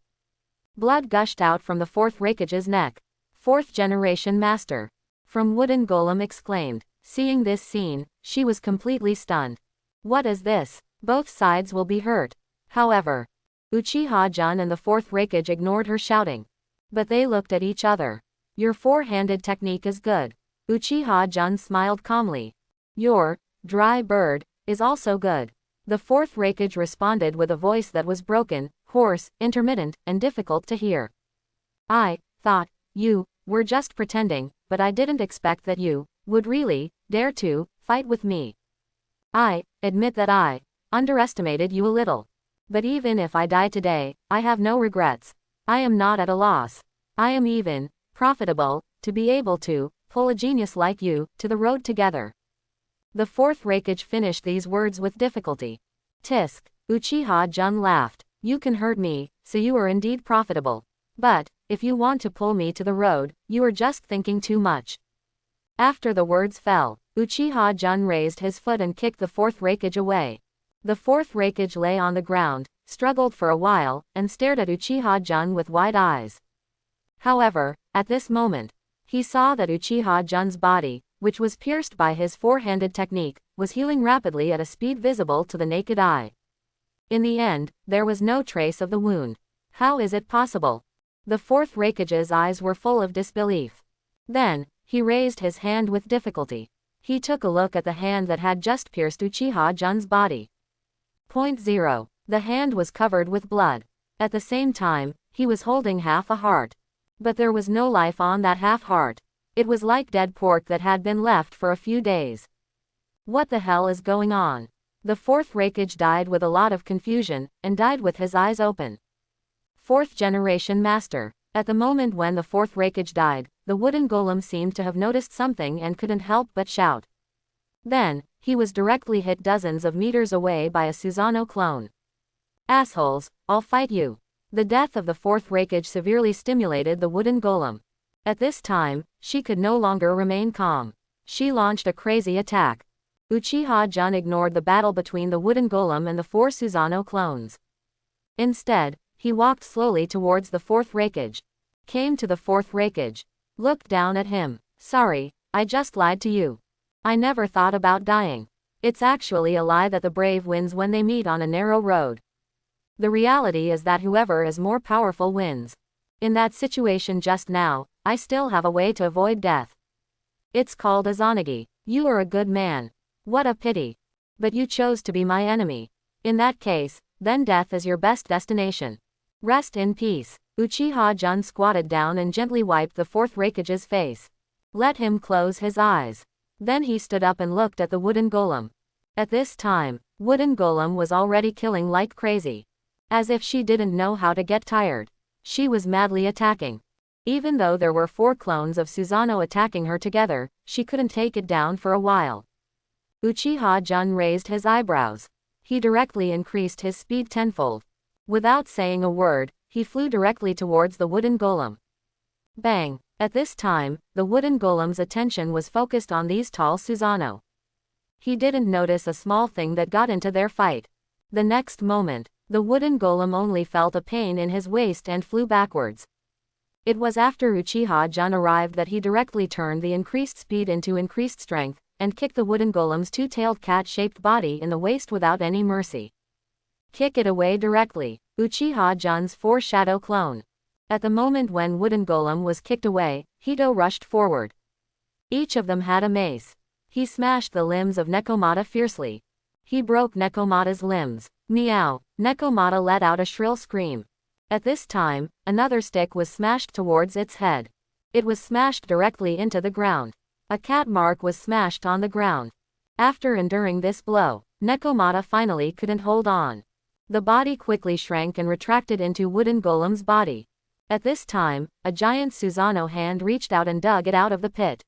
Blood gushed out from the fourth Raikage's neck. Fourth generation master. From Wooden Golem exclaimed. Seeing this scene, she was completely stunned. What is this? Both sides will be hurt. However, Uchiha-Jun and the fourth Raikage ignored her shouting. But they looked at each other. Your four-handed technique is good. Uchiha-Jun smiled calmly. Your dry bird is also good. The fourth Raikage responded with a voice that was broken, hoarse, intermittent, and difficult to hear. I thought you were just pretending, but I didn't expect that you would really dare to fight with me. I admit that I underestimated you a little. But even if I die today, I have no regrets. I am not at a loss. I am even profitable to be able to pull a genius like you to the road together. The fourth Raikage finished these words with difficulty. Tisk. Uchiha-Jun laughed. You can hurt me, so you are indeed profitable. But if you want to pull me to the road, you are just thinking too much. After the words fell, Uchiha-Jun raised his foot and kicked the fourth Raikage away. The fourth Raikage lay on the ground, struggled for a while, and stared at Uchiha-Jun with wide eyes. However, at this moment, he saw that Uchiha-Jun's body, which was pierced by his four-handed technique, was healing rapidly at a speed visible to the naked eye. In the end, there was no trace of the wound. How is it possible? The fourth Raikage's eyes were full of disbelief. Then, he raised his hand with difficulty. He took a look at the hand that had just pierced Uchiha-Jun's body. 0. The hand was covered with blood. At the same time, he was holding half a heart. But there was no life on that half heart. It was like dead pork that had been left for a few days. What the hell is going on? The fourth Raikage died with a lot of confusion, and died with his eyes open. Fourth generation master. At the moment when the fourth Raikage died, the wooden golem seemed to have noticed something and couldn't help but shout. Then, he was directly hit dozens of meters away by a Susanoo clone. Assholes, I'll fight you. The death of the fourth Raikage severely stimulated the wooden golem. At this time, she could no longer remain calm. She launched a crazy attack. Uchiha-Jun ignored the battle between the wooden golem and the four Susanoo clones. Instead, he walked slowly towards the fourth Raikage. Came to the fourth Raikage. Looked down at him. Sorry, I just lied to you. I never thought about dying. It's actually a lie that the brave wins when they meet on a narrow road. The reality is that whoever is more powerful wins. In that situation just now, I still have a way to avoid death. It's called Izanagi. You are a good man. What a pity. But you chose to be my enemy. In that case, then death is your best destination. Rest in peace. Uchiha-Jun squatted down and gently wiped the fourth Raikage's face. Let him close his eyes. Then he stood up and looked at the wooden golem. At this time, wooden golem was already killing like crazy. As if she didn't know how to get tired. She was madly attacking. Even though there were 4 clones of Susanoo attacking her together, she couldn't take it down for a while. Uchiha-Jun raised his eyebrows. He directly increased his speed tenfold. Without saying a word, he flew directly towards the wooden golem. Bang! At this time, the wooden golem's attention was focused on these tall Susanoo. He didn't notice a small thing that got into their fight. The next moment, the wooden golem only felt a pain in his waist and flew backwards. It was after Uchiha-Jun arrived that he directly turned the increased speed into increased strength, and kicked the wooden golem's two-tailed cat-shaped body in the waist without any mercy. Kick it away directly. Uchiha-Jun's foreshadow clone. At the moment when wooden golem was kicked away, Hito rushed forward. Each of them had a mace. He smashed the limbs of Nekomata fiercely. He broke Nekomata's limbs. Meow. Nekomata let out a shrill scream. At this time, another stick was smashed towards its head. It was smashed directly into the ground. A cat mark was smashed on the ground. After enduring this blow, Nekomata finally couldn't hold on. The body quickly shrank and retracted into wooden golem's body. At this time, a giant Susanoo hand reached out and dug it out of the pit.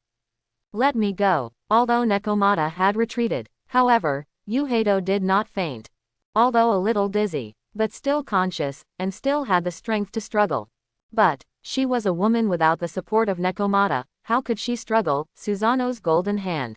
Let me go. Although Nekomata had retreated, however, Yuhito did not faint. Although a little dizzy, but still conscious, and still had the strength to struggle. But, she was a woman without the support of Nekomata, how could she struggle? Susanoo's golden hand.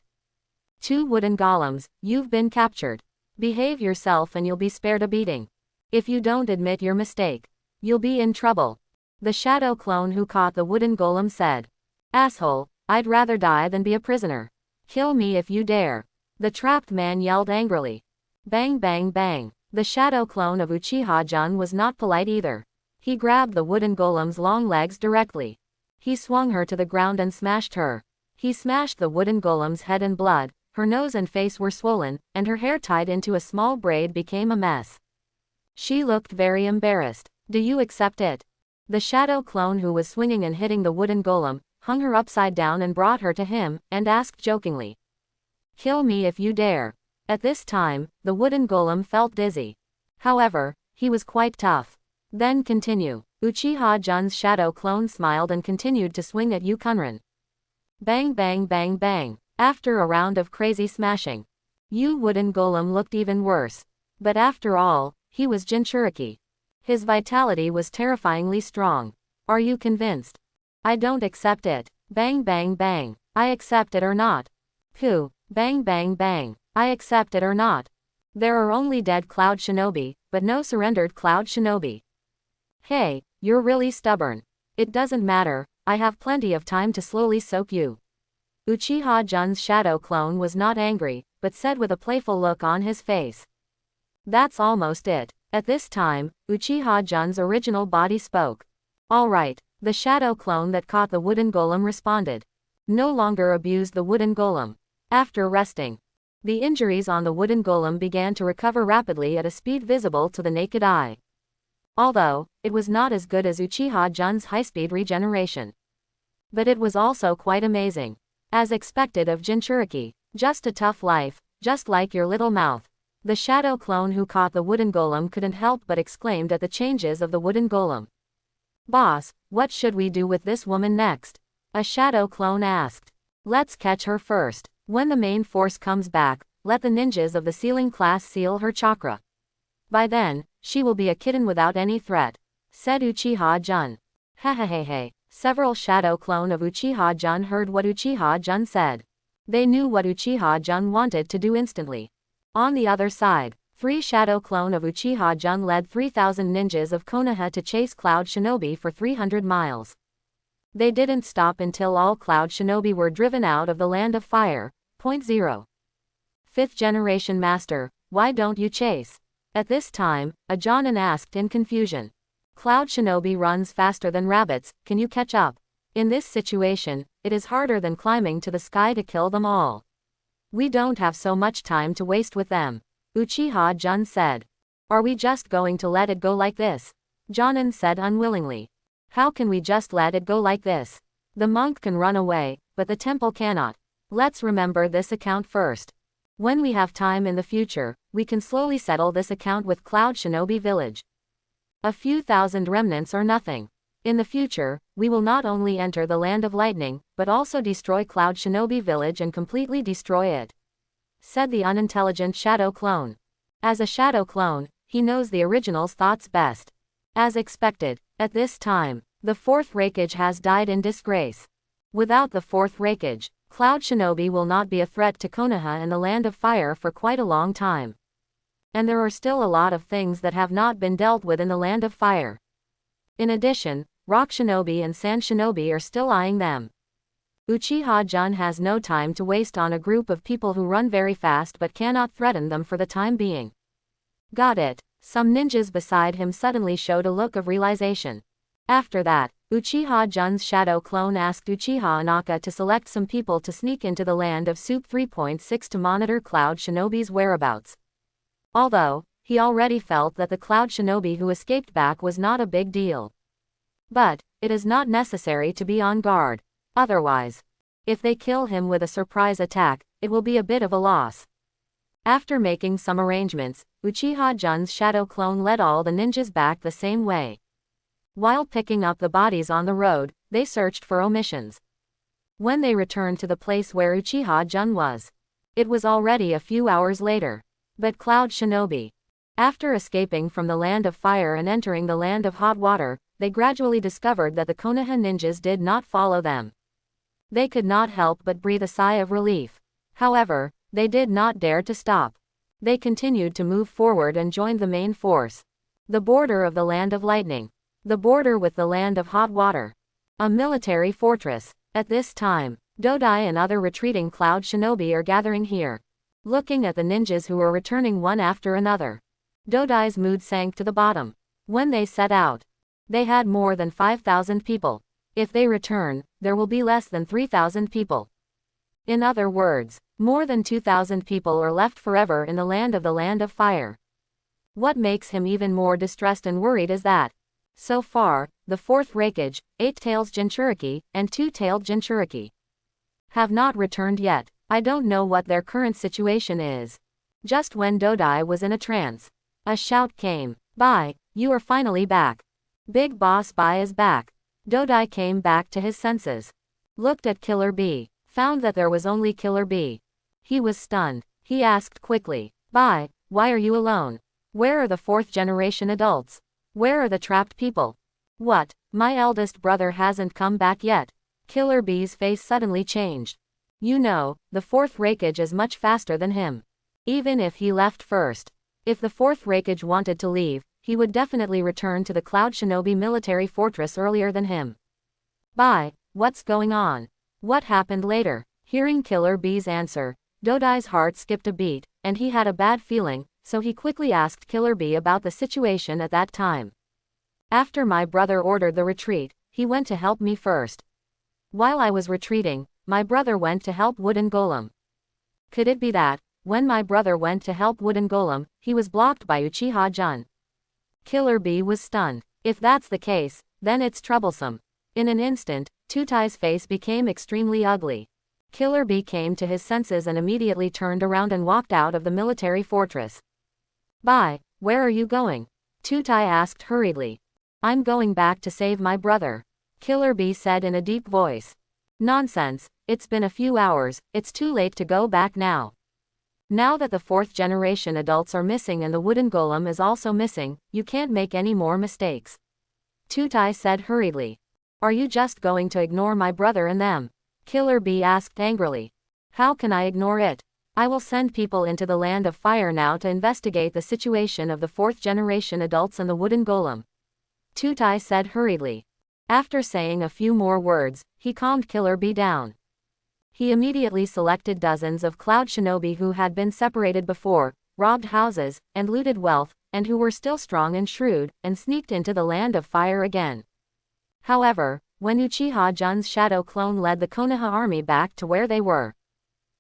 2 wooden golems, you've been captured. Behave yourself and you'll be spared a beating. If you don't admit your mistake, you'll be in trouble. The shadow clone who caught the wooden golem said. Asshole, I'd rather die than be a prisoner. Kill me if you dare. The trapped man yelled angrily. Bang bang bang. The shadow clone of Uchiha-Jun was not polite either. He grabbed the wooden golem's long legs directly. He swung her to the ground and smashed her. He smashed the wooden golem's head and blood. Her nose and face were swollen, and her hair tied into a small braid became a mess. She looked very embarrassed. Do you accept it? The shadow clone who was swinging and hitting the wooden golem, hung her upside down and brought her to him, and asked jokingly. Kill me if you dare. At this time, the wooden golem felt dizzy. However, he was quite tough. Then continue. Uchiha-Jun's shadow clone smiled and continued to swing at Yukunrin. Bang bang bang bang. After a round of crazy smashing, wooden golem looked even worse. But after all, he was Jinchuriki. His vitality was terrifyingly strong. Are you convinced? I don't accept it. Bang bang bang. I accept it or not. Pooh. Bang bang bang. I accept it or not. There are only dead cloud shinobi, but no surrendered cloud shinobi. Hey, you're really stubborn. It doesn't matter, I have plenty of time to slowly soak you. Uchiha-Jun's shadow clone was not angry, but said with a playful look on his face. That's almost it. At this time, Uchiha-Jun's original body spoke. Alright, the shadow clone that caught the wooden golem responded. No longer abused the wooden golem. After resting, the injuries on the wooden golem began to recover rapidly at a speed visible to the naked eye. Although, it was not as good as Uchiha-Jun's high-speed regeneration. But it was also quite amazing. As expected of Jinchuriki, just a tough life, just like your little mouth. The shadow clone who caught the wooden golem couldn't help but exclaimed at the changes of the wooden golem. Boss, what should we do with this woman next? A shadow clone asked. Let's catch her first. When the main force comes back, let the ninjas of the ceiling class seal her chakra. By then, she will be a kitten without any threat, said Uchiha-Jun. Hehehehe. Several shadow clone of Uchiha-Jun heard what Uchiha-Jun said. They knew what Uchiha-Jun wanted to do instantly. On the other side, 3 shadow clone of Uchiha-Jun led 3,000 ninjas of Konoha to chase Cloud Shinobi for 300 miles. They didn't stop until all Cloud Shinobi were driven out of the Land of Fire. 0. 5th generation master, why don't you chase? At this time, a Jonin asked in confusion. Cloud Shinobi runs faster than rabbits, can you catch up? In this situation, it is harder than climbing to the sky to kill them all. We don't have so much time to waste with them, Uchiha-Jun said. Are we just going to let it go like this? Jonin said unwillingly. How can we just let it go like this? The monk can run away, but the temple cannot. Let's remember this account first. When we have time in the future, we can slowly settle this account with Cloud Shinobi Village. A few thousand remnants are nothing. In the future, we will not only enter the Land of Lightning, but also destroy Cloud Shinobi Village and completely destroy it, said the unintelligent shadow clone. As a shadow clone, he knows the original's thoughts best. As expected, at this time, the 4th Raikage has died in disgrace. Without the 4th Raikage, Cloud Shinobi will not be a threat to Konoha and the Land of Fire for quite a long time. And there are still a lot of things that have not been dealt with in the Land of Fire. In addition, Rock Shinobi and Sand Shinobi are still eyeing them. Uchiha-Jun has no time to waste on a group of people who run very fast but cannot threaten them for the time being. Got it. Some ninjas beside him suddenly showed a look of realization. After that, Uchiha-Jun's shadow clone asked Uchiha Inaka to select some people to sneak into the land of Soup 3.6 to monitor Cloud Shinobi's whereabouts. Although, he already felt that the Cloud Shinobi who escaped back was not a big deal. But, it is not necessary to be on guard. Otherwise, if they kill him with a surprise attack, it will be a bit of a loss. After making some arrangements, Uchiha-Jun's shadow clone led all the ninjas back the same way. While picking up the bodies on the road, they searched for omissions. When they returned to the place where Uchiha-Jun was, it was already a few hours later. But Cloud Shinobi, after escaping from the land of fire and entering the land of hot water, they gradually discovered that the Konoha ninjas did not follow them. They could not help but breathe a sigh of relief. However, they did not dare to stop. They continued to move forward and joined the main force. The border of the land of lightning. The border with the land of hot water. A military fortress. At this time, Dodai and other retreating Cloud Shinobi are gathering here. Looking at the ninjas who were returning one after another, Dodai's mood sank to the bottom. When they set out, they had more than 5,000 people. If they return, there will be less than 3,000 people. In other words, more than 2,000 people are left forever in the land of fire. What makes him even more distressed and worried is that, so far, the 4th Raikage, 8-tailed Jinchuriki, and 2-tailed Jinchuriki have not returned yet. I don't know what their current situation is. Just when Dodai was in a trance, a shout came. Bai, you are finally back. Big Boss Bai is back. Dodai came back to his senses. Looked at Killer B. Found that there was only Killer B. He was stunned. He asked quickly, Bai, why are you alone? Where are the 4th generation adults? Where are the trapped people? What, my eldest brother hasn't come back yet? Killer B's face suddenly changed. You know, the 4th Raikage is much faster than him. Even if he left first. If the 4th Raikage wanted to leave, he would definitely return to the Cloud Shinobi military fortress earlier than him. Bai, what's going on? What happened later? Hearing Killer B's answer, Dodai's heart skipped a beat, and he had a bad feeling, so he quickly asked Killer B about the situation at that time. After my brother ordered the retreat, he went to help me first. While I was retreating, my brother went to help Wooden Golem. Could it be that, when my brother went to help Wooden Golem, he was blocked by Uchiha-Jun? Killer B was stunned. If that's the case, then it's troublesome. In an instant, Tutai's face became extremely ugly. Killer B came to his senses and immediately turned around and walked out of the military fortress. Bai, where are you going? Tutai asked hurriedly. I'm going back to save my brother. Killer B said in a deep voice. Nonsense, it's been a few hours, it's too late to go back now. Now that the 4th generation adults are missing and the Wooden Golem is also missing, you can't make any more mistakes. Tutai said hurriedly. Are you just going to ignore my brother and them? Killer B asked angrily. How can I ignore it? I will send people into the land of fire now to investigate the situation of the 4th generation adults and the Wooden Golem. Tutai said hurriedly. After saying a few more words, he calmed Killer B down. He immediately selected dozens of Cloud Shinobi who had been separated before, robbed houses, and looted wealth, and who were still strong and shrewd, and sneaked into the land of fire again. However, when Uchiha-Jun's shadow clone led the Konoha army back to where they were,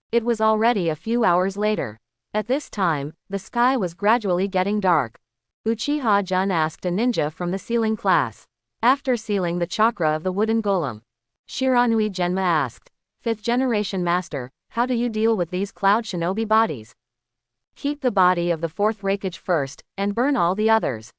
it was already a few hours later. At this time, the sky was gradually getting dark. Uchiha-Jun asked a ninja from the sealing class. After sealing the chakra of the Wooden Golem, Shiranui Genma asked, 5th generation master, how do you deal with these Cloud Shinobi bodies? Keep the body of the 4th Raikage first, and burn all the others.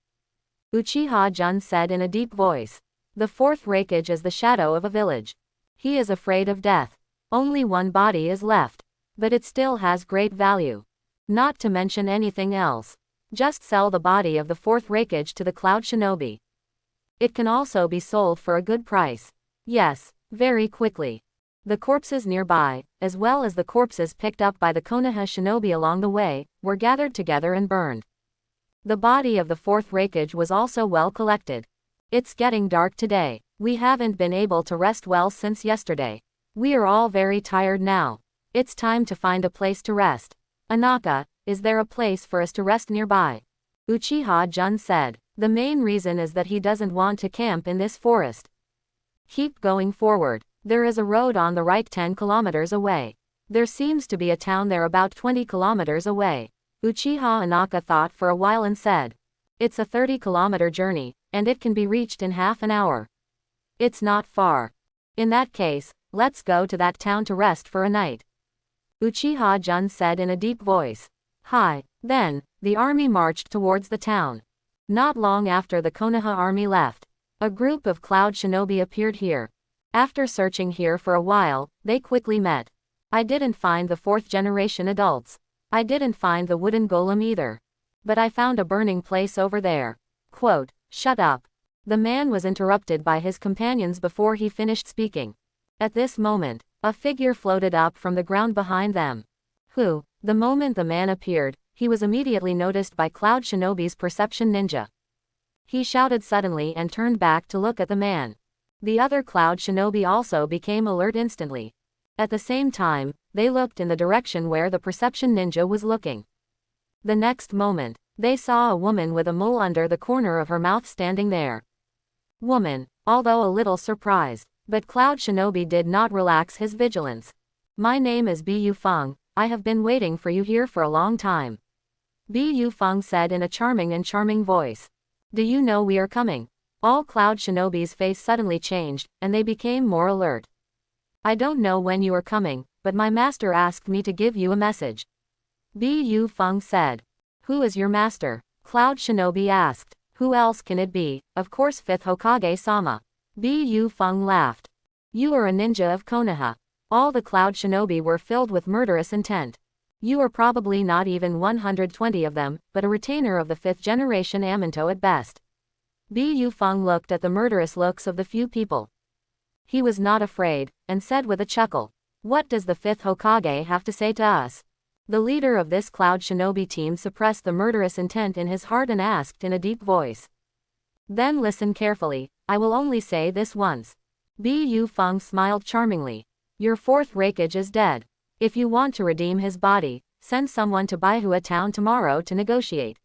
Uchiha-Jun said in a deep voice. The 4th Raikage is the shadow of a village. He is afraid of death. Only one body is left. But it still has great value. Not to mention anything else. Just sell the body of the 4th Raikage to the Cloud Shinobi. It can also be sold for a good price. Yes, very quickly. The corpses nearby, as well as the corpses picked up by the Konoha Shinobi along the way, were gathered together and burned. The body of the 4th Raikage was also well collected. It's getting dark today. We haven't been able to rest well since yesterday. We are all very tired now. It's time to find a place to rest. Anaka, is there a place for us to rest nearby? Uchiha Jun said. The main reason is that he doesn't want to camp in this forest. Keep going forward. There is a road on the right 10 kilometers away. There seems to be a town there about 20 kilometers away. Uchiha Anaka thought for a while and said. It's a 30-kilometer journey, and it can be reached in half an hour. It's not far. In that case, let's go to that town to rest for a night. Uchiha Jun said in a deep voice. Hi. Then, the army marched towards the town. Not long after the Konoha army left, a group of cloud shinobi appeared here. After searching here for a while, they quickly met. I didn't find the 4th generation adults. I didn't find the wooden golem either. But I found a burning place over there. Quote, shut up. The man was interrupted by his companions before he finished speaking. At this moment, a figure floated up from the ground behind them. Who? The moment the man appeared, he was immediately noticed by Cloud Shinobi's perception ninja. He shouted suddenly and turned back to look at the man. The other Cloud Shinobi also became alert instantly. At the same time, they looked in the direction where the perception ninja was looking. The next moment, they saw a woman with a mole under the corner of her mouth standing there. Woman, although a little surprised, but Cloud Shinobi did not relax his vigilance. My name is Bu Feng, I have been waiting for you here for a long time. Bu Feng said in a charming voice. Do you know we are coming? All Cloud Shinobi's face suddenly changed, and they became more alert. I don't know when you are coming, but my master asked me to give you a message. Bu Feng said. Who is your master? Cloud Shinobi asked. Who else can it be? Of course 5th Hokage-sama. Bu Feng laughed. You are a ninja of Konoha. All the Cloud Shinobi were filled with murderous intent. You are probably not even 120 of them, but a retainer of the 5th generation Aminto at best. Bu Feng looked at the murderous looks of the few people. He was not afraid, and said with a chuckle. What does the 5th Hokage have to say to us? The leader of this Cloud Shinobi team suppressed the murderous intent in his heart and asked in a deep voice. Then listen carefully, I will only say this once. Bu Feng smiled charmingly. Your 4th Raikage is dead. If you want to redeem his body, send someone to Behead town tomorrow to negotiate.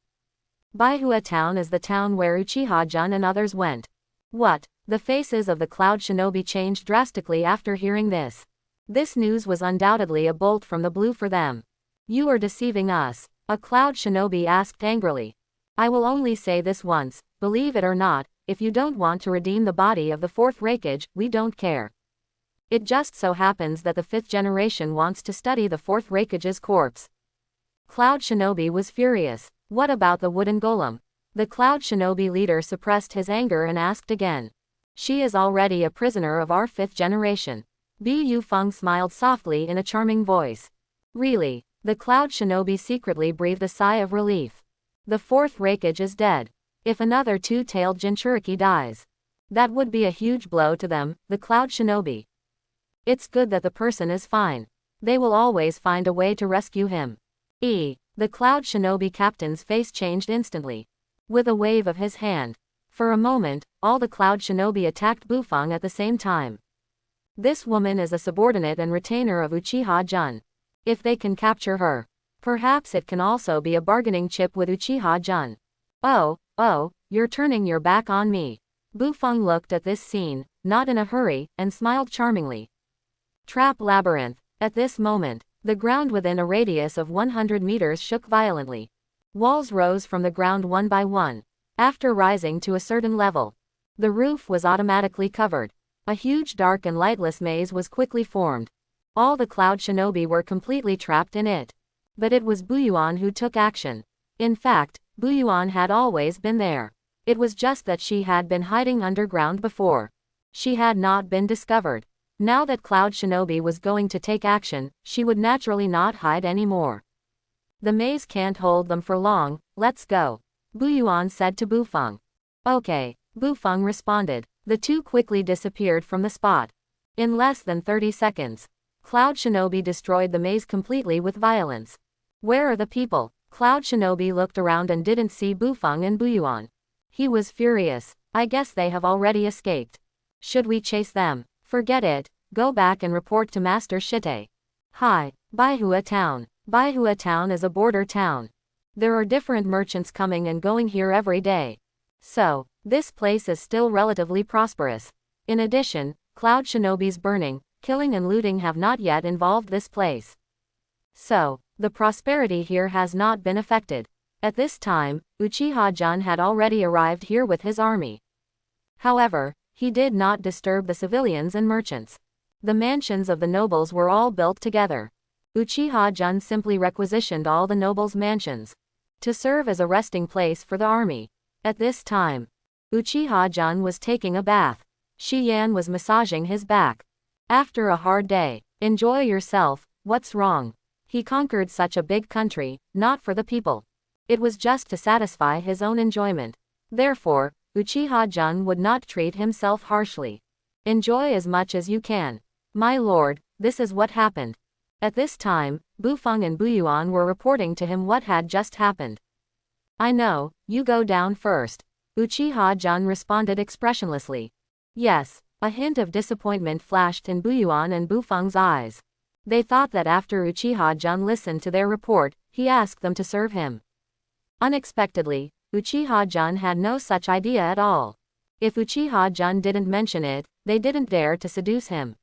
Behead town is the town where Uchiha Jun and others went. What? The faces of the Cloud Shinobi changed drastically after hearing this. This news was undoubtedly a bolt from the blue for them. You are deceiving us, a Cloud Shinobi asked angrily. I will only say this once, believe it or not, if you don't want to redeem the body of the 4th Raikage, we don't care. It just so happens that the 5th generation wants to study the 4th Raikage's corpse. Cloud Shinobi was furious. What about the wooden golem? The Cloud Shinobi leader suppressed his anger and asked again. She is already a prisoner of our 5th generation. Bu Feng smiled softly in a charming voice. Really? The Cloud Shinobi secretly breathed a sigh of relief. The 4th Raikage is dead. If another two-tailed Jinchuriki dies, that would be a huge blow to them, the Cloud Shinobi. It's good that the person is fine. They will always find a way to rescue him. The Cloud Shinobi captain's face changed instantly. With a wave of his hand. For a moment, all the Cloud Shinobi attacked Bu Feng at the same time. This woman is a subordinate and retainer of Uchiha Jun. If they can capture her, perhaps it can also be a bargaining chip with Uchiha Jun. Oh, you're turning your back on me. Bu Feng looked at this scene, not in a hurry, and smiled charmingly. Trap labyrinth. At this moment, the ground within a radius of 100 meters shook violently. Walls rose from the ground one by one. After rising to a certain level, the roof was automatically covered. A huge dark and lightless maze was quickly formed. All the Cloud Shinobi were completely trapped in it. But it was Buyuan who took action. In fact, Buyuan had always been there. It was just that she had been hiding underground before. She had not been discovered. Now that Cloud Shinobi was going to take action, she would naturally not hide anymore. The maze can't hold them for long, let's go. Buyuan said to Bu Feng. Okay, Bu Feng responded. The two quickly disappeared from the spot. In less than 30 seconds, Cloud Shinobi destroyed the maze completely with violence. Where are the people? Cloud Shinobi looked around and didn't see Bu Feng and Buyuan. He was furious. I guess they have already escaped. Should we chase them? Forget it, go back and report to Master Shite. Hi, Baihua Town. Baihua Town is a border town. There are different merchants coming and going here every day. So, this place is still relatively prosperous. In addition, Cloud Shinobi's burning, killing and looting have not yet involved this place. So, the prosperity here has not been affected. At this time, Uchiha-Jun had already arrived here with his army. However, he did not disturb the civilians and merchants. The mansions of the nobles were all built together. Uchiha-Jun simply requisitioned all the nobles' mansions to serve as a resting place for the army. At this time, Uchiha-Jun was taking a bath. Shi-Yan was massaging his back. After a hard day, enjoy yourself, what's wrong? He conquered such a big country, not for the people. It was just to satisfy his own enjoyment. Therefore, Uchiha-Jun would not treat himself harshly. Enjoy as much as you can. My lord, this is what happened. At this time, Bufeng and Buyuan were reporting to him what had just happened. I know, you go down first. Uchiha-Jun responded expressionlessly. Yes, a hint of disappointment flashed in Buyuan and Bufeng's eyes. They thought that after Uchiha-Jun listened to their report, he asked them to serve him. Unexpectedly, Uchiha-Jun had no such idea at all. If Uchiha-Jun didn't mention it, they didn't dare to seduce him.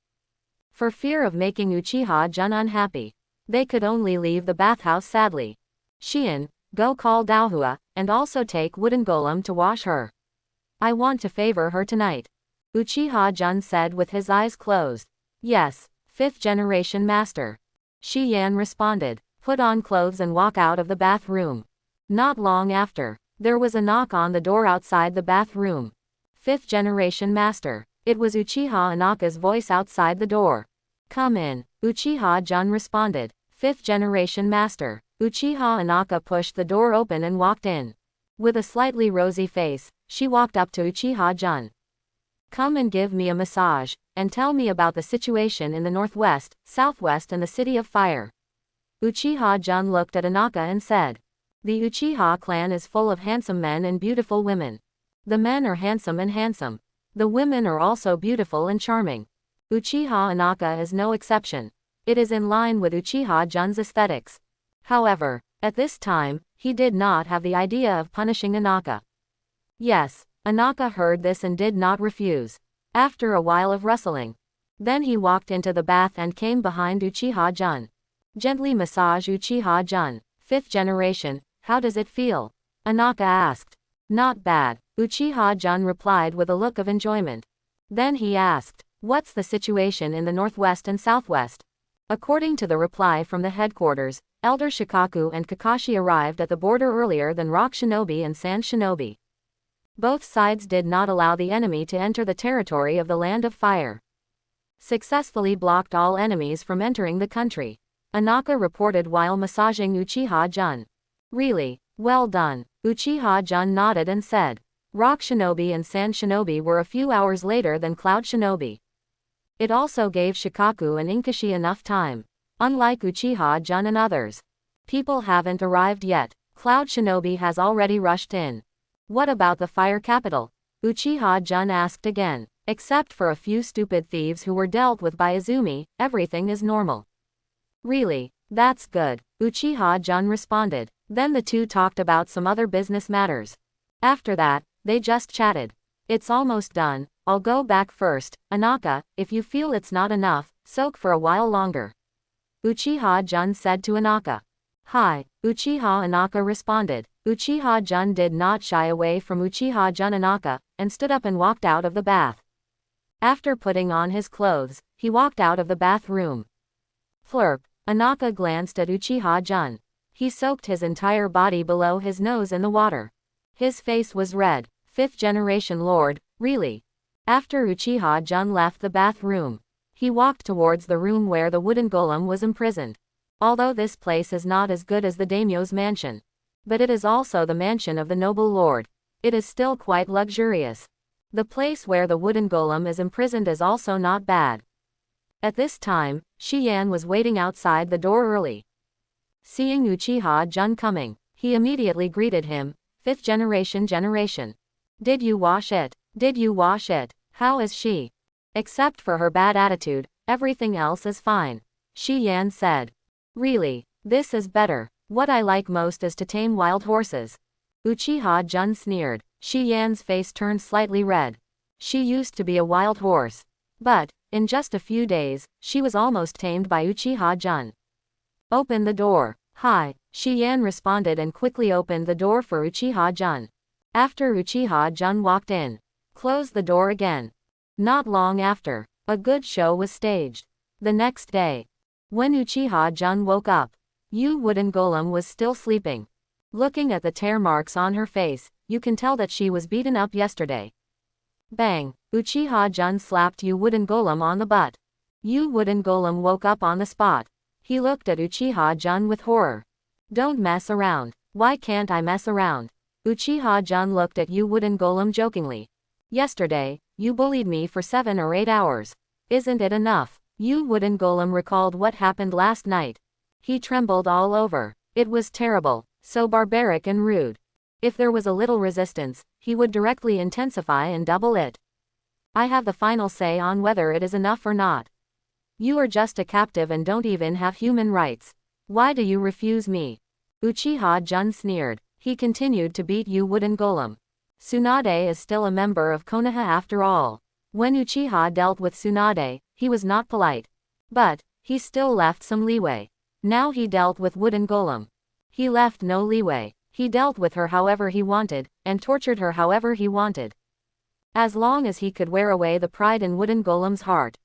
For fear of making Uchiha-Jun unhappy, they could only leave the bathhouse sadly. Shion, go call Daohua, and also take wooden golem to wash her. I want to favor her tonight. Uchiha-Jun said with his eyes closed. Yes, 5th generation master. Shi-Yan responded, put on clothes and walk out of the bathroom. Not long after, there was a knock on the door outside the bathroom. 5th generation master. It was Uchiha Inaka's voice outside the door. Come in, Uchiha-Jun responded. 5th generation master. Uchiha Inaka pushed the door open and walked in. With a slightly rosy face, she walked up to Uchiha-Jun. Come and give me a massage, and tell me about the situation in the northwest, southwest and the City of Fire. Uchiha-Jun looked at Inaka and said. The Uchiha clan is full of handsome men and beautiful women. The men are handsome and handsome. The women are also beautiful and charming. Uchiha Inaka is no exception. It is in line with Uchiha-Jun's aesthetics. However, at this time, he did not have the idea of punishing Inaka. Yes, Inaka heard this and did not refuse. After a while of wrestling, then he walked into the bath and came behind Uchiha-Jun. Gently massage Uchiha-Jun. 5th generation, how does it feel? Inaka asked. Not bad, Uchiha-Jun replied with a look of enjoyment. Then he asked, what's the situation in the northwest and southwest? According to the reply from the headquarters, Elder Shikaku and Kakashi arrived at the border earlier than Rock Shinobi and Sand Shinobi. Both sides did not allow the enemy to enter the territory of the Land of Fire. Successfully blocked all enemies from entering the country. Inaka reported while massaging Uchiha-Jun. Really, well done. Uchiha-Jun nodded and said. Rock Shinobi and Sand Shinobi were a few hours later than Cloud Shinobi. It also gave Shikaku and Inkashi enough time. Unlike Uchiha-Jun and others, people haven't arrived yet. Cloud Shinobi has already rushed in. What about the fire capital? Uchiha-Jun asked again. Except for a few stupid thieves who were dealt with by Izumi, everything is normal. Really, that's good, Uchiha-Jun responded. Then the two talked about some other business matters. After that, they just chatted. It's almost done, I'll go back first. Inaka, if you feel it's not enough, soak for a while longer. Uchiha-Jun said to Inaka. Hi, Uchiha Inaka responded. Uchiha-Jun did not shy away from Uchiha-Jun Inaka, and stood up and walked out of the bath. After putting on his clothes, he walked out of the bathroom. Flirp, Inaka glanced at Uchiha-Jun. He soaked his entire body below his nose in the water. His face was red. 5th generation lord, really. After Uchiha-Jun left the bathroom, he walked towards the room where the wooden golem was imprisoned. Although this place is not as good as the daimyo's mansion, but it is also the mansion of the noble lord. It is still quite luxurious. The place where the wooden golem is imprisoned is also not bad. At this time, Shi-Yan was waiting outside the door early. Seeing Uchiha-Jun coming, he immediately greeted him. 5th generation. Did you wash it? Did you wash it? How is she? Except for her bad attitude, everything else is fine. Shi Yan said. Really? This is better. What I like most is to tame wild horses. Uchiha Jun sneered. Shi Yan's face turned slightly red. She used to be a wild horse. But, in just a few days, she was almost tamed by Uchiha Jun. Open the door. Hi, Shi Yan responded and quickly opened the door for Uchiha Jun. After Uchiha Jun walked in, closed the door again. Not long after, a good show was staged. The next day, when Uchiha Jun woke up, Yu Wooden Golem was still sleeping. Looking at the tear marks on her face, you can tell that she was beaten up yesterday. Bang! Uchiha Jun slapped Yu Wooden Golem on the butt. Yu Wooden Golem woke up on the spot. He looked at Uchiha Jun with horror. Don't mess around. Why can't I mess around? Uchiha Jun looked at Yu Wooden Golem jokingly. Yesterday, you bullied me for 7 or 8 hours. Isn't it enough? Yu Wooden Golem recalled what happened last night. He trembled all over. It was terrible, so barbaric and rude. If there was a little resistance, he would directly intensify and double it. I have the final say on whether it is enough or not. You are just a captive and don't even have human rights. Why do you refuse me? Uchiha Jun sneered. He continued to beat Yu Wooden Golem. Tsunade is still a member of Konoha after all. When Uchiha dealt with Tsunade, he was not polite. But, he still left some leeway. Now he dealt with Wooden Golem. He left no leeway. He dealt with her however he wanted, and tortured her however he wanted. As long as he could wear away the pride in Wooden Golem's heart.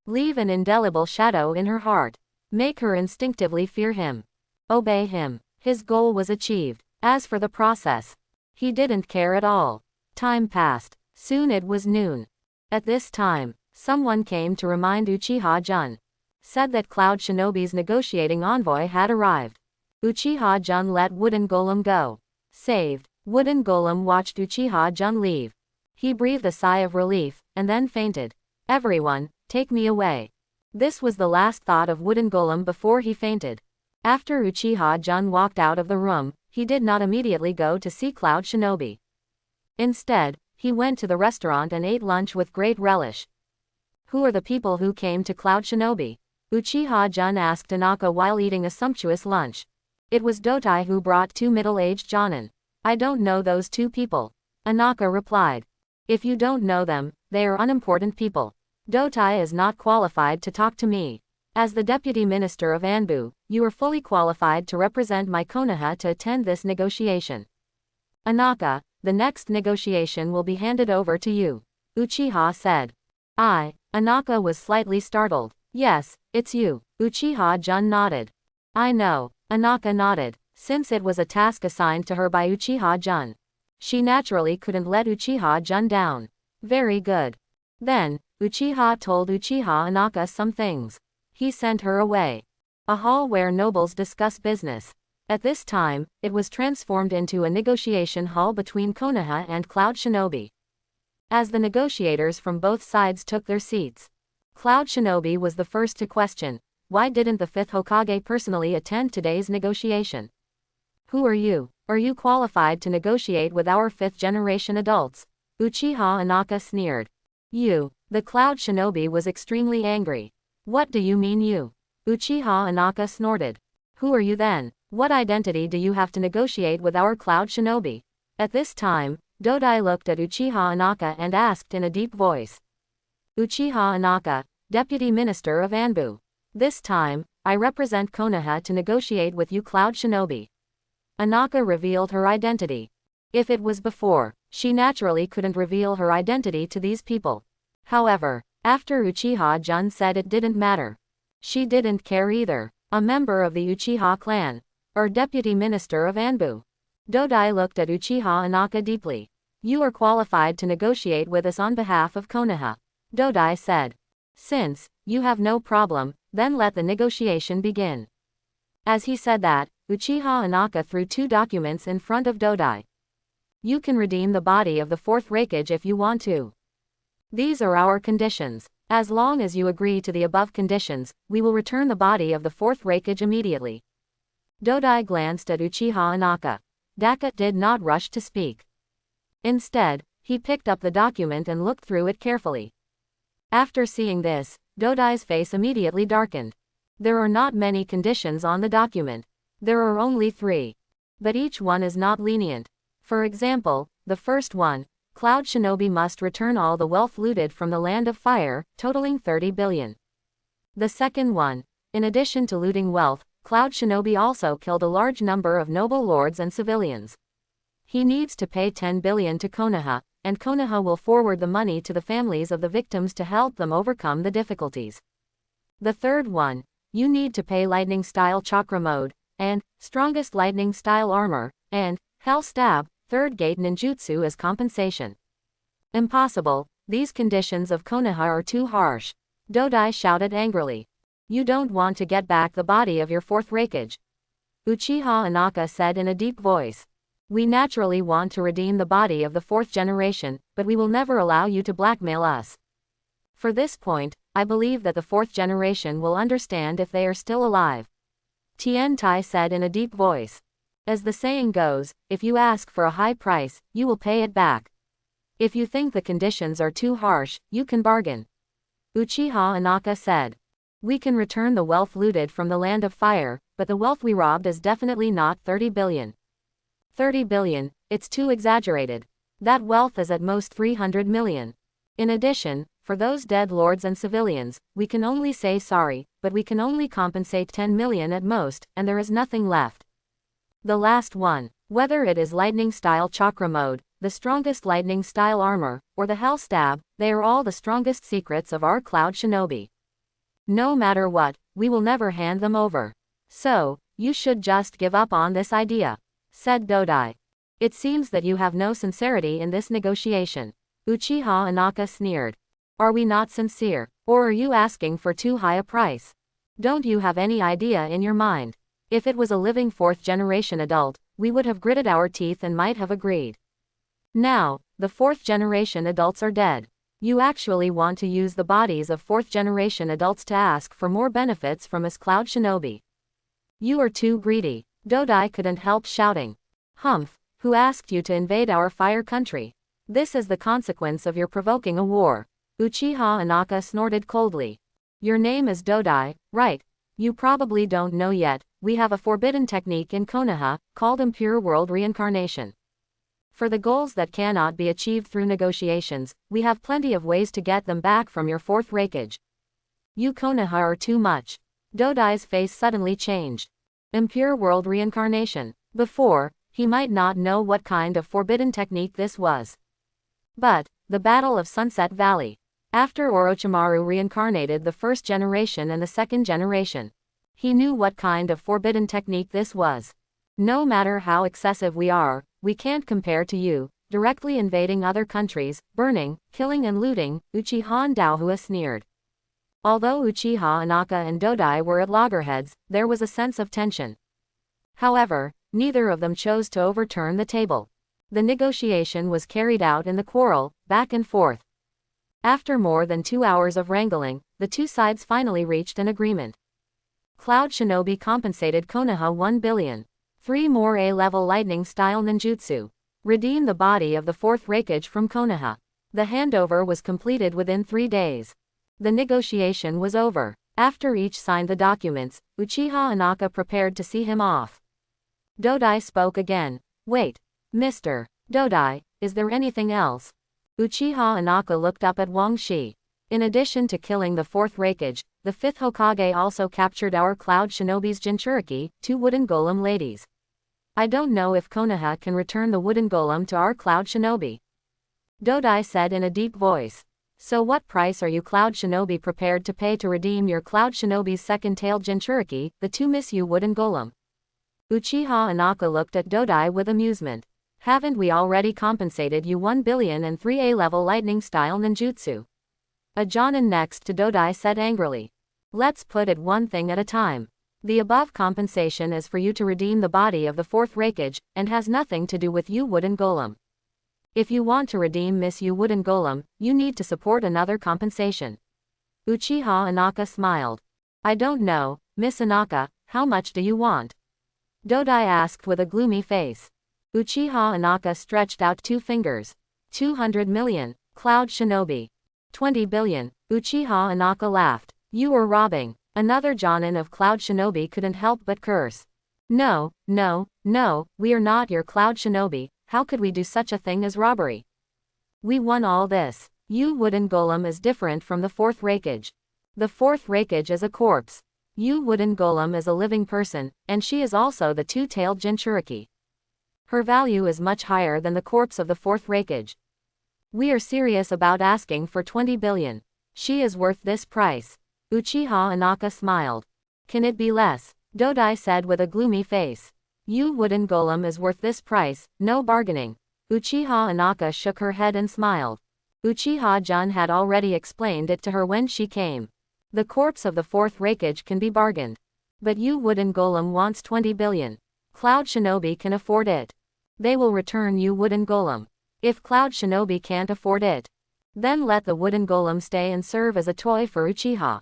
Leave an indelible shadow in her heart. Make her instinctively fear him. Obey him. His goal was achieved. As for the process, he didn't care at all. Time passed. Soon it was noon. At this time, someone came to remind Uchiha Jun. Said that Cloud Shinobi's negotiating envoy had arrived. Uchiha Jun let Wooden Golem go. Saved. Wooden Golem watched Uchiha Jun leave. He breathed a sigh of relief, and then fainted. Everyone, take me away. This was the last thought of Wooden Golem before he fainted. After Uchiha Jun walked out of the room, he did not immediately go to see Cloud Shinobi. Instead, he went to the restaurant and ate lunch with great relish. Who are the people who came to Cloud Shinobi? Uchiha Jun asked Tanaka while eating a sumptuous lunch. It was Dotai who brought 2 middle-aged Jonin. I don't know those 2 people. Anaka replied. If you don't know them, they are unimportant people. Dotai is not qualified to talk to me. As the Deputy Minister of Anbu, you are fully qualified to represent my Konoha to attend this negotiation. Anaka, the next negotiation will be handed over to you. Uchiha said. Anaka was slightly startled. Yes, it's you. Uchiha Jun nodded. I know. Anaka nodded, since it was a task assigned to her by Uchiha Jun. She naturally couldn't let Uchiha Jun down. Very good. Then, Uchiha told Uchiha Anaka some things. He sent her away. A hall where nobles discuss business. At this time, it was transformed into a negotiation hall between Konoha and Cloud Shinobi. As the negotiators from both sides took their seats, Cloud Shinobi was the first to question. Why didn't the 5th Hokage personally attend today's negotiation? Who are you? Are you qualified to negotiate with our 5th generation adults? Uchiha Anaka sneered. You. The Cloud Shinobi was extremely angry. What do you mean you? Uchiha Anaka snorted. Who are you then? What identity do you have to negotiate with our Cloud Shinobi? At this time, Dodai looked at Uchiha Anaka and asked in a deep voice. Uchiha Anaka, Deputy Minister of Anbu. This time, I represent Konoha to negotiate with you Cloud Shinobi. Anaka revealed her identity. If it was before, she naturally couldn't reveal her identity to these people. However, after Uchiha Jun said it didn't matter. She didn't care either. A member of the Uchiha clan. Or Deputy Minister of Anbu. Dodai looked at Uchiha Anaka deeply. You are qualified to negotiate with us on behalf of Konoha. Dodai said. Since you have no problem, then let the negotiation begin. As he said that, Uchiha Anaka threw 2 documents in front of Dodai. You can redeem the body of the 4th Raikage if you want to. These are our conditions. As long as you agree to the above conditions, we will return the body of the 4th Raikage immediately. Dodai glanced at Uchiha Anaka. Daka did not rush to speak. Instead, he picked up the document and looked through it carefully. After seeing this, Dodai's face immediately darkened. There are not many conditions on the document. There are only 3. But each one is not lenient. For example, the first one, Cloud Shinobi must return all the wealth looted from the Land of Fire, totaling 30 billion. The second one, in addition to looting wealth, Cloud Shinobi also killed a large number of noble lords and civilians. He needs to pay 10 billion to Konoha, and Konoha will forward the money to the families of the victims to help them overcome the difficulties. The third one, you need to pay Lightning Style Chakra Mode, and Strongest Lightning Style Armor, and Hell Stab, Third Gate Ninjutsu as compensation. Impossible, these conditions of Konoha are too harsh. Dodai shouted angrily. You don't want to get back the body of your fourth Raikage. Uchiha Inaka said in a deep voice. We naturally want to redeem the body of the fourth generation, but we will never allow you to blackmail us. For this point, I believe that the fourth generation will understand if they are still alive. Tien Tai said in a deep voice. As the saying goes, if you ask for a high price, you will pay it back. If you think the conditions are too harsh, you can bargain. Uchiha Inaka said. We can return the wealth looted from the Land of Fire, but the wealth we robbed is definitely not 30 billion. 30 billion, it's too exaggerated. That wealth is at most 300 million. In addition, for those dead lords and civilians, we can only say sorry, but we can only compensate 10 million at most, and there is nothing left. The last one, whether it is Lightning Style Chakra Mode, the strongest Lightning Style Armor, or the Hell Stab, they are all the strongest secrets of our Cloud Shinobi. No matter what, we will never hand them over. So, you should just give up on this idea, said Dodai. It seems that you have no sincerity in this negotiation. Uchiha Inaka sneered. Are we not sincere, or are you asking for too high a price? Don't you have any idea in your mind? If it was a living fourth generation adult, we would have gritted our teeth and might have agreed. Now, the fourth generation adults are dead. You actually want to use the bodies of fourth generation adults to ask for more benefits from us Cloud Shinobi. You are too greedy. Dodai couldn't help shouting. Humph, who asked you to invade our fire country? This is the consequence of your provoking a war. Uchiha Inaka snorted coldly. Your name is Dodai, right? You probably don't know yet, we have a forbidden technique in Konoha, called Impure World Reincarnation. For the goals that cannot be achieved through negotiations, we have plenty of ways to get them back from your fourth Raikage. You Konoha are too much. Dodai's face suddenly changed. Impure World Reincarnation. Before, he might not know what kind of forbidden technique this was. But, the Battle of Sunset Valley. After Orochimaru reincarnated the first generation and the second generation, he knew what kind of forbidden technique this was. No matter how excessive we are, we can't compare to you, directly invading other countries, burning, killing and looting, Uchiha Daohua sneered. Although Uchiha Inaka and Dodai were at loggerheads, there was a sense of tension. However, neither of them chose to overturn the table. The negotiation was carried out in the quarrel, back and forth. After more than 2 hours of wrangling, the two sides finally reached an agreement. Cloud Shinobi compensated Konoha 1 billion. 3 more A-level lightning-style ninjutsu. Redeem the body of the fourth Raikage from Konoha. The handover was completed within 3 days. The negotiation was over. After each signed the documents, Uchiha Inaka prepared to see him off. Dodai spoke again. Wait. Mr. Dodai, is there anything else? Uchiha Inaka looked up at Wang Shi. In addition to killing the fourth Raikage, the fifth Hokage also captured our Cloud Shinobi's Jinchuriki, 2 wooden golem ladies. I don't know if Konoha can return the wooden golem to our Cloud Shinobi. Dodai said in a deep voice. So what price are you Cloud Shinobi prepared to pay to redeem your Cloud Shinobi's second-tailed Jinchuriki, the 2 Misyu wooden golem? Uchiha Inaka looked at Dodai with amusement. Haven't we already compensated you 1 billion and 3 A-level lightning-style ninjutsu? A Jonin next to Dodai said angrily. Let's put it one thing at a time. The above compensation is for you to redeem the body of the fourth Raikage, and has nothing to do with you wooden golem. If you want to redeem Miss You wooden golem, you need to support another compensation. Uchiha Inaka smiled. I don't know, Miss Inaka, how much do you want? Dodai asked with a gloomy face. Uchiha Inaka stretched out 2 fingers. 200 million. Cloud Shinobi. 20 billion. Uchiha Inaka laughed. You were robbing. Another Jonin of Cloud Shinobi couldn't help but curse. No, no, no, we are not your Cloud Shinobi, how could we do such a thing as robbery? We won all this. You wooden golem is different from the 4th Raikage. The 4th Raikage is a corpse. You wooden golem is a living person, and she is also the 2-tailed Jinchuriki. Her value is much higher than the corpse of the 4th Raikage. We are serious about asking for 20 billion. She is worth this price. Uchiha Inaka smiled. Can it be less? Dodai said with a gloomy face. You wooden golem is worth this price, no bargaining. Uchiha Inaka shook her head and smiled. Uchiha-jun had already explained it to her when she came. The corpse of the 4th Raikage can be bargained. But you wooden golem wants 20 billion. Cloud Shinobi can afford it. They will return you wooden golem. If Cloud Shinobi can't afford it, then let the wooden golem stay and serve as a toy for Uchiha.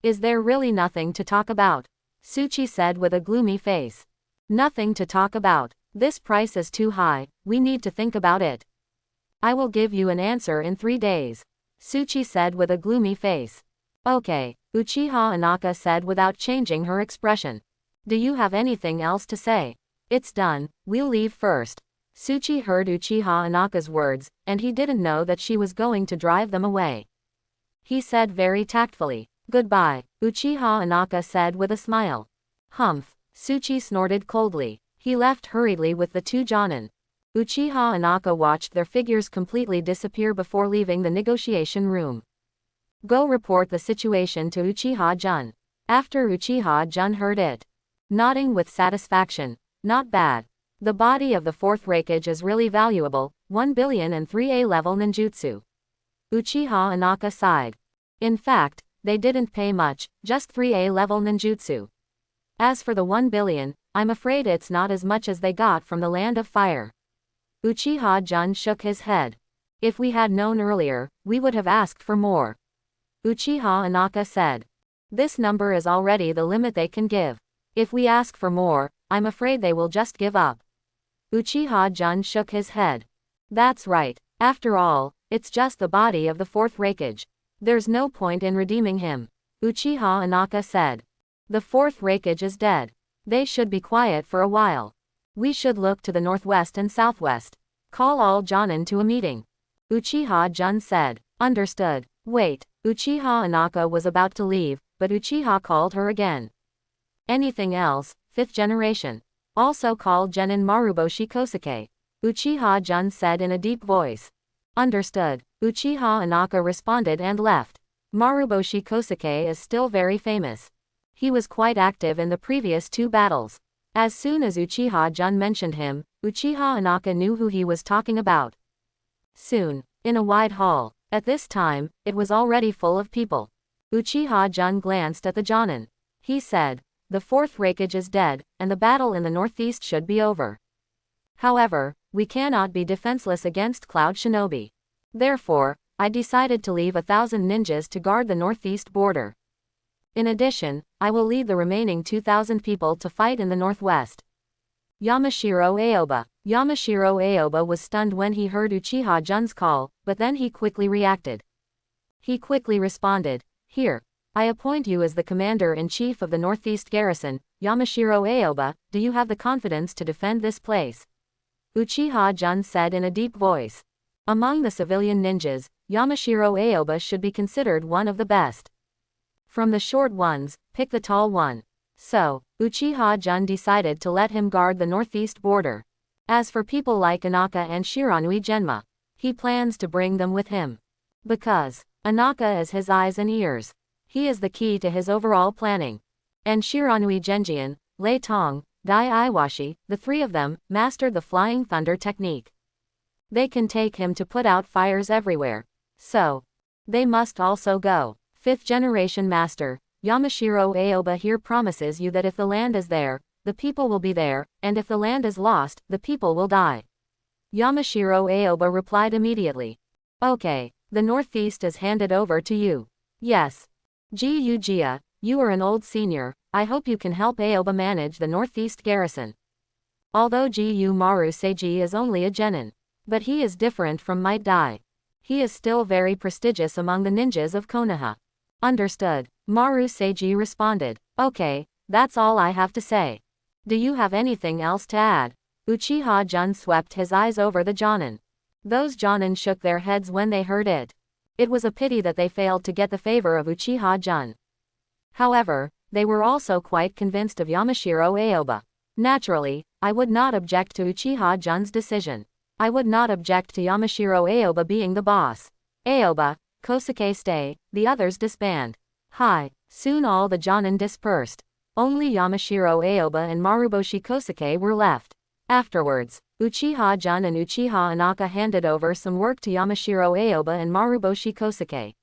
Is there really nothing to talk about? Tsuchi said with a gloomy face. Nothing to talk about. This price is too high, we need to think about it. I will give you an answer in 3 days. Tsuchi said with a gloomy face. Okay, Uchiha Inaka said without changing her expression. Do you have anything else to say? It's done, we'll leave first. Tsuchi heard Uchiha Inaka's words, and he didn't know that she was going to drive them away. He said very tactfully, goodbye, Uchiha Inaka said with a smile. Humph, Tsuchi snorted coldly. He left hurriedly with the 2 Jonin. Uchiha Inaka watched their figures completely disappear before leaving the negotiation room. Go report the situation to Uchiha-jun. After Uchiha-jun heard it, nodding with satisfaction. Not bad. The body of the 4th Raikage is really valuable, 1 billion and 3A level ninjutsu. Uchiha Inaka sighed. In fact, they didn't pay much, just 3A level ninjutsu. As for the 1 billion, I'm afraid it's not as much as they got from the Land of Fire. Uchiha-jun shook his head. If we had known earlier, we would have asked for more. Uchiha Inaka said. This number is already the limit they can give. If we ask for more, I'm afraid they will just give up. Uchiha-jun shook his head. That's right. After all, it's just the body of the 4th Raikage. There's no point in redeeming him. Uchiha Inaka said. The 4th Raikage is dead. They should be quiet for a while. We should look to the northwest and southwest. Call all Jonin to a meeting. Uchiha-jun said. Understood. Wait. Uchiha Inaka was about to leave, but Uchiha called her again. Anything else, 5th generation. Also call Genin Maruboshi Kosuke. Uchiha-jun said in a deep voice. Understood. Uchiha Inaka responded and left. Maruboshi Kosuke is still very famous. He was quite active in the previous 2 battles. As soon as Uchiha-jun mentioned him, Uchiha Inaka knew who he was talking about. Soon, in a wide hall, at this time, it was already full of people. Uchiha-jun glanced at the Jonin. He said, the 4th Raikage is dead, and the battle in the northeast should be over. However, we cannot be defenseless against Cloud Shinobi. Therefore, I decided to leave 1,000 ninjas to guard the northeast border. In addition, I will lead the remaining 2,000 people to fight in the northwest. Yamashiro Aoba. Yamashiro Aoba was stunned when he heard Uchiha-jun's call, but then he quickly reacted. He quickly responded, Here. I appoint you as the commander-in-chief of the northeast garrison, Yamashiro Aoba, do you have the confidence to defend this place? Uchiha-jun said in a deep voice. Among the civilian ninjas, Yamashiro Aoba should be considered one of the best. From the short ones, pick the tall one. So, Uchiha-jun decided to let him guard the northeast border. As for people like Inaka and Shiranui Genma, he plans to bring them with him. Because Inaka is his eyes and ears. He is the key to his overall planning. And Shiranui Genjian, Lei Tong, Dai Iwashi, the 3 of them, mastered the Flying Thunder technique. They can take him to put out fires everywhere. So, they must also go. 5th generation master, Yamashiro Aoba here promises you that if the land is there, the people will be there, and if the land is lost, the people will die. Yamashiro Aoba replied immediately. Okay, the northeast is handed over to you. Yes. Jia, you are an old senior, I hope you can help Aoba manage the northeast garrison. Although Gu Maru Seiji is only a genin. But he is different from Might Dai. He is still very prestigious among the ninjas of Konoha. Understood. Maru Seiji responded. Okay, that's all I have to say. Do you have anything else to add? Uchiha Jun swept his eyes over the Jonin. Those Jonin shook their heads when they heard it. It was a pity that they failed to get the favor of Uchiha Jun. However, they were also quite convinced of Yamashiro Aoba. Naturally, I would not object to Uchiha Jun's decision. I would not object to Yamashiro Aoba being the boss. Aoba, Kosuke stay, the others disband. Hi. Soon all the Jonin dispersed. Only Yamashiro Aoba and Maruboshi Kosuke were left. Afterwards, Uchiha Jun and Uchiha Inaka handed over some work to Yamashiro Aoba and Maruboshi Kosuke.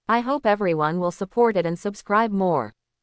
I hope everyone will support it and subscribe more.